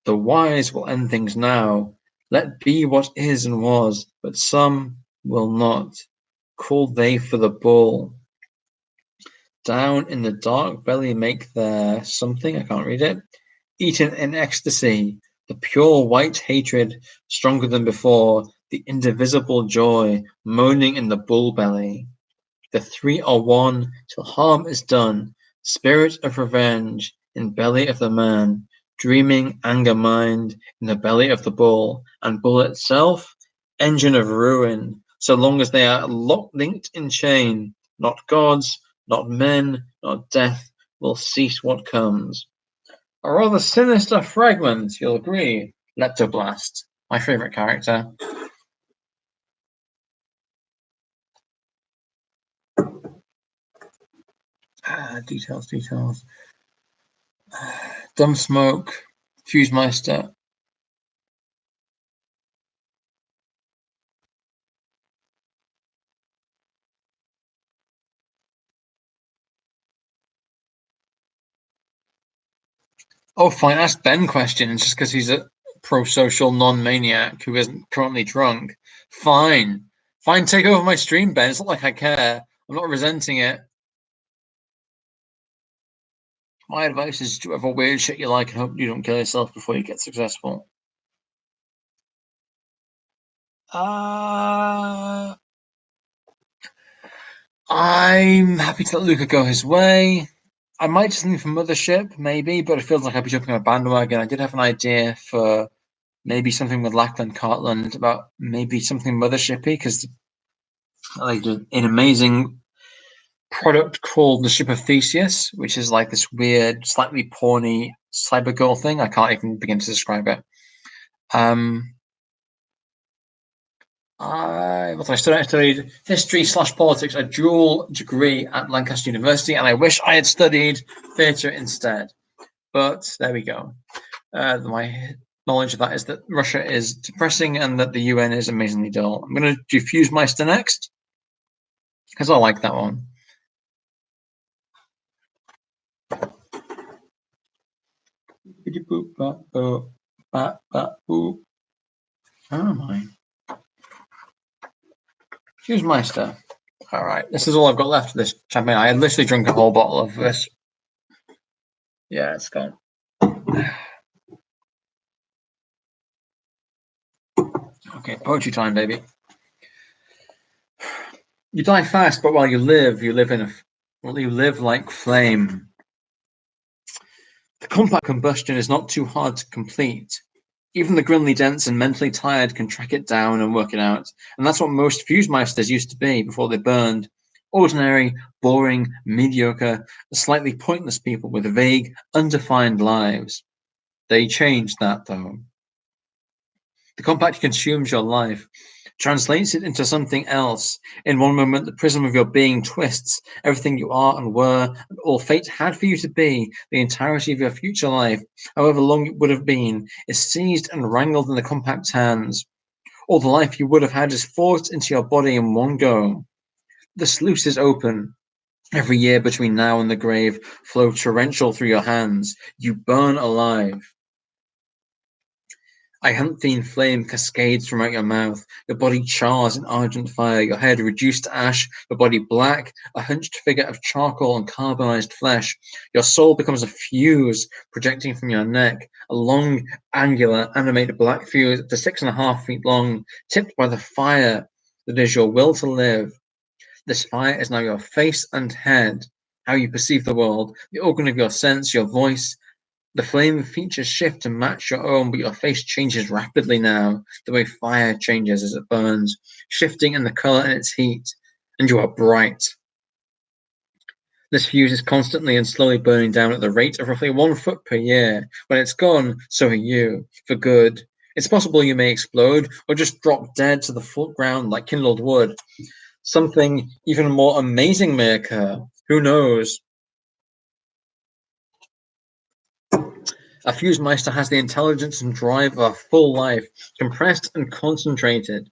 The wise will end things now. Let be what is and was, but some will not. Call they for the bull. Down in the dark belly make their something, I can't read it, eaten in ecstasy, the pure white hatred, stronger than before, the indivisible joy, moaning in the bull belly. The three are one till harm is done, spirit of revenge in belly of the man, dreaming anger mind in the belly of the bull, and bull itself, engine of ruin, so long as they are linked in chain, not gods, not men, not death, will cease what comes. A rather sinister fragment, you'll agree. Leptoblast, my favourite character. Details. Dumb Smoke, Fusemeister. Oh, fine. Ask Ben questions just because he's a pro-social non-maniac who isn't currently drunk. Fine. Fine, take over my stream, Ben. It's not like I care. I'm not resenting it. My advice is to have a weird shit you like and hope you don't kill yourself before you get successful. I'm happy to let Luca go his way. I might just leave for Mothership, maybe, but it feels like I'd be jumping on a bandwagon. I did have an idea for maybe something with Lackland Cartland about maybe something Mothershipy, because like an amazing product called the Ship of Theseus, which is like this weird, slightly porny cybergirl thing. I can't even begin to describe it. I studied history/politics, a dual degree at Lancaster University, and I wish I had studied theatre instead. But there we go. My knowledge of that is that Russia is depressing and that the UN is amazingly dull. I'm going to do Fusemeister next because I like that one. Oh my. Fusemeister. All right, this is all I've got left of this champagne. I had literally drunk a whole bottle of this. Yeah, it's gone. Okay, poetry time, baby. You die fast, but while you live like flame. The compact combustion is not too hard to complete. Even the grimly dense and mentally tired can track it down and work it out. And that's what most Fusemeisters used to be before they burned. Ordinary, boring, mediocre, slightly pointless people with vague, undefined lives. They changed that, though. The compact consumes your life, translates it into something else. In one moment, the prism of your being twists. Everything you are and were, and all fate had for you to be, the entirety of your future life, however long it would have been, is seized and wrangled in the compact's hands. All the life you would have had is forced into your body in one go. The sluice is open. Every year between now and the grave flow torrential through your hands. You burn alive. I hunt thee in flame cascades from out your mouth. Your body chars in argent fire, your head reduced to ash, your body black, a hunched figure of charcoal and carbonized flesh. Your soul becomes a fuse projecting from your neck, a long, angular, animated black fuse up to 6.5 feet long, tipped by the fire that is your will to live. This fire is now your face and head, how you perceive the world, the organ of your sense, your voice. The flame features shift to match your own, but your face changes rapidly now, the way fire changes as it burns, shifting in the color and its heat, and you are bright. This fuse is constantly and slowly burning down at the rate of roughly 1 foot per year. When it's gone, so are you, for good. It's possible you may explode, or just drop dead to the full ground like kindled wood. Something even more amazing may occur. Who knows? A Fusemeister has the intelligence and drive of a full life, compressed and concentrated.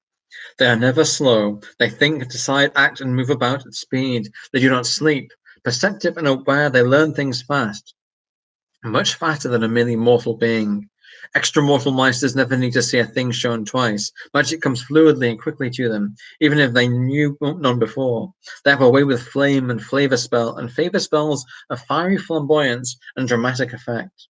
They are never slow. They think, decide, act, and move about at speed. They do not sleep. Perceptive and aware, they learn things fast, much faster than a merely mortal being. Extramortal Meisters never need to see a thing shown twice. Magic comes fluidly and quickly to them, even if they knew none before. They have a way with flame and favor spells of fiery flamboyance and dramatic effect.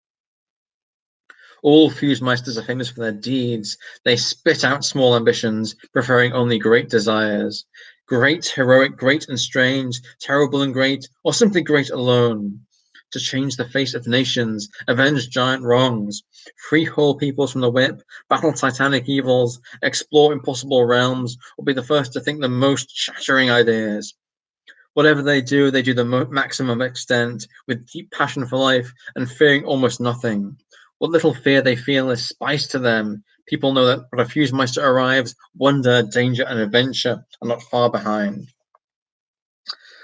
All Fuse Meisters are famous for their deeds. They spit out small ambitions, preferring only great desires. Great, heroic, great and strange, terrible and great, or simply great alone. To change the face of nations, avenge giant wrongs, free whole peoples from the whip, battle titanic evils, explore impossible realms, or be the first to think the most shattering ideas. Whatever they do the maximum extent, with deep passion for life and fearing almost nothing. What little fear they feel is spice to them. People know that when a Fuse Meister arrives, wonder, danger, and adventure are not far behind.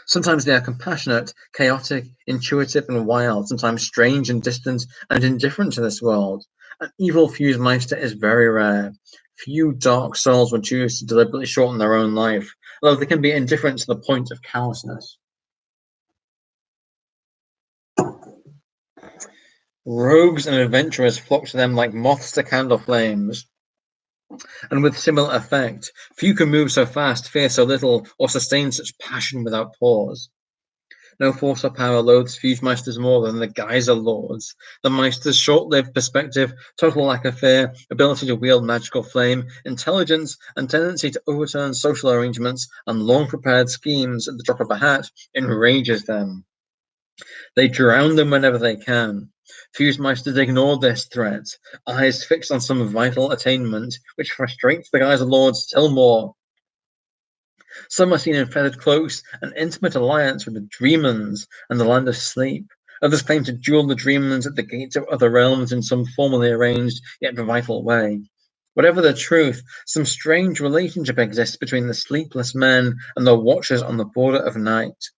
Sometimes they are compassionate, chaotic, intuitive, and wild, sometimes strange and distant and indifferent to this world. An evil Fuse Meister is very rare. Few dark souls would choose to deliberately shorten their own life, although they can be indifferent to the point of callousness. Rogues and adventurers flock to them like moths to candle flames. And with similar effect, few can move so fast, fear so little, or sustain such passion without pause. No force or power loathes Fuse Meisters more than the Geyser Lords. The Meister's short-lived perspective, total lack of fear, ability to wield magical flame, intelligence, and tendency to overturn social arrangements and long-prepared schemes at the drop of a hat enrages them. They drown them whenever they can. Fuse Meisters ignore this threat, eyes fixed on some vital attainment, which frustrates the Geyser Lords still more. Some are seen in feathered cloaks, an intimate alliance with the Dreamlands and the Land of Sleep. Others claim to duel the Dreamlands at the gates of other realms in some formally arranged yet vital way. Whatever the truth, some strange relationship exists between the sleepless men and the watchers on the border of night.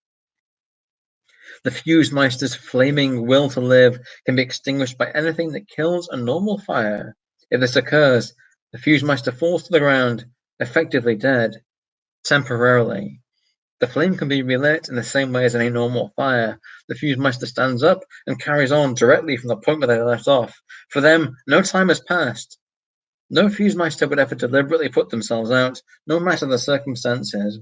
The Fuse Meister's flaming will to live can be extinguished by anything that kills a normal fire. If this occurs, the Fuse Meister falls to the ground, effectively dead. Temporarily. The flame can be relit in the same way as any normal fire. The Fuse Meister stands up and carries on directly from the point where they left off. For them, no time has passed. No Fuse Meister would ever deliberately put themselves out, no matter the circumstances.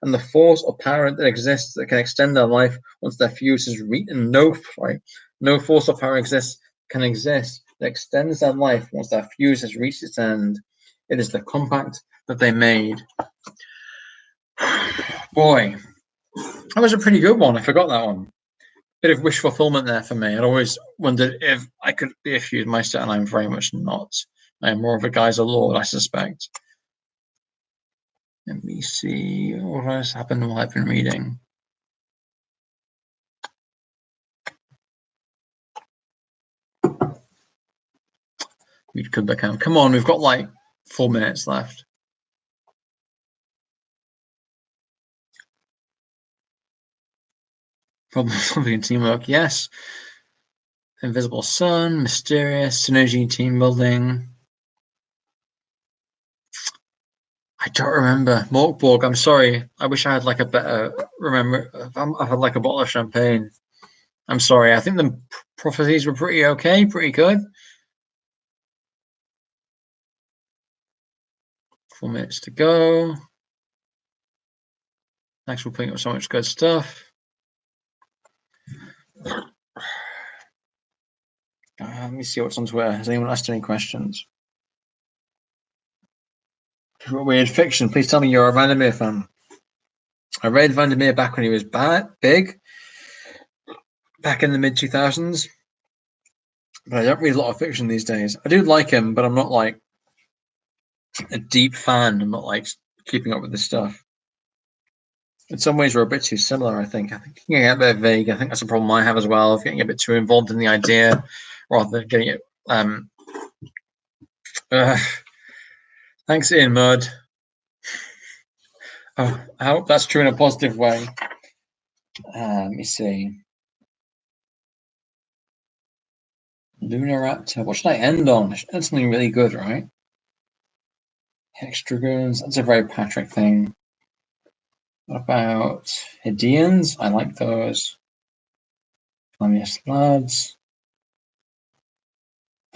And the force or power that exists that can extend their life once their fuse is reached, and no force or power can exist that extends their life once their fuse has reached its end. It is the compact that they made. Boy, that was a pretty good one. I forgot that one. Bit of wish fulfillment there for me. I'd always wondered if I could be a Fuse Meister, and I'm very much not. I am more of a Geyser Lord, I suspect. Let me see what has happened while I've been reading. Read could become. Come on, we've got like 4 minutes left. Problem solving teamwork, yes. Invisible Sun, mysterious, synergy, team building. I don't remember. Morkborg, I'm sorry. I wish I had like a better I've had like a bottle of champagne. I'm sorry. I think the prophecies were pretty okay, pretty good. 4 minutes to go. Thanks for putting up so much good stuff. Let me see what's on Twitter. Has anyone asked any questions? Weird fiction. Please tell me you're a Vandermeer fan. I read Vandermeer back when he was big, back in the mid 2000s. But I don't read a lot of fiction these days. I do like him, but I'm not like a deep fan. I'm not like keeping up with this stuff. In some ways, we're a bit too similar, I think. I think you get a bit vague. I think that's a problem I have as well, of getting a bit too involved in the idea rather than getting it. Thanks, Ian Mudd. Oh, I hope that's true in a positive way. Let me see. Lunar Raptor. What should I end on? I should end something really good, right? Hex Dragoons. That's a very Patrick thing. What about Hideans? I like those. Flamius Lads.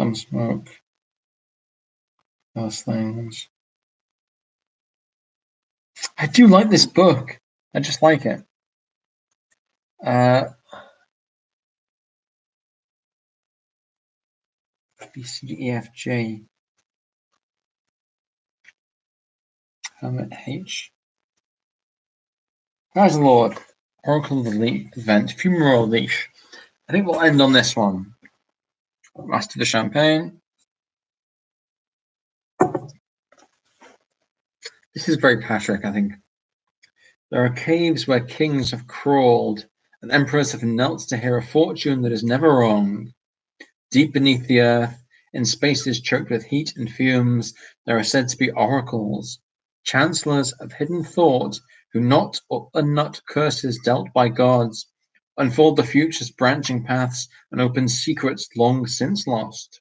Some smoke. Those things. I do like this book. I just like it. B, C, D, E, F, G. Hermit H. Rise of the Lord. Oracle of the Event. Funeral Leash. I think we'll end on this one. Master the Champagne. This is very Patrick, I think. There are caves where kings have crawled, and emperors have knelt to hear a fortune that is never wrong. Deep beneath the earth, in spaces choked with heat and fumes, there are said to be oracles, chancellors of hidden thought, who knot or unknot curses dealt by gods, unfold the future's branching paths, and open secrets long since lost.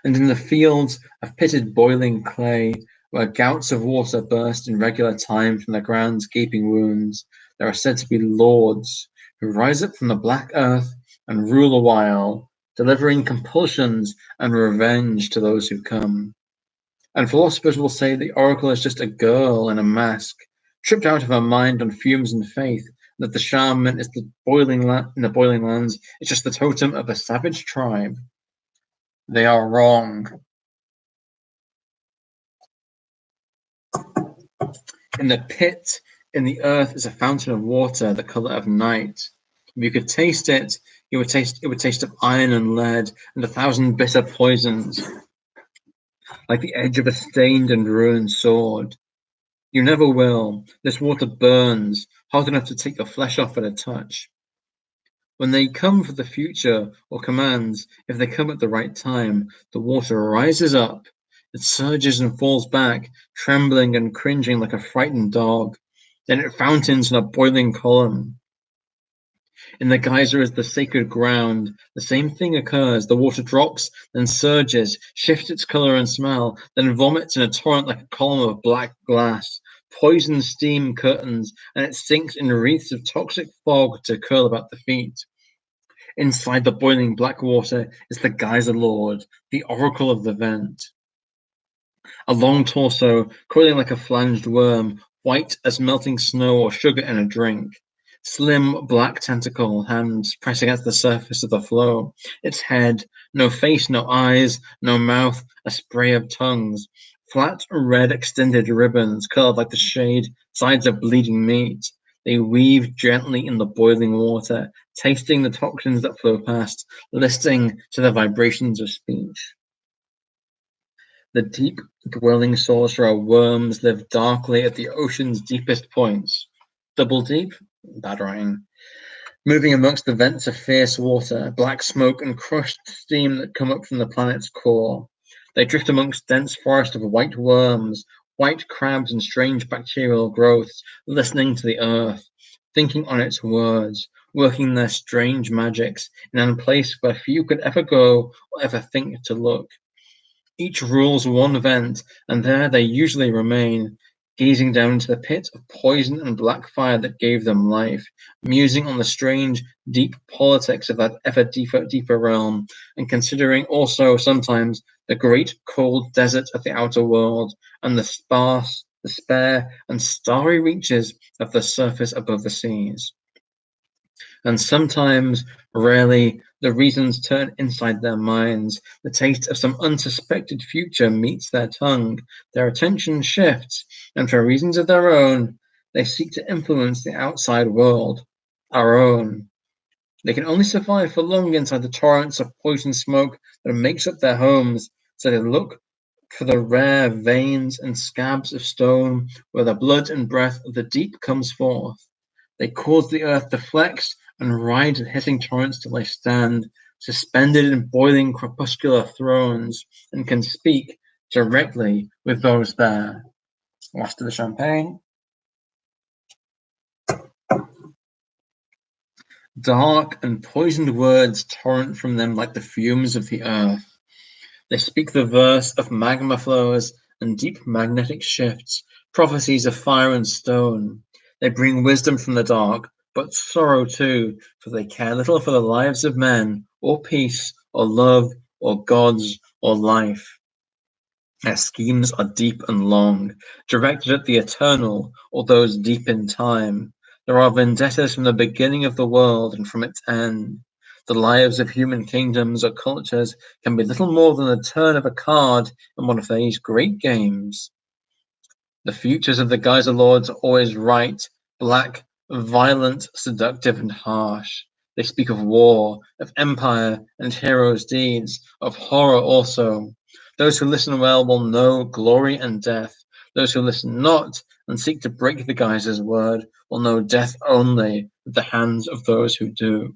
And in the fields of pitted boiling clay, where gouts of water burst in regular time from the ground's gaping wounds, there are said to be lords who rise up from the black earth and rule a while, delivering compulsions and revenge to those who come. And philosophers will say the oracle is just a girl in a mask, tripped out of her mind on fumes and faith, that the shaman is in the boiling lands is just the totem of a savage tribe. They are wrong. In the pit, in the earth, is a fountain of water, the color of night. If you could taste it, it would taste of iron and lead and 1,000 bitter poisons, like the edge of a stained and ruined sword. You never will. This water burns, hot enough to take your flesh off at a touch. When they come for the future or commands, if they come at the right time, the water rises up. It surges and falls back, trembling and cringing like a frightened dog. Then it fountains in a boiling column. In the geyser is the sacred ground. The same thing occurs. The water drops, then surges, shifts its color and smell, then vomits in a torrent like a column of black glass. Poison steam curtains, and it sinks in wreaths of toxic fog to curl about the feet. Inside the boiling black water is the geyser lord, the oracle of the vent. A long torso, coiling like a flanged worm, white as melting snow or sugar in a drink. Slim, black tentacle hands press against the surface of the flow. Its head, no face, no eyes, no mouth, a spray of tongues. Flat, red, extended ribbons, curled like the sides of bleeding meat. They weave gently in the boiling water, tasting the toxins that flow past, listening to the vibrations of speech. The deep, dwelling sorcerer worms live darkly at the ocean's deepest points. Double deep? Bad writing. Moving amongst the vents of fierce water, black smoke and crushed steam that come up from the planet's core. They drift amongst dense forest of white worms, white crabs and strange bacterial growths, listening to the earth, thinking on its words, working their strange magics in a place where few could ever go or ever think to look. Each rules one vent, and there they usually remain, gazing down into the pit of poison and black fire that gave them life, musing on the strange, deep politics of that ever deeper realm, and considering also sometimes the great cold desert of the outer world, and the spare, and starry reaches of the surface above the seas. And sometimes, rarely, the reasons turn inside their minds. The taste of some unsuspected future meets their tongue. Their attention shifts, and for reasons of their own, they seek to influence the outside world, our own. They can only survive for long inside the torrents of poison smoke that makes up their homes, so they look for the rare veins and scabs of stone where the blood and breath of the deep comes forth. They cause the earth to flex and ride the hissing torrents till they stand, suspended in boiling crepuscular thrones, and can speak directly with those there. Last of the champagne. Dark and poisoned words torrent from them like the fumes of the earth. They speak the verse of magma flows and deep magnetic shifts, prophecies of fire and stone. They bring wisdom from the dark, but sorrow too, for they care little for the lives of men, or peace, or love, or gods, or life. Their schemes are deep and long, directed at the eternal or those deep in time. There are vendettas from the beginning of the world and from its end. The lives of human kingdoms or cultures can be little more than the turn of a card in one of these great games. The futures of the Geyser Lords are always right, black, violent, seductive, and harsh. They speak of war, of empire, and heroes' deeds, of horror also. Those who listen well will know glory and death. Those who listen not and seek to break the Geyser's word will know death only at the hands of those who do.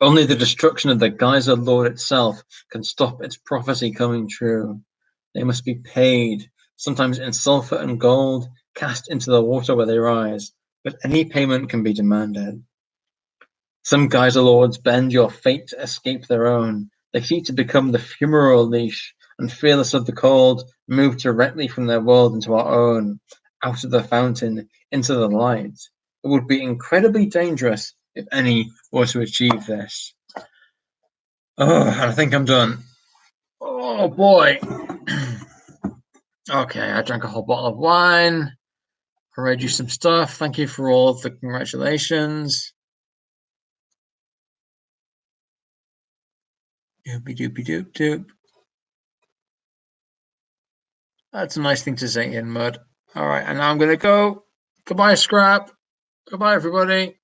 Only the destruction of the Geyser Lord itself can stop its prophecy coming true. They must be paid, sometimes in sulfur and gold, cast into the water where they rise, but any payment can be demanded. Some Geyser Lords bend your fate to escape their own. They seek to become the fumarole leash, and fearless of the cold, move directly from their world into our own, out of the fountain, into the light. It would be incredibly dangerous if any were to achieve this. Oh, I think I'm done. Oh boy. Okay, I drank a whole bottle of wine. I read you some stuff. Thank you for all of the congratulations. Doopy doopy doop doop. That's a nice thing to say in mud. All right, and now I'm gonna go. Goodbye, Scrap. Goodbye, everybody.